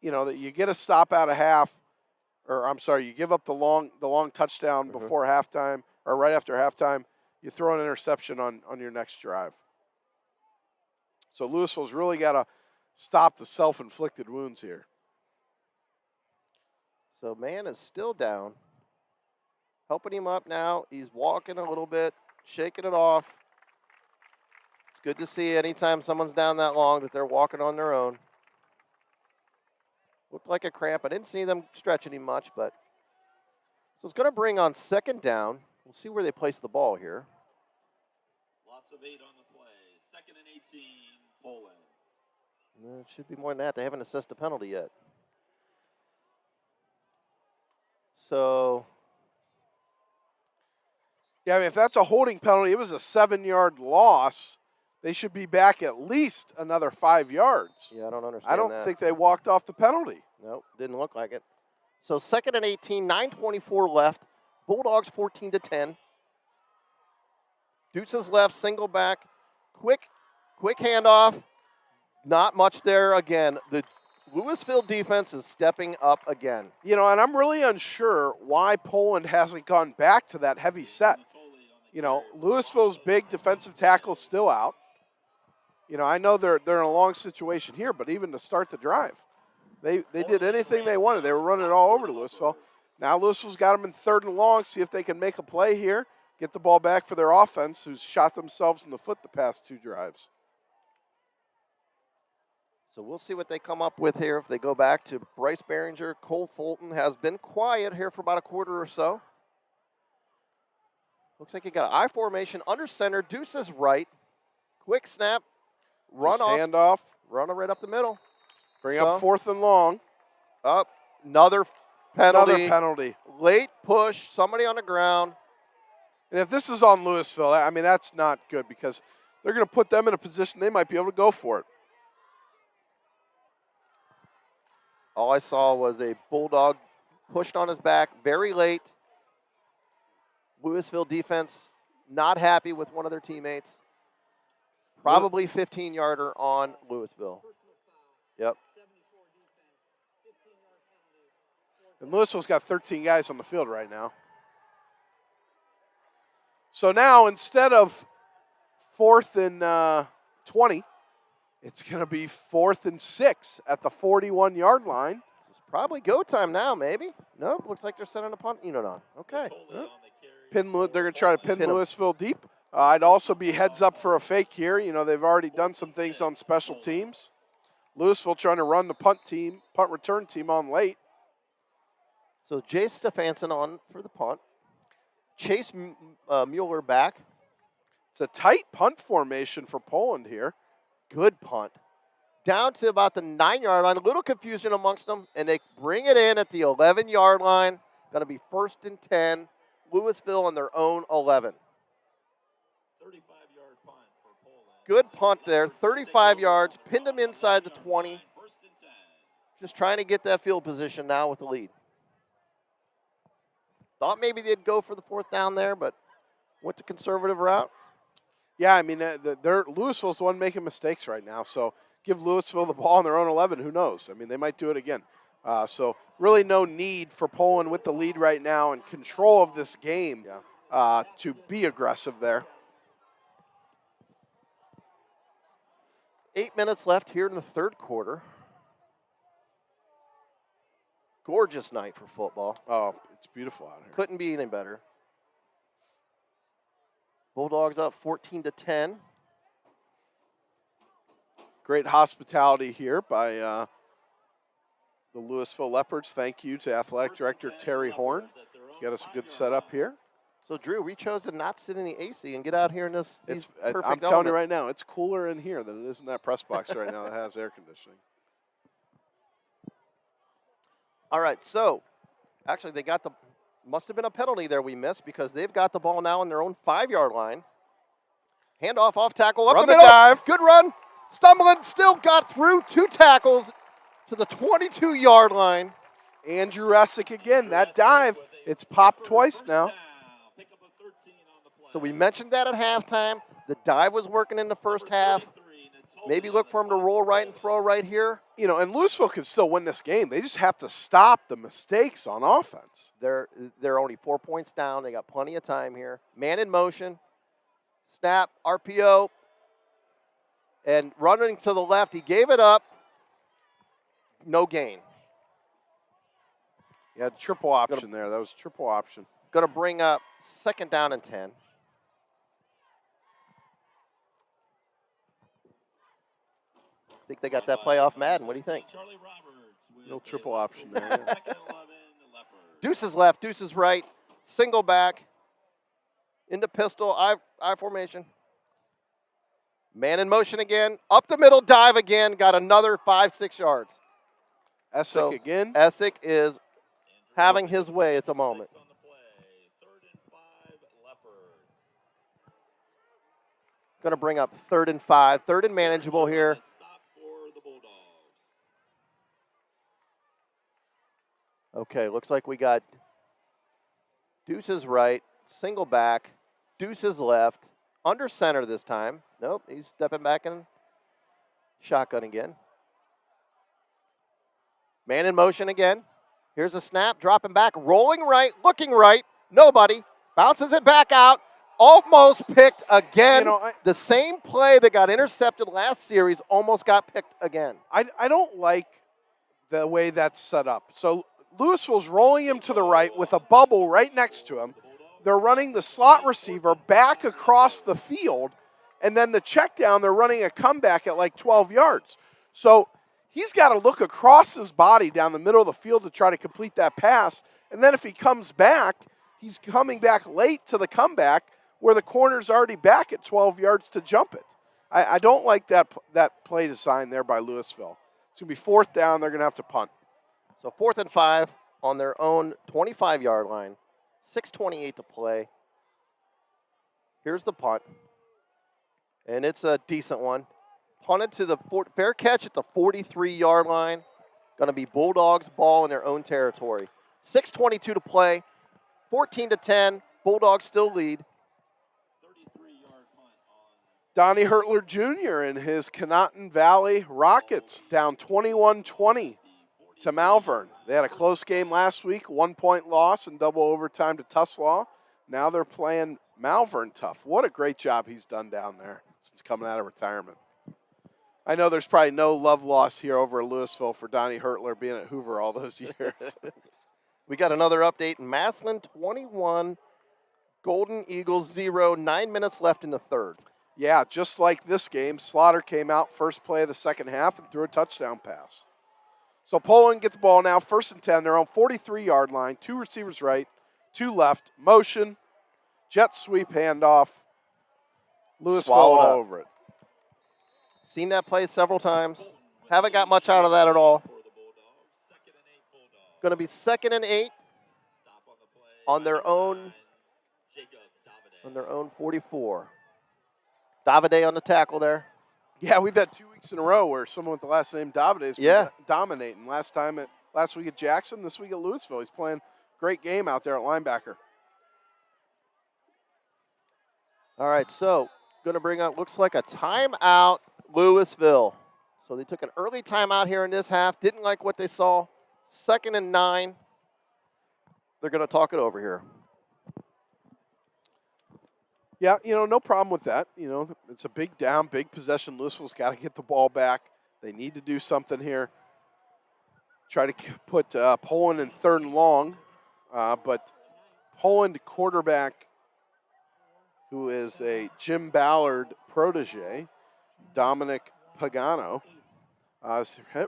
you know, that you get a stop out of half, or I'm sorry, you give up the long touchdown before halftime or right after halftime. You throw an interception on your next drive. So Louisville's really got to stop the self-inflicted wounds here. So man is still down. Helping him up now. He's walking a little bit, shaking it off. It's good to see anytime someone's down that long that they're walking on their own. Looked like a cramp. I didn't see them stretching him much, but so it's going to bring on 2nd down. We'll see where they place the ball here. Loss of 8 on the play. 2nd and 18, Poland. It should be more than that. They haven't assessed a penalty yet. So, yeah, I mean, if that's a holding penalty, it was a 7-yard loss. They should be back at least another 5 yards. Yeah, I don't understand I don't that. think they walked off the penalty. Nope, didn't look like it. So 2nd and 18, 9:24 left. Bulldogs 14-10. Deuces left, single back. Quick handoff. Not much there again. The Louisville defense is stepping up again. You know, and I'm really unsure why Poland hasn't gone back to that heavy set. You know, Louisville's big defensive tackle still out. You know, I know they're in a long situation here, but even to start the drive, they did anything they wanted. They were running it all over to Louisville. Now Louisville's got them in 3rd and long, see if they can make a play here, get the ball back for their offense, who's shot themselves in the foot the past 2 drives. So we'll see what they come up with here if they go back to Bryce Behringer. Cole Fulton has been quiet here for about a quarter or so. Looks like he got an I formation under center. Deuces right. Quick snap. Run off. Handoff. Run right up the middle. Bring up 4th and long. Up. Another penalty. Another penalty. Late push. Somebody on the ground. And if this is on Louisville, I mean, that's not good because they're going to put them in a position they might be able to go for it. All I saw was a Bulldog pushed on his back very late. Louisville defense not happy with one of their teammates. Probably 15-yarder on Louisville. Yep. And Louisville's got 13 guys on the field right now. So now instead of 4th and 20, it's going to be 4th and 6 at the 41-yard line. It's probably go time now, maybe. Nope, looks like they're setting a punt unit on. Okay. They're going to try to pin Pin 'em. Louisville deep. I'd also be heads up for a fake here. You know, they've already done some things on special teams. Louisville trying to run the punt return team on late. So Jay Stefanson on for the punt. Chase Mueller back. It's a tight punt formation for Poland here. Good punt. Down to about the 9-yard line. A little confusion amongst them, and they bring it in at the 11-yard line. Going to be 1st and 10. Louisville on their own 11. 35-yard punt for Poland. Good punt there. 35 yards. Pinned him inside the 20. Just trying to get that field position now with the lead. Thought maybe they'd go for the 4th down there, but went the conservative route. Yeah, I mean, Louisville's the one making mistakes right now. So give Louisville the ball on their own 11. Who knows? I mean, they might do it again. So really no need for Poland with the lead right now and control of this game to be aggressive there. 8 minutes left here in the 3rd quarter. Gorgeous night for football. Oh, it's beautiful out here. Couldn't be any better. Bulldogs up 14-10. Great hospitality here by the Louisville Leopards. Thank you to Athletic Director Terry Horn. Got us a good setup here. So, Drew, we chose to not sit in the AC and get out here in this. I'm telling you right now, it's cooler in here than it is in that press box right now that has air conditioning. All right, so actually they got must have been a penalty there we missed because they've got the ball now on their own 5-yard line. Handoff, off tackle, up Run the the middle. dive. Good run. Stumbling, still got through 2 tackles to the 22-yard line. Andrew Essick again, that dive, it's popped twice now. So we mentioned that at halftime. The dive was working in the first half. Maybe look for him to roll right and throw right here. You know, and Louisville can still win this game. They just have to stop the mistakes on offense. They're only 4 points down. They got plenty of time here. Man in motion. Snap, RPO. And running to the left, he gave it up. No gain. Yeah, triple option there. That was triple option. Going to bring up 2nd down and 10. I think they got that play off Madden. What do you think? No triple option there. Deuces left, deuces right. Single back. Into pistol, I formation. Man in motion again. Up the middle, dive again. Got another 5-6 yards. Essick again. Essick is having his way at the moment. Going to bring up 3rd and 5. 3rd and manageable here. Okay, looks like we got deuces right, single back, deuces left, under center this time. Nope, he's stepping back in shotgun again. Man in motion again. Here's a snap, dropping back, rolling right, looking right, nobody. Bounces it back out, almost picked again. You know, the same play that got intercepted last series almost got picked again. I don't like the way that's set up. So Louisville's rolling him to the right with a bubble right next to him. They're running the slot receiver back across the field, and then the check down, they're running a comeback at like 12 yards. So he's got to look across his body down the middle of the field to try to complete that pass. And then if he comes back, he's coming back late to the comeback where the corner's already back at 12 yards to jump it. I don't like that play design there by Louisville. It's going to be 4th down. They're going to have to punt. So 4th and 5 on their own 25-yard line. 6:28 to play. Here's the punt. And it's a decent one. Punted to the fair catch at the 43-yard line. Going to be Bulldogs ball in their own territory. 6:22 to play. 14-10. Bulldogs still lead. 33-yard punt on Donnie Hertler Jr. and his Conotton Valley Rockets down 21-20 to Malvern. They had a close game last week, 1-point loss in double overtime to Tuslaw. Now they're playing Malvern tough. What a great job he's done down there since coming out of retirement. I know there's probably no love lost here over at Louisville for Donnie Hertler being at Hoover all those years. We got another update. Massillon 21, Golden Eagles 0, 9 minutes left in the third. Yeah, just like this game, Slaughter came out first play of the second half and threw a touchdown pass. So Poland get the ball now, 1st and 10. They're on 43-yard line, 2 receivers right, 2 left, motion, jet sweep handoff. Louisville all over it. Seen that play several times. Haven't got much out of that at all. for the Bulldogs. 2nd and 8 Bulldogs. Going to be 2nd and 8 Stop on the play. on their own Jacob Davide. on their own 44. Davide on the tackle there. Yeah, we've had 2 weeks in a row where someone with the last name Davide has been dominating. Last week at Jackson, this week at Louisville. He's playing great game out there at linebacker. All right, so going to bring up, looks like a timeout, Louisville. So they took an early timeout here in this half. Didn't like what they saw. 2nd and 9. They're going to talk it over here. Yeah, no problem with that. It's a big down, big possession. Louisville's got to get the ball back. They need to do something here. Try to put Poland in 3rd and long. But Poland quarterback, who is a Jim Ballard protege, Dominic Pagano,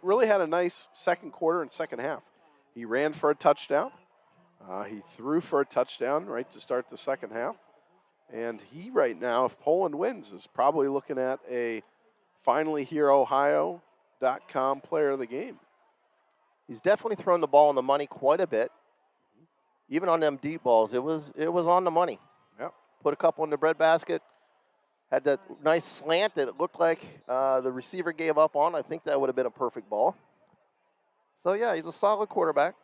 really had a nice second quarter and second half. He ran for a touchdown. He threw for a touchdown right to start the second half. And he right now, if Poland wins, is probably looking at a finallyhereohio.com player of the game. He's definitely thrown the ball on the money quite a bit. Even on them deep balls, it was on the money. Yep. Put a couple in the breadbasket. Had that nice slant that it looked like the receiver gave up on. I think that would have been a perfect ball. So, yeah, he's a solid quarterback.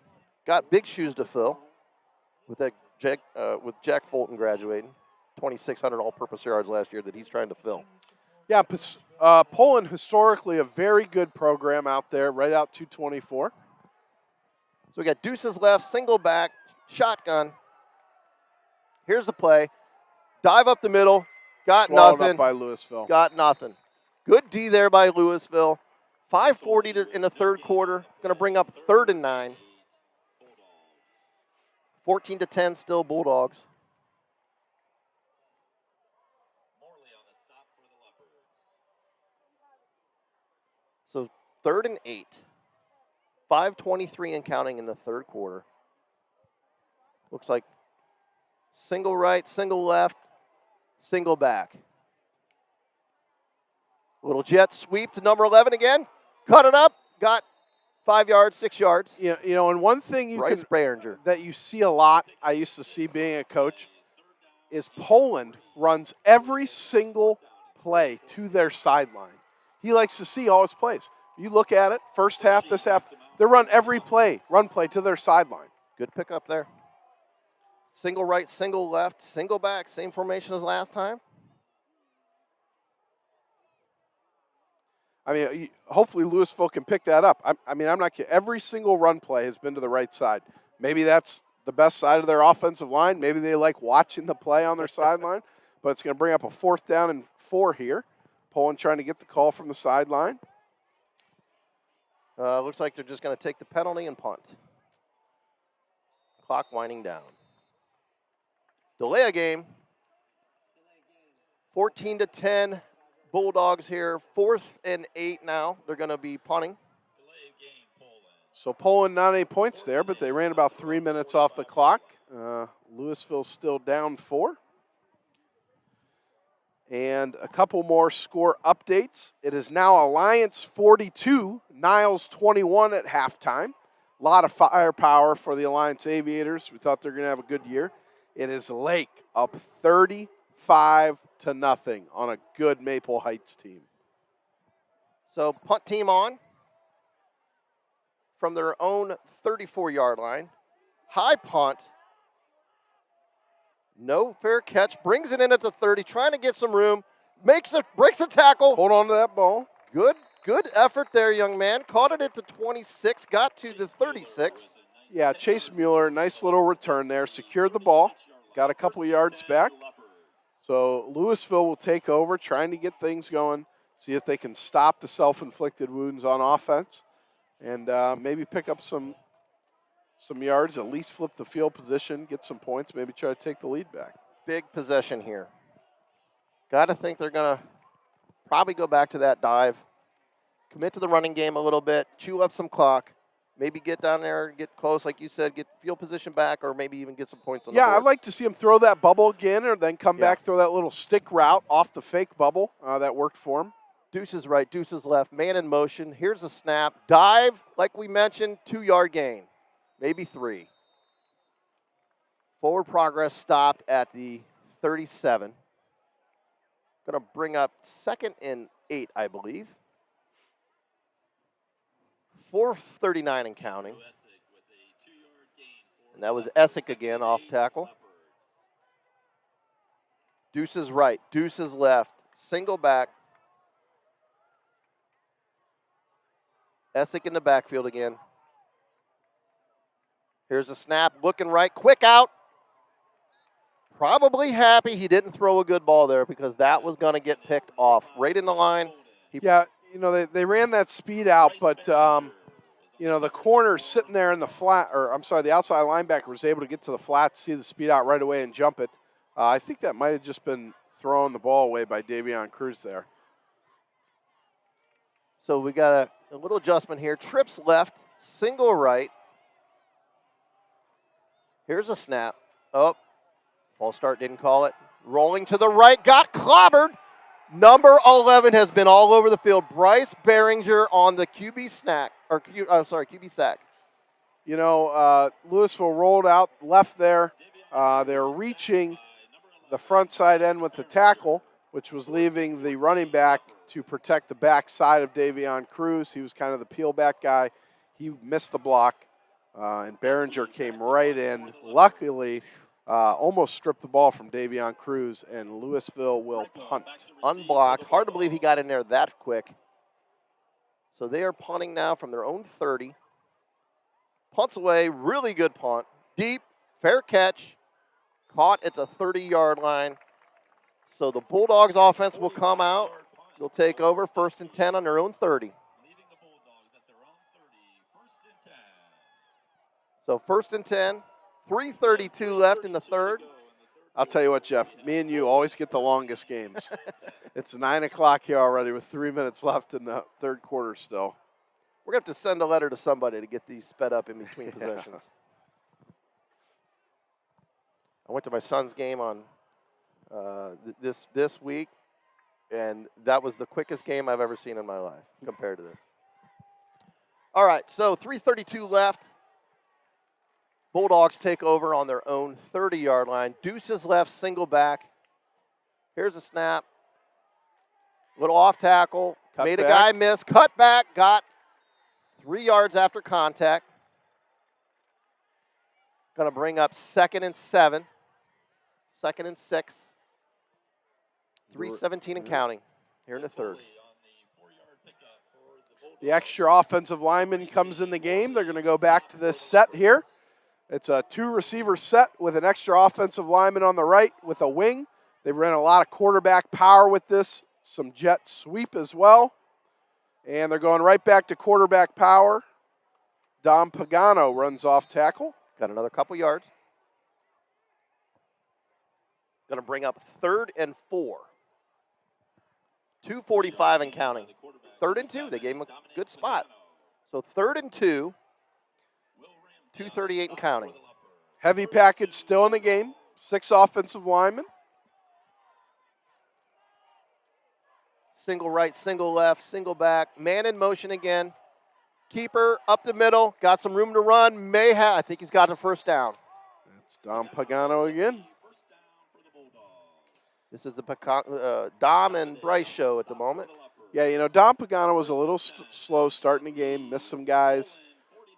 Got big shoes to fill with Jack Fulton graduating. 2,600 all-purpose yards last year that he's trying to fill. Yeah, Poland historically a very good program out there, right out 224. So we got deuces left, single back, shotgun. Here's the play. Dive up the middle. Got Swallowed nothing. up by Louisville. Got nothing. Good D there by Louisville. 5:40 in the third quarter. Going to bring up 3rd and 9. 14-10 still Bulldogs. So 3rd and 8. 5:23 and counting in the third quarter. Looks like single right, single left, single back. Little jet sweep to number 11 again. Cut it up. Got 5 yards, 6 yards. And one thing Bryce Behringer. that you see a lot, I used to see being a coach, is Poland runs every single play to their sideline. He likes to see all his plays. You look at it, first half, this half, they run every run play to their sideline. Good pickup there. Single right, single left, single back, same formation as last time. I mean, hopefully Louisville can pick that up. I'm not kidding. Every single run play has been to the right side. Maybe that's the best side of their offensive line. Maybe they like watching the play on their sideline. But it's going to bring up a 4th down and 4 here. Poland trying to get the call from the sideline. Looks like they're just going to take the penalty and punt. Clock winding down. Delay a game. 14-10 Bulldogs here. 4th and 8 now. They're going to be punting. So Poland not any points there, but they ran about 3 minutes off the clock. Louisville still down 4. And a couple more score updates. It is now Alliance 42, Niles 21 at halftime. A lot of firepower for the Alliance Aviators. We thought they were going to have a good year. It is Lake up 35-0 on a good Maple Heights team. So punt team on from their own 34-yard line. High punt. No fair catch. Brings it in at the 30, trying to get some room. Breaks a tackle. Hold on to that ball. Good effort there, young man. Caught it at the 26, got to the 36. Yeah, Chase Mueller, nice little return there. Secured the ball. Got a couple yards back. So Louisville will take over, trying to get things going. See if they can stop the self-inflicted wounds on offense. And maybe pick up some yards, at least flip the field position, get some points, maybe try to take the lead back. Big possession here. Got to think they're going to probably go back to that dive, commit to the running game a little bit, chew up some clock, maybe get down there and get close, like you said, get field position back, or maybe even get some points on the board. Yeah, I'd like to see them throw that bubble again, or then come back, throw that little stick route off the fake bubble. That worked for them. Deuces right, deuces left, man in motion. Here's a snap. Dive, like we mentioned, 2-yard gain. Maybe 3. Forward progress stopped at the 37. Going to bring up 2nd and 8, I believe. 4:39 and counting. And that was Essick again off tackle. Deuces right, deuces left. Single back. Essick in the backfield again. Here's a snap, looking right, quick out. Probably happy he didn't throw a good ball there because that was going to get picked off. Right in the line. Yeah, they ran that speed out, but, the corner sitting there in the flat, the outside linebacker was able to get to the flat, see the speed out right away and jump it. I think that might have just been throwing the ball away by Davion Cruz there. So we got a little adjustment here. Trips left, single right. Here's a snap. Oh, false start, didn't call it. Rolling to the right, got clobbered. Number 11 has been all over the field. Bryce Behringer on the QB sack. Louisville rolled out left there. They're reaching the front side end with the tackle, which was leaving the running back to protect the back side of Davion Cruz. He was kind of the peel back guy. He missed the block. And Behringer came right in. Luckily, almost stripped the ball from Davion Cruz, and Louisville will punt. Unblocked. Hard to believe he got in there that quick. So they are punting now from their own 30. Punts away, really good punt. Deep, fair catch. Caught at the 30-yard line. So the Bulldogs offense will come out. They'll take over 1st and 10 on their own 30. So 1st and 10, 3:32 left in the third. I'll tell you what, Jeff, me and you always get the longest games. It's 9 o'clock here already with 3 minutes left in the third quarter still. We're going to have to send a letter to somebody to get these sped up in between possessions. I went to my son's game on this week, and that was the quickest game I've ever seen in my life compared to this. All right, so 3:32 left. Bulldogs take over on their own 30-yard line. Deuces left, single back. Here's a snap. Little off tackle. Made a guy miss. Cut back. Got 3 yards after contact. Going to bring up 2nd and 7. 2nd and 6. 3:17 and counting here in the third. The extra offensive lineman comes in the game. They're going to go back to this set here. It's a 2-receiver set with an extra offensive lineman on the right with a wing. They've run a lot of quarterback power with this, some jet sweep as well. And they're going right back to quarterback power. Dom Pagano runs off tackle. Got another couple yards. Going to bring up 3rd and 4. 2:45 and counting. 3rd and 2. They gave him a good spot. So 3rd and 2. 2:38 and counting. Heavy package still in the game. 6 offensive linemen. Single right, single left, single back. Man in motion again. Keeper up the middle. Got some room to run. I think he's got a first down. That's Dom Pagano again. This is the Dom and Bryce show at the moment. Yeah, you know, Dom Pagano was a little slow starting the game, missed some guys,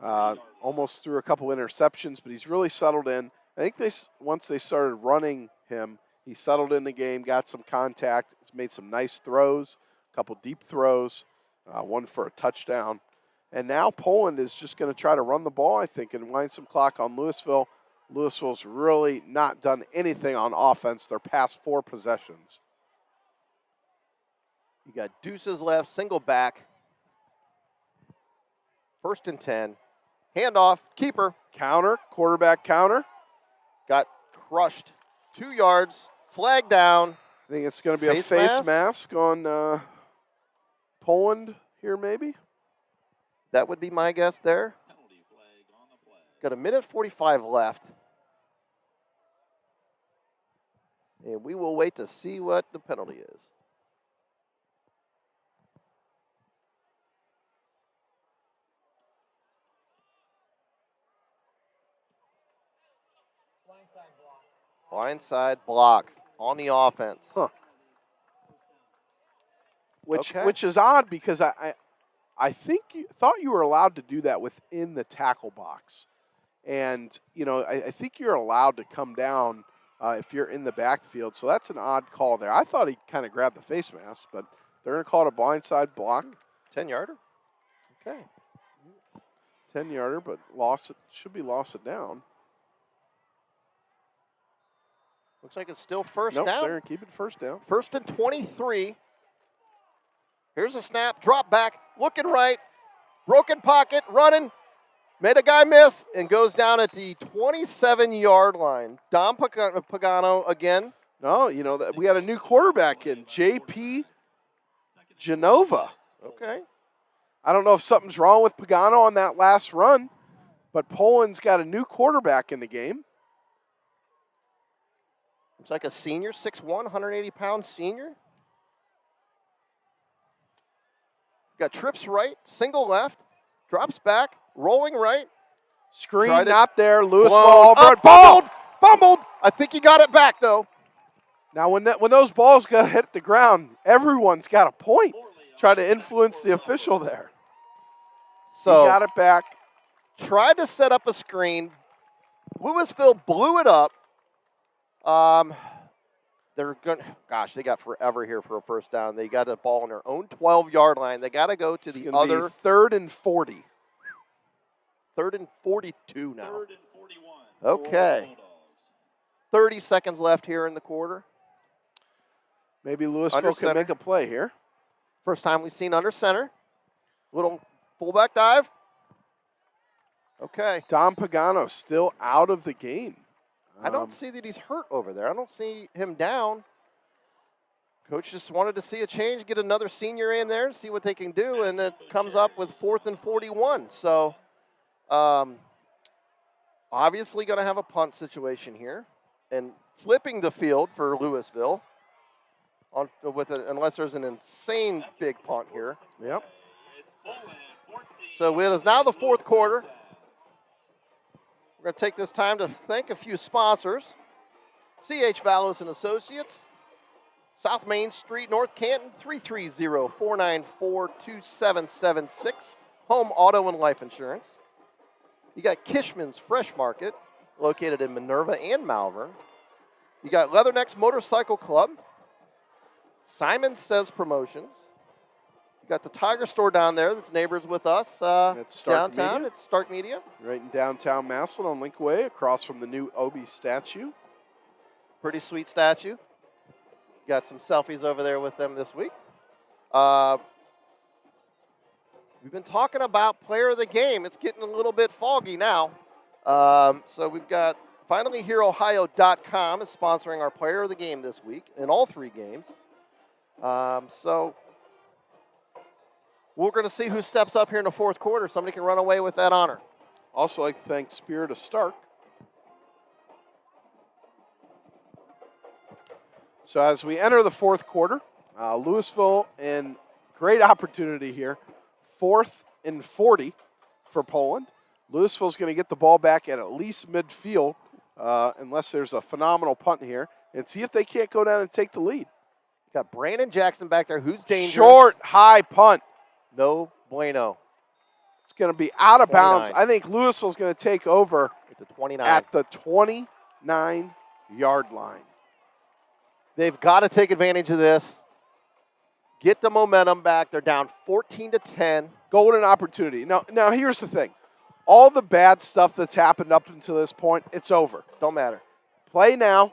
almost threw a couple interceptions, but he's really settled in. I think once they started running him, he settled in the game, got some contact, he's made some nice throws, a couple deep throws, one for a touchdown. And now Poland is just going to try to run the ball, I think, and wind some clock on Louisville. Louisville's really not done anything on offense their past 4 possessions. You got deuces left, single back. 1st and 10. Handoff, keeper. Counter, quarterback counter. Got crushed. 2 yards, flag down. I think it's going to be a face mask on Poland here maybe. That would be my guess there. Got a minute 45 left. And we will wait to see what the penalty is. Blindside block on the offense. Huh. Which is odd because I thought you were allowed to do that within the tackle box. And, you know, I think you're allowed to come down if you're in the backfield. So that's an odd call there. I thought he kind of grabbed the face mask, but they're going to call it a blindside block. 10-yarder? Okay. 10-yarder, but lost it. Should be lost it down. Looks like it's still first nope, down. They're going to keep it first down. 1st and 23. Here's a snap, drop back, looking right, broken pocket, running. Made a guy miss and goes down at the 27-yard line. Dom Pagano again. No, you know, we got a new quarterback in, J.P. Genova. Okay. I don't know if something's wrong with Pagano on that last run, but Poland's got a new quarterback in the game. Looks like a senior, 6'1", 180-pound senior. Got trips right, single left, drops back, rolling right. Screen not there. Louisville over it. Fumbled. I think he got it back, though. Now, when those balls got hit the ground, everyone's got a point. Try to influence the official there. So he got it back. Tried to set up a screen. Louisville blew it up. They're going. Gosh, they got forever here for a first down. They got the ball on their own 12-yard line. They got to go to the other. 3rd and 40. 3rd and 42 now. 3rd and 41. Okay. 30 seconds left here in the quarter. Maybe Louisville can make a play here. First time we've seen under center. Little fullback dive. Okay. Dom Pagano still out of the game. I don't see that he's hurt over there. I don't see him down. Coach just wanted to see a change, get another senior in there, see what they can do, and it comes up with 4th and 41. So obviously going to have a punt situation here. And flipping the field for Louisville, unless there's an insane big punt here. Yep. So it is now the 4th quarter. We're going to take this time to thank a few sponsors. C.H. Vallis and Associates, South Main Street, North Canton, 330-494-2776. Home Auto and Life Insurance. You got Kishman's Fresh Market, located in Minerva and Malvern. You got Leathernecks Motorcycle Club. Simon Says Promotions. You got the Tiger Store down there that's neighbors with us downtown. Media. It's Stark Media. Right in downtown Massillon on Linkway, across from the new Obi statue. Pretty sweet statue. Got some selfies over there with them this week. We've been talking about player of the game. It's getting a little bit foggy now. So we've got FinallyHereOhio.com is sponsoring our player of the game this week in all 3 games. So we're going to see who steps up here in the 4th quarter. Somebody can run away with that honor. Also like to thank Spirit of Stark. So as we enter the fourth quarter, Louisville in great opportunity here. 4th and 40 for Poland. Louisville's going to get the ball back at least midfield, unless there's a phenomenal punt here, and see if they can't go down and take the lead. Got Brandon Jackson back there, who's dangerous. Short, high punt. No bueno. It's going to be out of 29. bounds. I think Louisville's going to take over At the 29. at the 29-yard line. They've got to take advantage of this. Get the momentum back. They're down 14-10. Golden opportunity. Now here's the thing. All the bad stuff that's happened up until this point, it's over. Don't matter. Play now.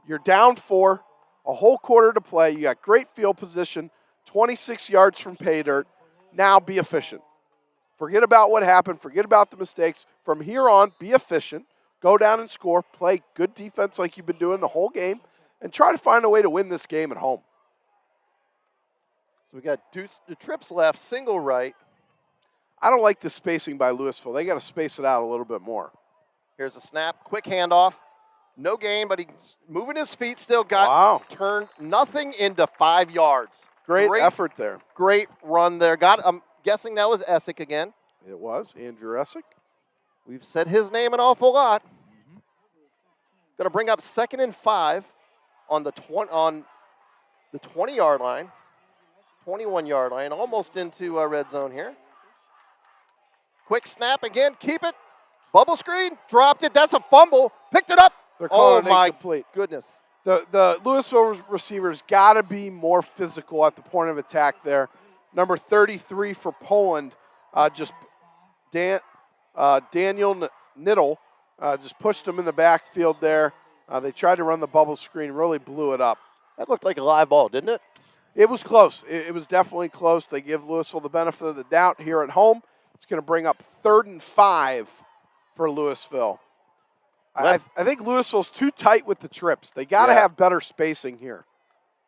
You're down 4. A whole quarter to play. You got great field position. 26 yards from pay dirt. Now be efficient. Forget about what happened. Forget about the mistakes. From here on, be efficient. Go down and score. Play good defense like you've been doing the whole game. And try to find a way to win this game at home. So we got the trips left, single right. I don't like the spacing by Louisville. They got to space it out a little bit more. Here's a snap, quick handoff. No gain, but he's moving his feet still. Got turned nothing into 5 yards. Great effort there. Great run there. I'm guessing that was Essick again. It was Andrew Essick. We've said his name an awful lot. Going to bring up 2nd and 5 on the 20-yard line, 21-yard line, almost into red zone here. Quick snap again, keep it. Bubble screen, dropped it. That's a fumble. Picked it up. Oh my incomplete. Goodness. The Louisville receivers got to be more physical at the point of attack there. Number 33 for Poland, Daniel Niddle just pushed him in the backfield there. They tried to run the bubble screen, really blew it up. That looked like a live ball, didn't it? It was close. It was definitely close. They give Louisville the benefit of the doubt here at home. It's going to bring up 3rd and 5 for Louisville. I think Louisville's too tight with the trips. They got to have better spacing here.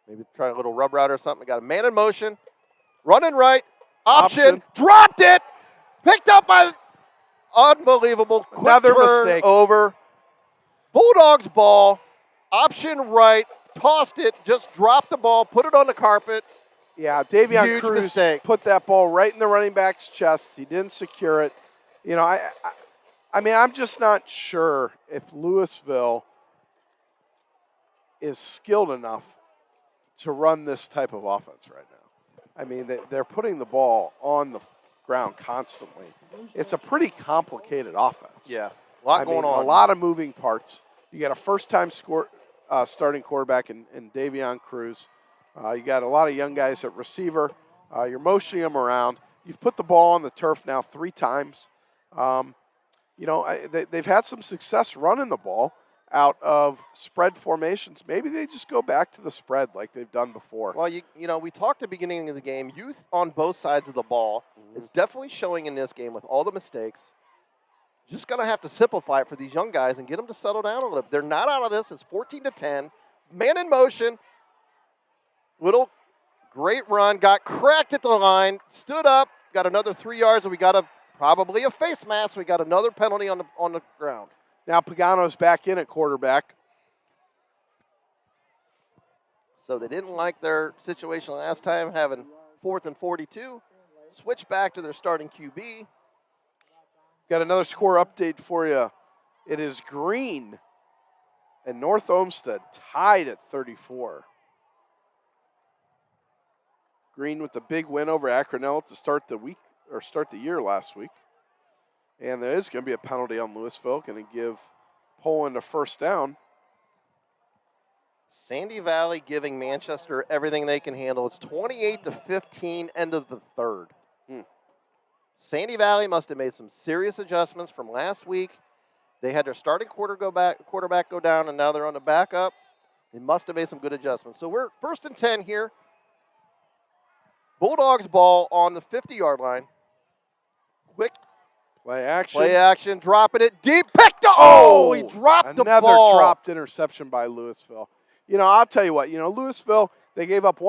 Maybe try a little rub route or something. Got a man in motion. Running right. Option. Dropped it. Picked up by unbelievable. Quick Another turn mistake. Over. Bulldogs ball. Option right. Tossed it. Just dropped the ball. Put it on the carpet. Yeah, Davion Huge Cruz mistake. put that ball right in the running back's chest. He didn't secure it. You know, I mean, I'm just not sure if Louisville is skilled enough to run this type of offense right now. I mean, they're putting the ball on the ground constantly. It's a pretty complicated offense. Yeah, a lot going on. A lot of moving parts. You got a first-time starting quarterback in Davion Cruz. You got a lot of young guys at receiver. You're motioning them around. You've put the ball on the turf now 3 times. They've had some success running the ball out of spread formations. Maybe they just go back to the spread like they've done before. Well, we talked at the beginning of the game. Youth on both sides of the ball is definitely showing in this game with all the mistakes. Just going to have to simplify it for these young guys and get them to settle down a little bit. They're not out of this. It's 14-10. Man in motion. Little great run. Got cracked at the line. Stood up. Got another 3 yards, and we got probably a face mask. We got another penalty on the ground. Now Pagano's back in at quarterback. So they didn't like their situation last time, having 4th and 42. Switch back to their starting QB. Got another score update for you. It is Green and North Olmsted tied at 34. Green with the big win over Akronell to start the year last week. And there is going to be a penalty on Louisville, going to give Poland a first down. Sandy Valley giving Manchester everything they can handle. It's 28-15, end of the 3rd. Sandy Valley must have made some serious adjustments from last week. They had their starting quarterback go down, and now they're on the backup. They must have made some good adjustments. So we're 1st and 10 here. Bulldogs ball on the 50-yard line. Quick play action, dropping it deep. Picked up. Oh, he dropped the ball. Another dropped interception by Louisville. I'll tell you what. Louisville, they gave up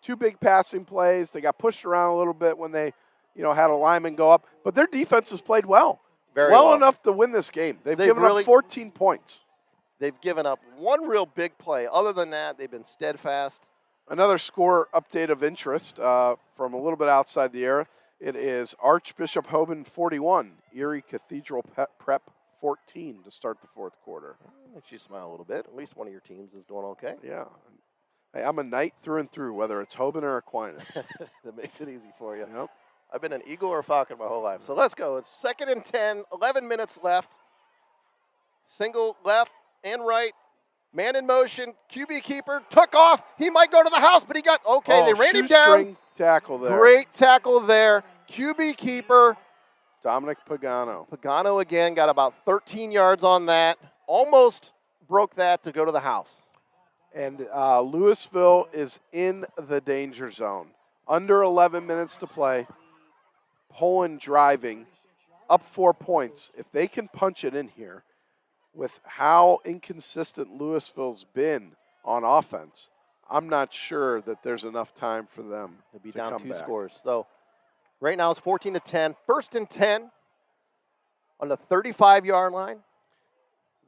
two big passing plays. They got pushed around a little bit when they, had a lineman go up. But their defense has played well. Very well enough to win this game. They've given really- up 14 points. They've given up one real big play. Other than that, they've been steadfast. Another score update of interest from a little bit outside the area. It is Archbishop Hoban 41, Erie Cathedral Prep 14 to start the fourth quarter. Makes you smile a little bit. At least one of your teams is doing okay. Yeah. Hey, I'm a Knight through and through, whether it's Hoban or Aquinas. That makes it easy for you. Yep. I've been an Eagle or a Falcon my whole life. So let's go. It's 2nd and 10, 11 minutes left. Single left and right. Man in motion. QB keeper took off. He might go to the house, but he got, okay, they ran him down. Shoestring tackle there. Great tackle there. QB keeper. Dominic Pagano. Pagano again got about 13 yards on that. Almost broke that to go to the house. And Louisville is in the danger zone. Under 11 minutes to play. Poland driving, up 4 points. If they can punch it in here, with how inconsistent Louisville's been on offense, I'm not sure that there's enough time for them They'll be to down come 2 back. scores. So right now it's 14 to 10. 1st and 10 on the 35-yard line.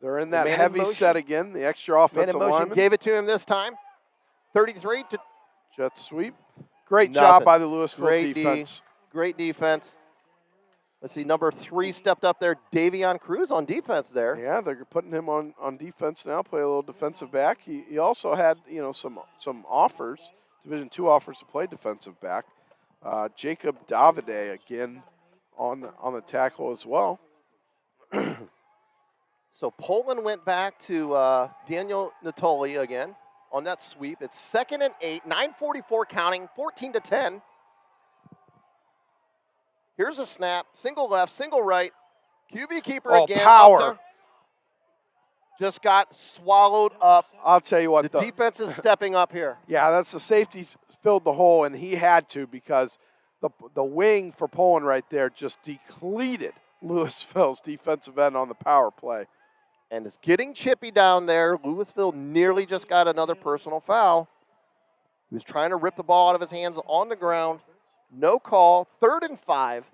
They're in The that man in heavy motion. set again. The extra Man in offensive motion lineman. gave it to him this time. 33 to Jet sweep. Great Nothing. job by the Louisville Great D. defense. Great defense. Let's see, number 3 stepped up there. Davion Cruz on defense there. Yeah, they're putting him on defense now. Play a little defensive back. He also had some offers, Division II offers to play defensive back. Jacob Davide again on the tackle as well. So Poland went back to Daniel Natoli again on that sweep. It's 2nd and 8, 9:44 counting, 14 to 10. Here's a snap, single left, single right. QB keeper again. Power. Up there. Just got swallowed up. I'll tell you what. The defense is stepping up here. Yeah, that's the safety filled the hole, and he had to because the wing for Poland right there just depleted Louisville's defensive end on the power play. And it's getting chippy down there. Louisville nearly just got another personal foul. He was trying to rip the ball out of his hands on the ground. No call. 3rd and 5.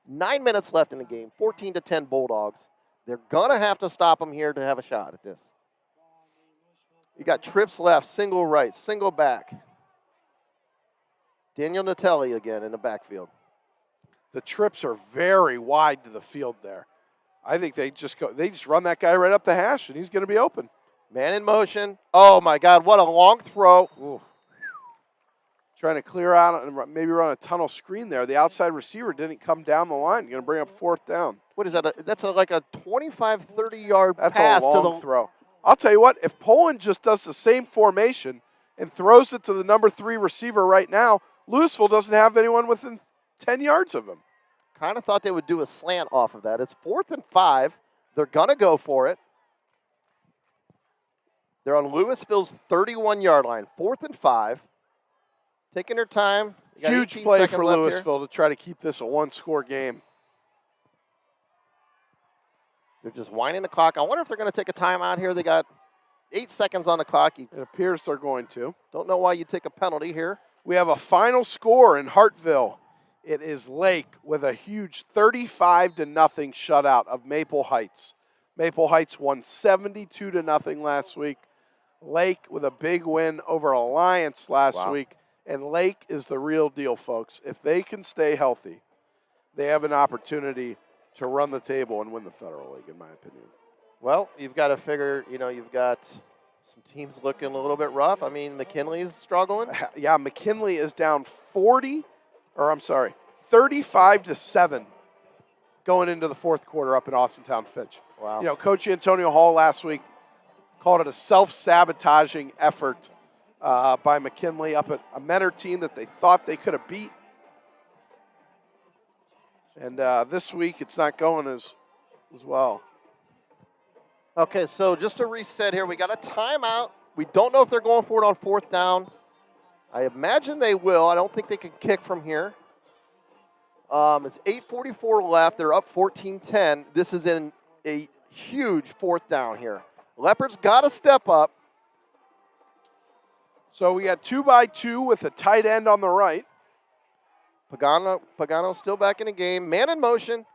9 minutes left in the game. 14 to 10 Bulldogs. They're going to have to stop them here to have a shot at this. You got trips left, single right, single back. Daniel Natelli again in the backfield. The trips are very wide to the field there. I think they just run that guy right up the hash, and he's going to be open. Man in motion. Oh, my God, what a long throw. Ooh. Trying to clear out and maybe run a tunnel screen there. The outside receiver didn't come down the line. Going to bring up 4th down. What is that? That's like a 25, 30-yard That's pass a long to the throw. I'll tell you what, if Poland just does the same formation and throws it to the number 3 receiver right now, Louisville doesn't have anyone within 10 yards of him. Kind of thought they would do a slant off of that. It's 4th and 5. They're going to go for it. They're on Louisville's 31-yard line. 4th and 5. Taking their time. Huge play for Louisville to try to keep this a one-score game. They're just winding the clock. I wonder if they're going to take a timeout here. They got 8 seconds on the clock. You It appears they're going to. don't know why you take a penalty here. We have a final score in Hartville. It is Lake with a huge 35-0 shutout of Maple Heights. Maple Heights won 72-0 last week. Lake with a big win over Alliance last week. And Lake is the real deal, folks. If they can stay healthy, they have an opportunity to run the table and win the Federal League, in my opinion. Well, you've got to figure, you've got some teams looking a little bit rough. I mean, McKinley's struggling. Yeah, McKinley is down 35-7 going into the fourth quarter up in Austintown Fitch. Wow. Coach Antonio Hall last week called it a self-sabotaging effort by McKinley up at a Mentor team that they thought they could have beat. And this week it's not going as well. Okay, so just to reset here, we got a timeout. We don't know if they're going for it on 4th down. I imagine they will. I don't think they can kick from here. It's 8:44 left. They're up 14-10. This is in a huge 4th down here. Leopards got to step up. So we got 2x2 with a tight end on the right. Pagano still back in the game. Man in motion.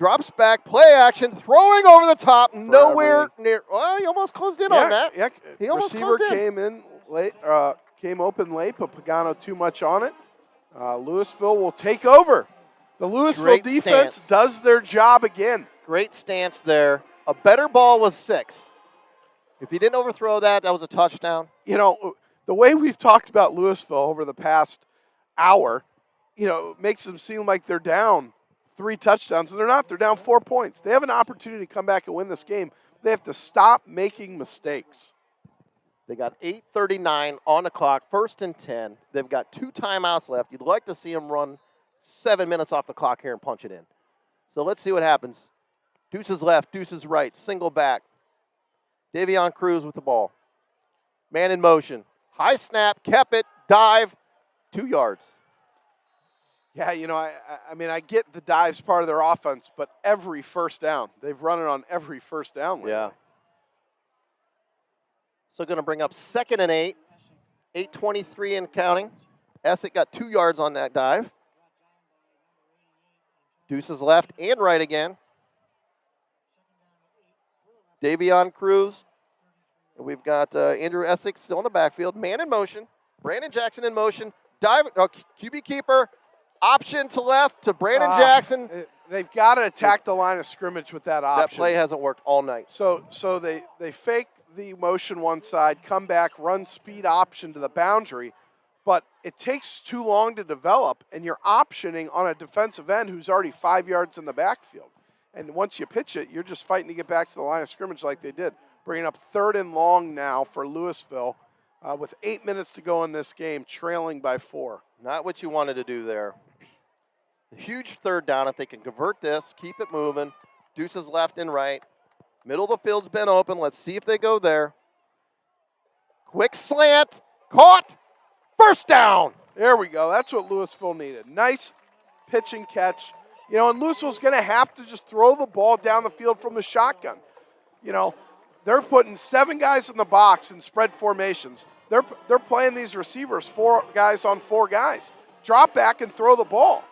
Drops back, play action, throwing over the top, nowhere everything. near. Well, he almost closed in on that. Yeah, He almost receiver closed in. came in late, came open late, but Pagano too much on it. Louisville will take over. The Louisville Great defense stance. does their job again. Great stance there. A better ball was 6. If he didn't overthrow that, that was a touchdown. You know, the way we've talked about Louisville over the past hour, makes them seem like they're down 3 touchdowns, and they're not. They're down 4 points. They have an opportunity to come back and win this game. They have to stop making mistakes. They got 8:39 on the clock, 1st and 10. They've got 2 timeouts left. You'd like to see them run 7 minutes off the clock here and punch it in. So let's see what happens. Deuces left, deuces right, single back. Davion Cruz with the ball. Man in motion. High snap, kept it, dive, 2 yards. Yeah, I get the dives part of their offense, but every first down, they've run it on every first down lately. Yeah. So going to bring up 2nd and 8. 8:23 and counting. Essex got 2 yards on that dive. Deuces left and right again. Davion Cruz. And we've got Andrew Essex still in the backfield. Man in motion. Brandon Jackson in motion. Dive. QB keeper. Option to left to Brandon Jackson. They've got to attack the line of scrimmage with that option. That play hasn't worked all night. So they fake the motion one side, come back, run speed option to the boundary, but it takes too long to develop, and you're optioning on a defensive end who's already 5 yards in the backfield. And once you pitch it, you're just fighting to get back to the line of scrimmage like they did. Bringing up 3rd and long now for Louisville with 8 minutes to go in this game, trailing by 4. Not what you wanted to do there. Huge 3rd down if they can convert this, keep it moving. Deuces left and right. Middle of the field's been open. Let's see if they go there. Quick slant. Caught. 1st down. There we go. That's what Louisville needed. Nice pitch and catch. And Louisville's going to have to just throw the ball down the field from the shotgun. They're putting 7 guys in the box in spread formations. They're playing these receivers, 4 guys on 4 guys. Drop back and throw the ball.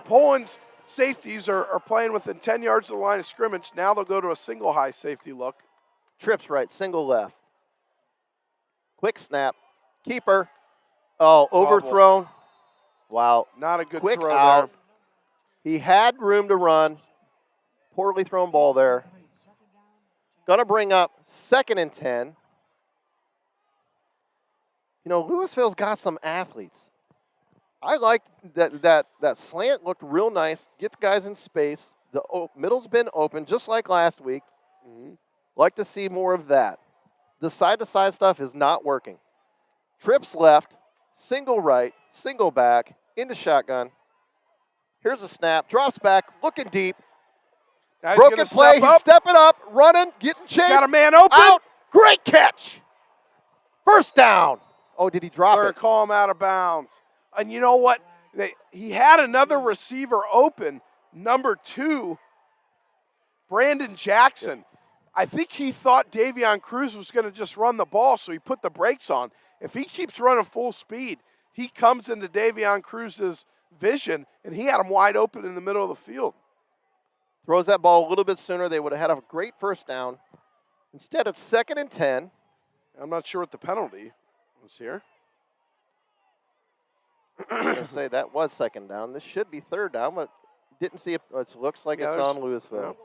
Poland's safeties are playing within 10 yards of the line of scrimmage. Now they'll go to a single high safety look. Trips right, single left. Quick snap. Keeper. Oh, overthrown. Wow. Not a good Quick throw out. there. He had room to run. Poorly thrown ball there. Going to bring up 2nd and 10. Louisville's got some athletes. I like that slant looked real nice. Get the guys in space. The middle's been open just like last week. Mm-hmm. Like to see more of that. The side-to-side stuff is not working. Trips left, single right, single back, into shotgun. Here's a snap, drops back, looking deep. Now he's Broken gonna play, step he's up. stepping up, running, getting chased. Got a man open. Out, great catch. 1st down. Oh, did he drop They're it? call him out of bounds. And you know what? He had another receiver open, number 2, Brandon Jackson. I think he thought Davion Cruz was going to just run the ball, so he put the brakes on. If he keeps running full speed, he comes into Davion Cruz's vision, and he had him wide open in the middle of the field. Throws that ball a little bit sooner, they would have had a great 1st down. Instead, it's 2nd and 10. I'm not sure what the penalty was here. I'm going to say that was 2nd down. This should be 3rd down, but didn't see it. It looks like it's on Louisville.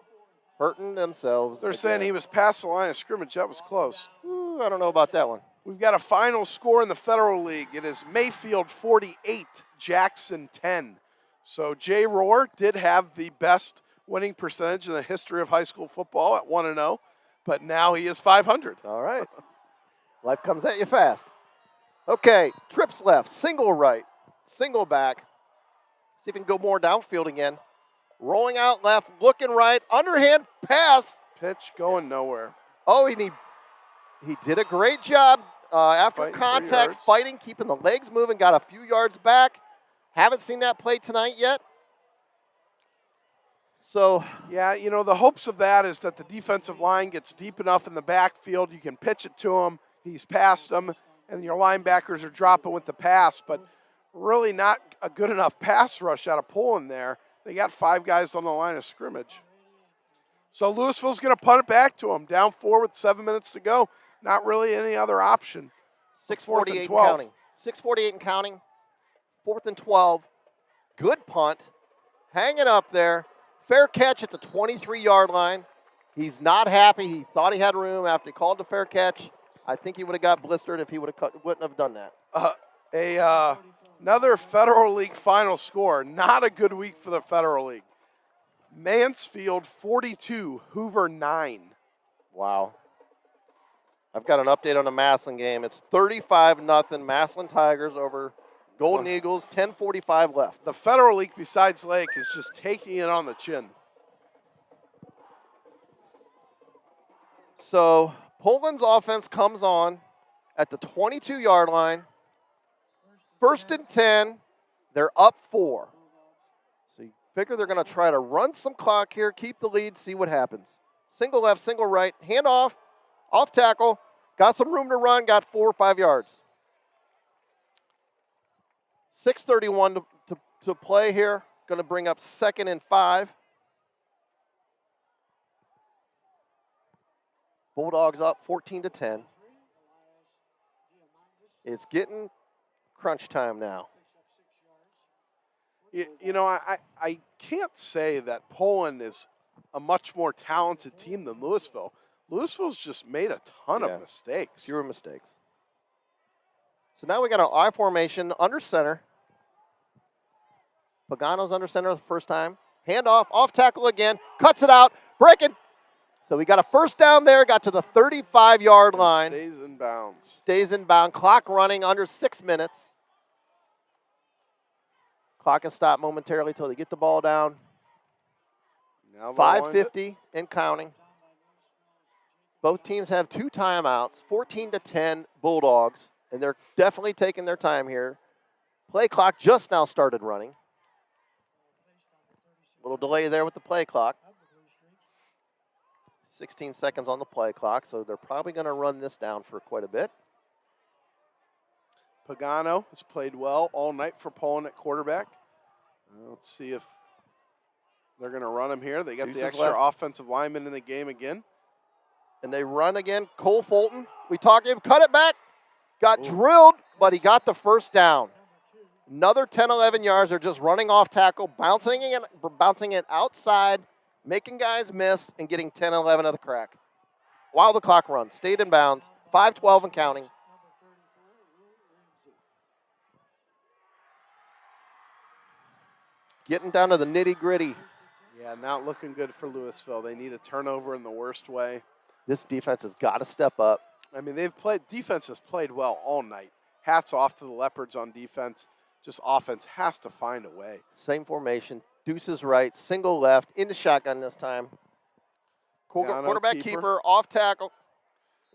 Hurting themselves. They're again. saying he was past the line of scrimmage. That was close. Ooh, I don't know about that one. We've got a final score in the Federal League. It is Mayfield 48, Jackson 10. So Jay Rohr did have the best winning percentage in the history of high school football at 1-0, but now he is 500. All right. Life comes at you fast. Okay, trips left, single right, single back. See if he can go more downfield again. Rolling out left, looking right, underhand pass. Pitch going nowhere. Oh, he did a great job after Fighting for contact, yards. fighting, keeping the legs moving, got a few yards back. Haven't seen that play tonight yet. So, yeah, the hopes of that is that the defensive line gets deep enough in the backfield. You can pitch it to him. He's past him, and your linebackers are dropping with the pass, but really not a good enough pass rush out of Poland there. They got 5 guys on the line of scrimmage. So Louisville's going to punt it back to them. Down 4 with 7 minutes to go. Not really any other option. 6:48 and 12. counting. 6:48 and counting. 4th and 12. Good punt. Hanging up there. Fair catch at the 23-yard line. He's not happy. He thought he had room after he called the fair catch. I think he would have got blistered if he wouldn't have done that. Another Federal League final score. Not a good week for the Federal League. Mansfield 42, Hoover 9. Wow. I've got an update on the Massillon game. It's 35-0 Massillon Tigers over Golden Eagles, 10:45 left. The Federal League, besides Lake, is just taking it on the chin. So Poland's offense comes on at the 22-yard line. 1st and 10. They're up 4. So you figure they're going to try to run some clock here, keep the lead, see what happens. Single left, single right, hand off tackle. Got some room to run, got 4 or 5 yards. 6:31 to play here. Going to bring up 2nd and 5. Bulldogs up 14-10. It's getting crunch time now. You know, I can't say that Poland is a much more talented team than Louisville. Louisville's just made a ton of mistakes. Fewer mistakes. So now we got an I formation under center. Pagano's under center the first time. Handoff, off tackle again, cuts it out, breaking. So we got a first down there, got to the 35-yard line. Stays in bounds. Stays in bounds. Clock running under 6 minutes. Clock can stop momentarily until they get the ball down. Now 5:50 and counting. Both teams have 2 timeouts, 14-10 Bulldogs, and they're definitely taking their time here. Play clock just now started running. Little delay there with the play clock. 16 seconds on the play clock, so they're probably going to run this down for quite a bit. Pagano has played well all night for Poland at quarterback. Let's see if they're going to run him here. They got the extra offensive lineman in the game again. And they run again. Cole Fulton, we talked him, cut it back. Got drilled, but he got the first down. Another 10, 11 yards. They're just running off tackle, bouncing it outside, making guys miss, and getting 10, 11 at a crack. While the clock runs. Stayed in bounds. 5:12 and counting. Getting down to the nitty-gritty. Yeah, not looking good for Louisville. They need a turnover in the worst way. This defense has got to step up. I mean, defense has played well all night. Hats off to the Leopards on defense. Just offense has to find a way. Same formation. Deuces right, single left, into shotgun this time. Quarterback keeper, off tackle.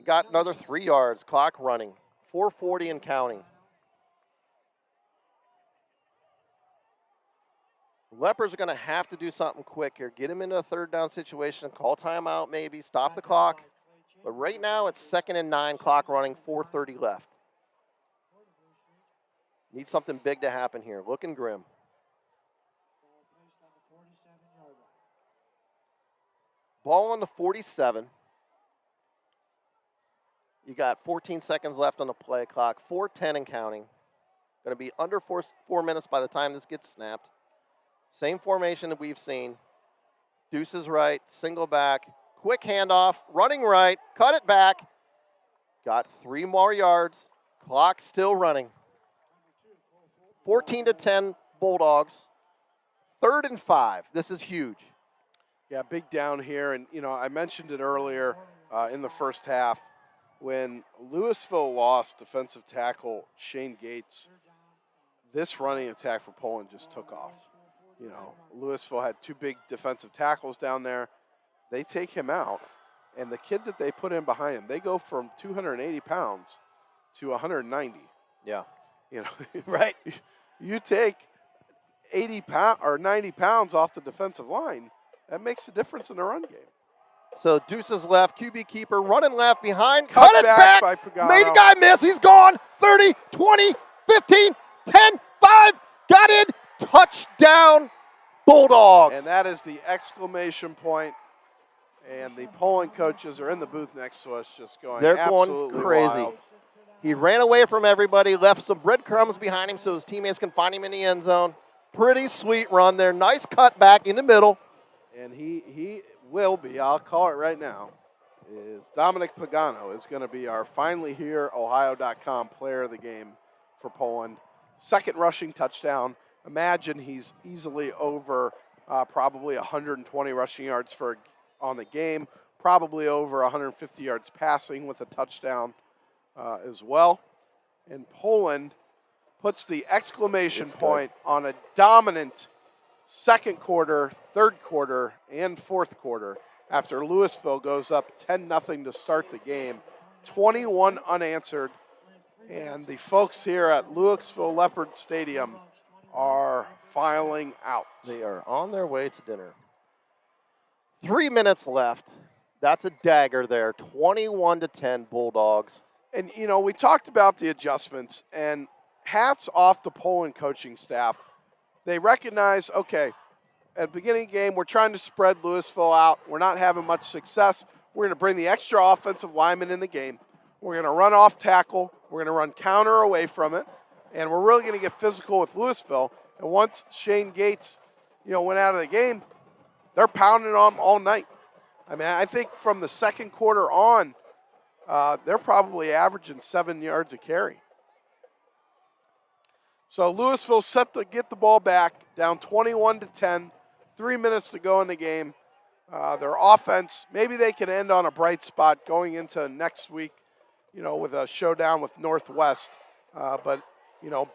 Got another 3 yards. Clock running. 4:40 and counting. Leopards are going to have to do something quick here. Get him into a 3rd down situation. Call timeout maybe. Stop the clock. But right now it's 2nd and 9. Clock running. 4:30 left. Need something big to happen here. Looking grim. Ball on the 47. You got 14 seconds left on the play clock. 4:10 and counting. Going to be under 4 minutes by the time this gets snapped. Same formation that we've seen. Deuces right, single back, quick handoff, running right, cut it back. Got 3 more yards. Clock still running. 14-10 Bulldogs. 3rd and 5. This is huge. Yeah, big down here. And, you know, I mentioned it earlier in the first half. When Louisville lost defensive tackle Shane Gates, this running attack for Poland just took off. You know, Louisville had 2 big defensive tackles down there. They take him out, and the kid that they put in behind him, they go from 280 pounds to 190. Yeah. You know, right? You take 80 pounds or 90 pounds off the defensive line, that makes a difference in the run game. So Deuces left, QB keeper, running left behind, cut it back, by Pagano. Made a guy miss, he's gone, 30, 20, 15, 10, 5, got in, touchdown, Bulldogs. And that is the exclamation point. And the polling coaches are in the booth next to us just going They're absolutely going crazy. wild. He ran away from everybody, left some breadcrumbs behind him so his teammates can find him in the end zone. Pretty sweet run there. Nice cut back in the middle. And he will be, I'll call it right now, is Dominic Pagano is going to be our finally here Ohio.com player of the game for Poland. Second rushing touchdown. Imagine he's easily over probably 120 rushing yards on the game, probably over 150 yards passing with a touchdown as well. And Poland puts the exclamation point on a dominant second quarter, third quarter, and fourth quarter after Louisville goes up 10-0 to start the game. 21 unanswered. And the folks here at Louisville Leopard Stadium are filing out. They are on their way to dinner. 3 minutes left. That's a dagger there. 21-10 Bulldogs. And, you know, we talked about the adjustments, and hats off to Poland coaching staff. They recognize, okay, at the beginning of the game, we're trying to spread Louisville out. We're not having much success. We're going to bring the extra offensive lineman in the game. We're going to run off tackle. We're going to run counter away from it. And we're really going to get physical with Louisville. And once Shane Gates, went out of the game, they're pounding on them all night. I mean, I think from the second quarter on, they're probably averaging 7 yards a carry. So Louisville set to get the ball back, down 21-10, 3 minutes to go in the game. Their offense, maybe they can end on a bright spot going into next week, with a showdown with Northwest. But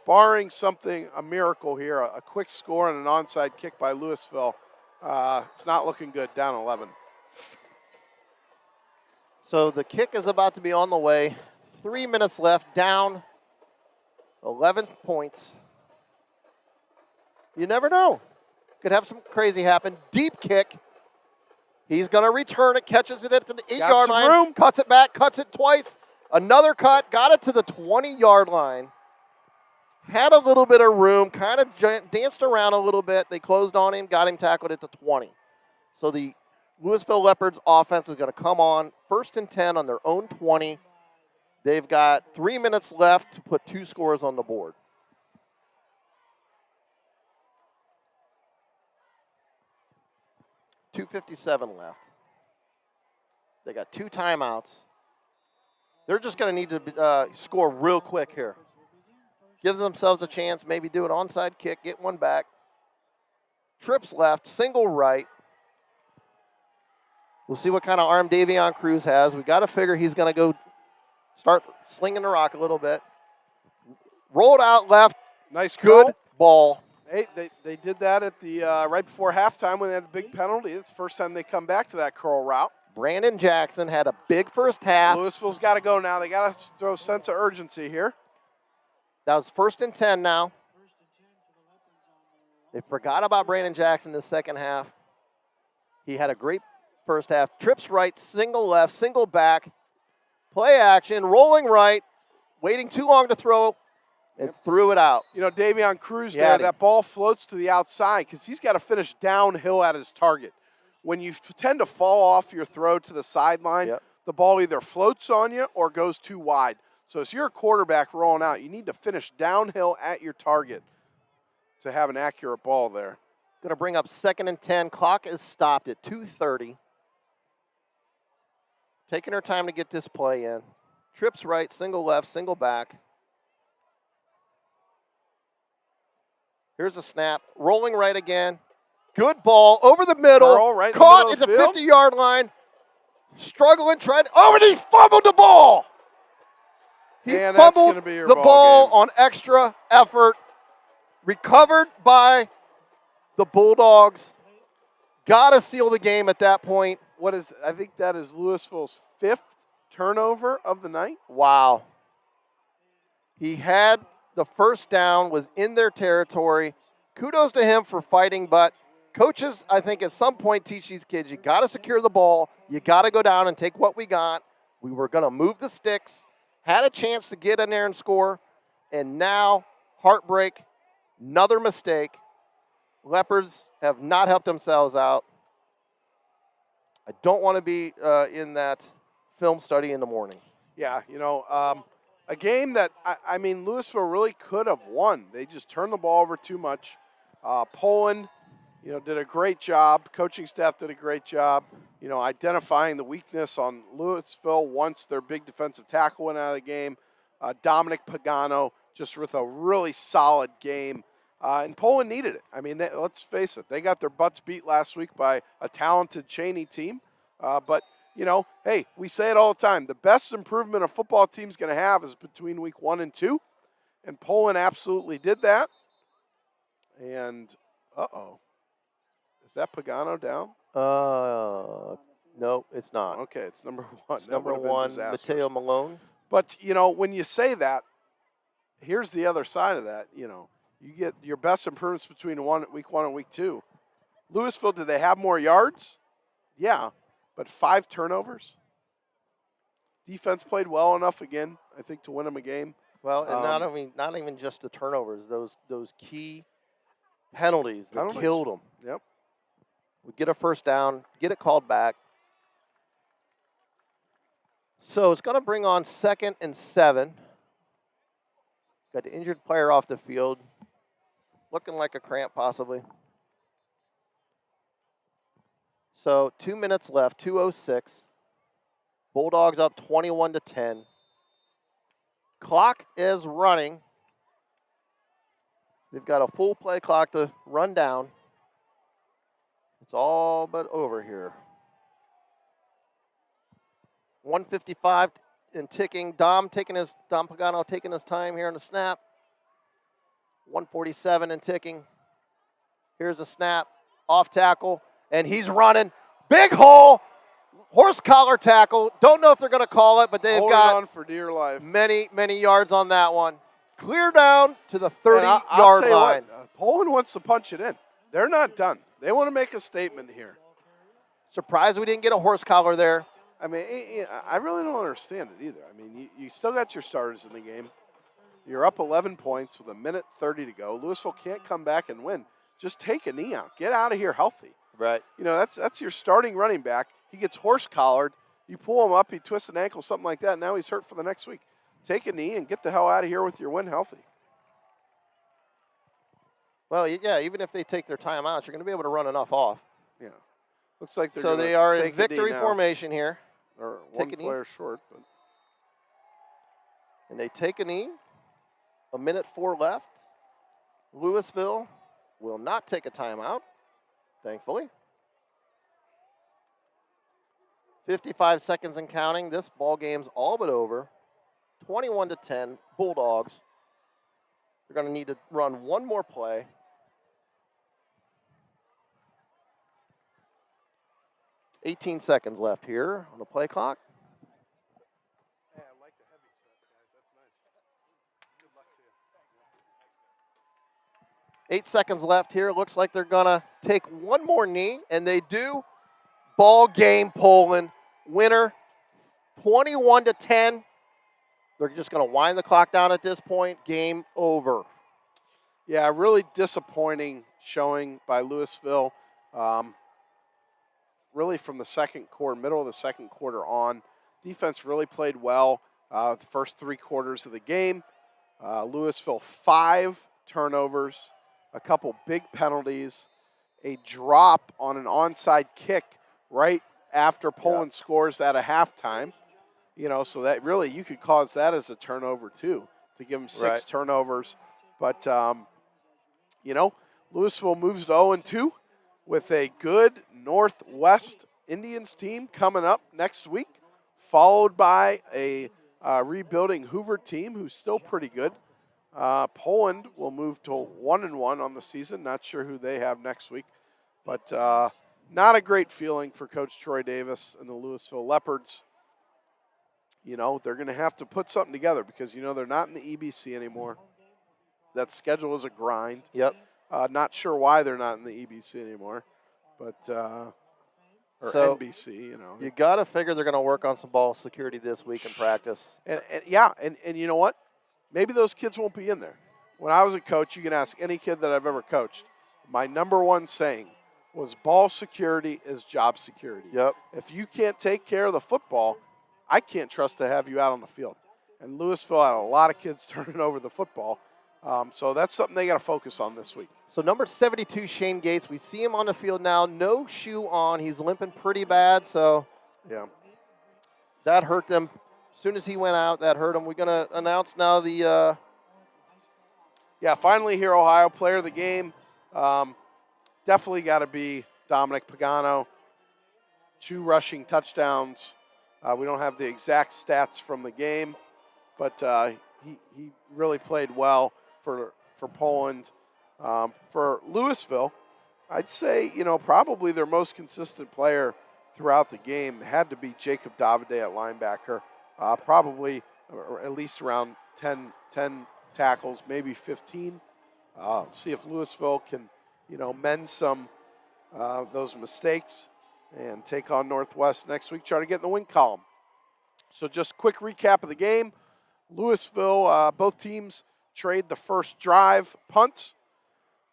barring something, a miracle here, a quick score and an onside kick by Louisville, it's not looking good, down 11. So the kick is about to be on the way. 3 minutes left, down 11 points. You never know. Could have some crazy happen. Deep kick. He's going to return it, catches it at the 8-yard line, room. cuts it back, cuts it twice. Another cut, got it to the 20-yard line. Had a little bit of room, kind of danced around a little bit. They closed on him, got him tackled at the 20. So the Louisville Leopards offense is going to come on 1st and 10 on their own 20. They've got 3 minutes left to put 2 scores on the board. .257 left. They got 2 timeouts. They're just going to need to score real quick here. Give themselves a chance, maybe do an onside kick, get one back. Trips left, single right. We'll see what kind of arm Davion Cruz has. We got to figure he's going to go start slinging the rock a little bit. Rolled out left. Nice curl. Good ball. Hey, they did that at the right before halftime when they had the big penalty. It's the first time they come back to that curl route. Brandon Jackson had a big first half. Louisville's got to go now. They got to throw a sense of urgency here. That was 1st and 10 now. They forgot about Brandon Jackson this second half. He had a great first half. Trips right, single left, single back. Play action, rolling right, waiting too long to throw, and threw it out. Davion Cruz He had there, that ball floats to the outside because he's got to finish downhill at his target. When you tend to fall off your throw to the sideline, the ball either floats on you or goes too wide. So as you're a quarterback rolling out, you need to finish downhill at your target to have an accurate ball there. Going to bring up 2nd and 10. Clock is stopped at 2:30. Taking her time to get this play in. Trips right, single left, single back. Here's a snap. Rolling right again. Good ball over the middle. Right caught at the 50-yard line. Struggling, trying. And he fumbled the ball. He fumbled the ball on extra effort. Recovered by the Bulldogs. Got to seal the game at that point. I think that is Louisville's 5th turnover of the night. Wow. He had the first down, was in their territory. Kudos to him for fighting, but coaches, I think, at some point teach these kids, you got to secure the ball. You got to go down and take what we got. We were going to move the sticks. Had a chance to get in there and score. And now, heartbreak, another mistake. Leopards have not helped themselves out. I don't want to be in that film study in the morning. Yeah, a game that, I mean, Louisville really could have won. They just turned the ball over too much. Poland, did a great job. Coaching staff did a great job, identifying the weakness on Louisville once their big defensive tackle went out of the game. Dominic Pagano just with a really solid game. And Poland needed it. I mean, let's face it. They got their butts beat last week by a talented Cheney team. But, hey, we say it all the time. The best improvement a football team's going to have is between week 1 and 2. And Poland absolutely did that. And, is that Pagano down? No, it's not. Okay, it's number 1. It's number 1, Mateo Malone. But, when you say that, here's the other side of that. You get your best improvements between week 1 and week 2. Louisville, did they have more yards? Yeah, but 5 turnovers. Defense played well enough again, I think, to win them a game. Well, and not even just the turnovers; those key penalties that killed them. Yep. Would get a first down, get it called back. So it's going to bring on 2nd and 7. Got the injured player off the field. Looking like a cramp, possibly. So 2 minutes left, 2:06. Bulldogs up 21-10. Clock is running. They've got a full play clock to run down. It's all but over here. 1:55 and ticking. Dom Pagano taking his time here on the snap. 1:47 and ticking. Here's a snap, off tackle, and he's running. Big hole, horse collar tackle. Don't know if they're going to call it, but they've got on for dear life. Many yards on that one. Clear down to the 30-yard line. Poland wants to punch it in. They're not done. They want to make a statement here. Surprised we didn't get a horse collar there. I mean, I really don't understand it either. I mean, you still got your starters in the game. You're up 11 points with 1:30 to go. Louisville can't come back and win. Just take a knee out. Get out of here healthy. Right. That's your starting running back. He gets horse collared. You pull him up, he twists an ankle, something like that. Now he's hurt for the next week. Take a knee and get the hell out of here with your win healthy. Well, yeah, even if they take their timeouts, you're going to be able to run enough off. Yeah. Looks like they're so they are in victory formation here. Or one player short. But. And they take a knee. 1:04 left. Louisville will not take a timeout, thankfully. 55 seconds and counting. This ball game's all but over. 21-10, Bulldogs. They're going to need to run one more play. $18 seconds left here on the play clock. Yeah, I like the heavy set, guys. That's nice. Good luck to you. 8 seconds left here. Looks like they're going to take one more knee, and they do. Ball game, Poland. Winner, 21-10. They're just going to wind the clock down at this point. Game over. Yeah, really disappointing showing by Louisville. Really from the second quarter, middle of the second quarter on. Defense really played well the first 3 quarters of the game. Louisville 5 turnovers, a couple big penalties, a drop on an onside kick right after Poland scores at a halftime. So that really, you could cause that as a turnover too, to give them 6 turnovers. But, Louisville moves to 0-2 with a good Northwest Indians team coming up next week, followed by a rebuilding Hoover team who's still pretty good. Poland will move to 1-1 on the season. Not sure who they have next week. But not a great feeling for Coach Troy Davis and the Louisville Leopards. They're going to have to put something together because, they're not in the EBC anymore. That schedule is a grind. Yep. Not sure why they're not in the EBC anymore, but or NBC, You got to figure they're going to work on some ball security this week in practice. And you know what? Maybe those kids won't be in there. When I was a coach, you can ask any kid that I've ever coached my number one saying was ball security is job security. Yep. If you can't take care of the football, I can't trust to have you out on the field. And Louisville had a lot of kids turning over the football. So that's something they got to focus on this week. So number 72, Shane Gates, we see him on the field now. No shoe on. He's limping pretty bad, so Yeah. that hurt them. As soon as he went out, that hurt him. We're going to announce now the Yeah, finally here, Ohio player of the game. Definitely got to be Dominic Pagano. 2 rushing touchdowns. We don't have the exact stats from the game, but he really played well for Poland. For Louisville, I'd say, probably their most consistent player throughout the game had to be Jacob Davide at linebacker. Probably or at least around 10 tackles, maybe 15. See if Louisville can, mend some those mistakes and take on Northwest next week, try to get in the win column. So just quick recap of the game. Louisville, both teams trade the first drive punts.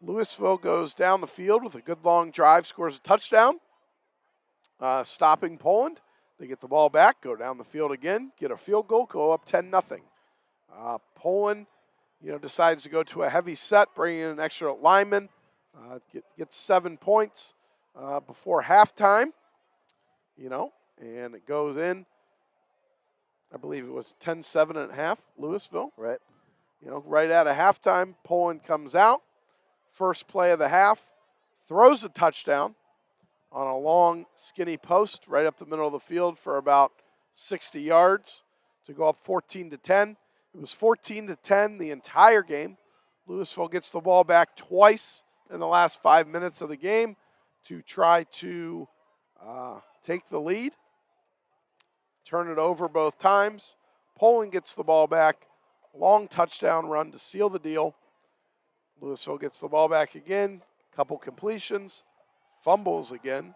Louisville goes down the field with a good long drive, scores a touchdown, stopping Poland. They get the ball back, go down the field again, get a field goal, go up 10-0. Poland, decides to go to a heavy set, bringing in an extra lineman, gets 7 points before halftime, and it goes in. I believe it was 10-7 at half, Louisville. right. Right out of halftime, Poland comes out. First play of the half, throws a touchdown on a long, skinny post right up the middle of the field for about 60 yards to go up 14-10. It was 14-10 the entire game. Louisville gets the ball back twice in the last 5 minutes of the game to try to take the lead, turn it over both times. Poland gets the ball back, long touchdown run to seal the deal. Louisville gets the ball back again, couple completions, fumbles again,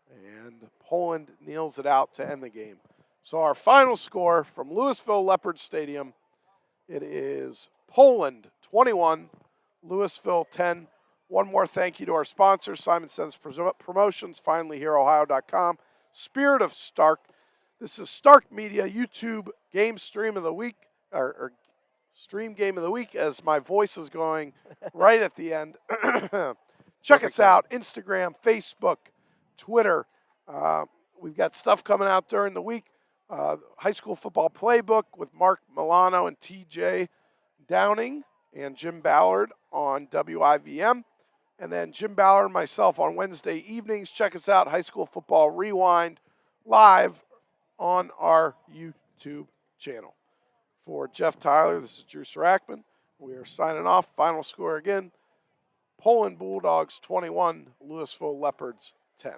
and Poland kneels it out to end the game. So our final score from Louisville Leopard Stadium, it is Poland 21, Louisville 10. One more thank you to our sponsors, Simon Sens Promotions, finallyhereohio.com, Spirit of Stark. This is Stark Media YouTube Game Stream of the Week, or Stream Game of the Week, as my voice is going right at the end. Check us out, Instagram, Facebook, Twitter. We've got stuff coming out during the week. High school football playbook with Mark Milano and TJ Downing and Jim Ballard on WIVM. And then Jim Ballard and myself on Wednesday evenings. Check us out, High School Football Rewind, live on our YouTube channel. For Jeff Tyler, this is Drew Sarachman. We are signing off. Final score again, Poland Bulldogs 21, Louisville Leopards 10.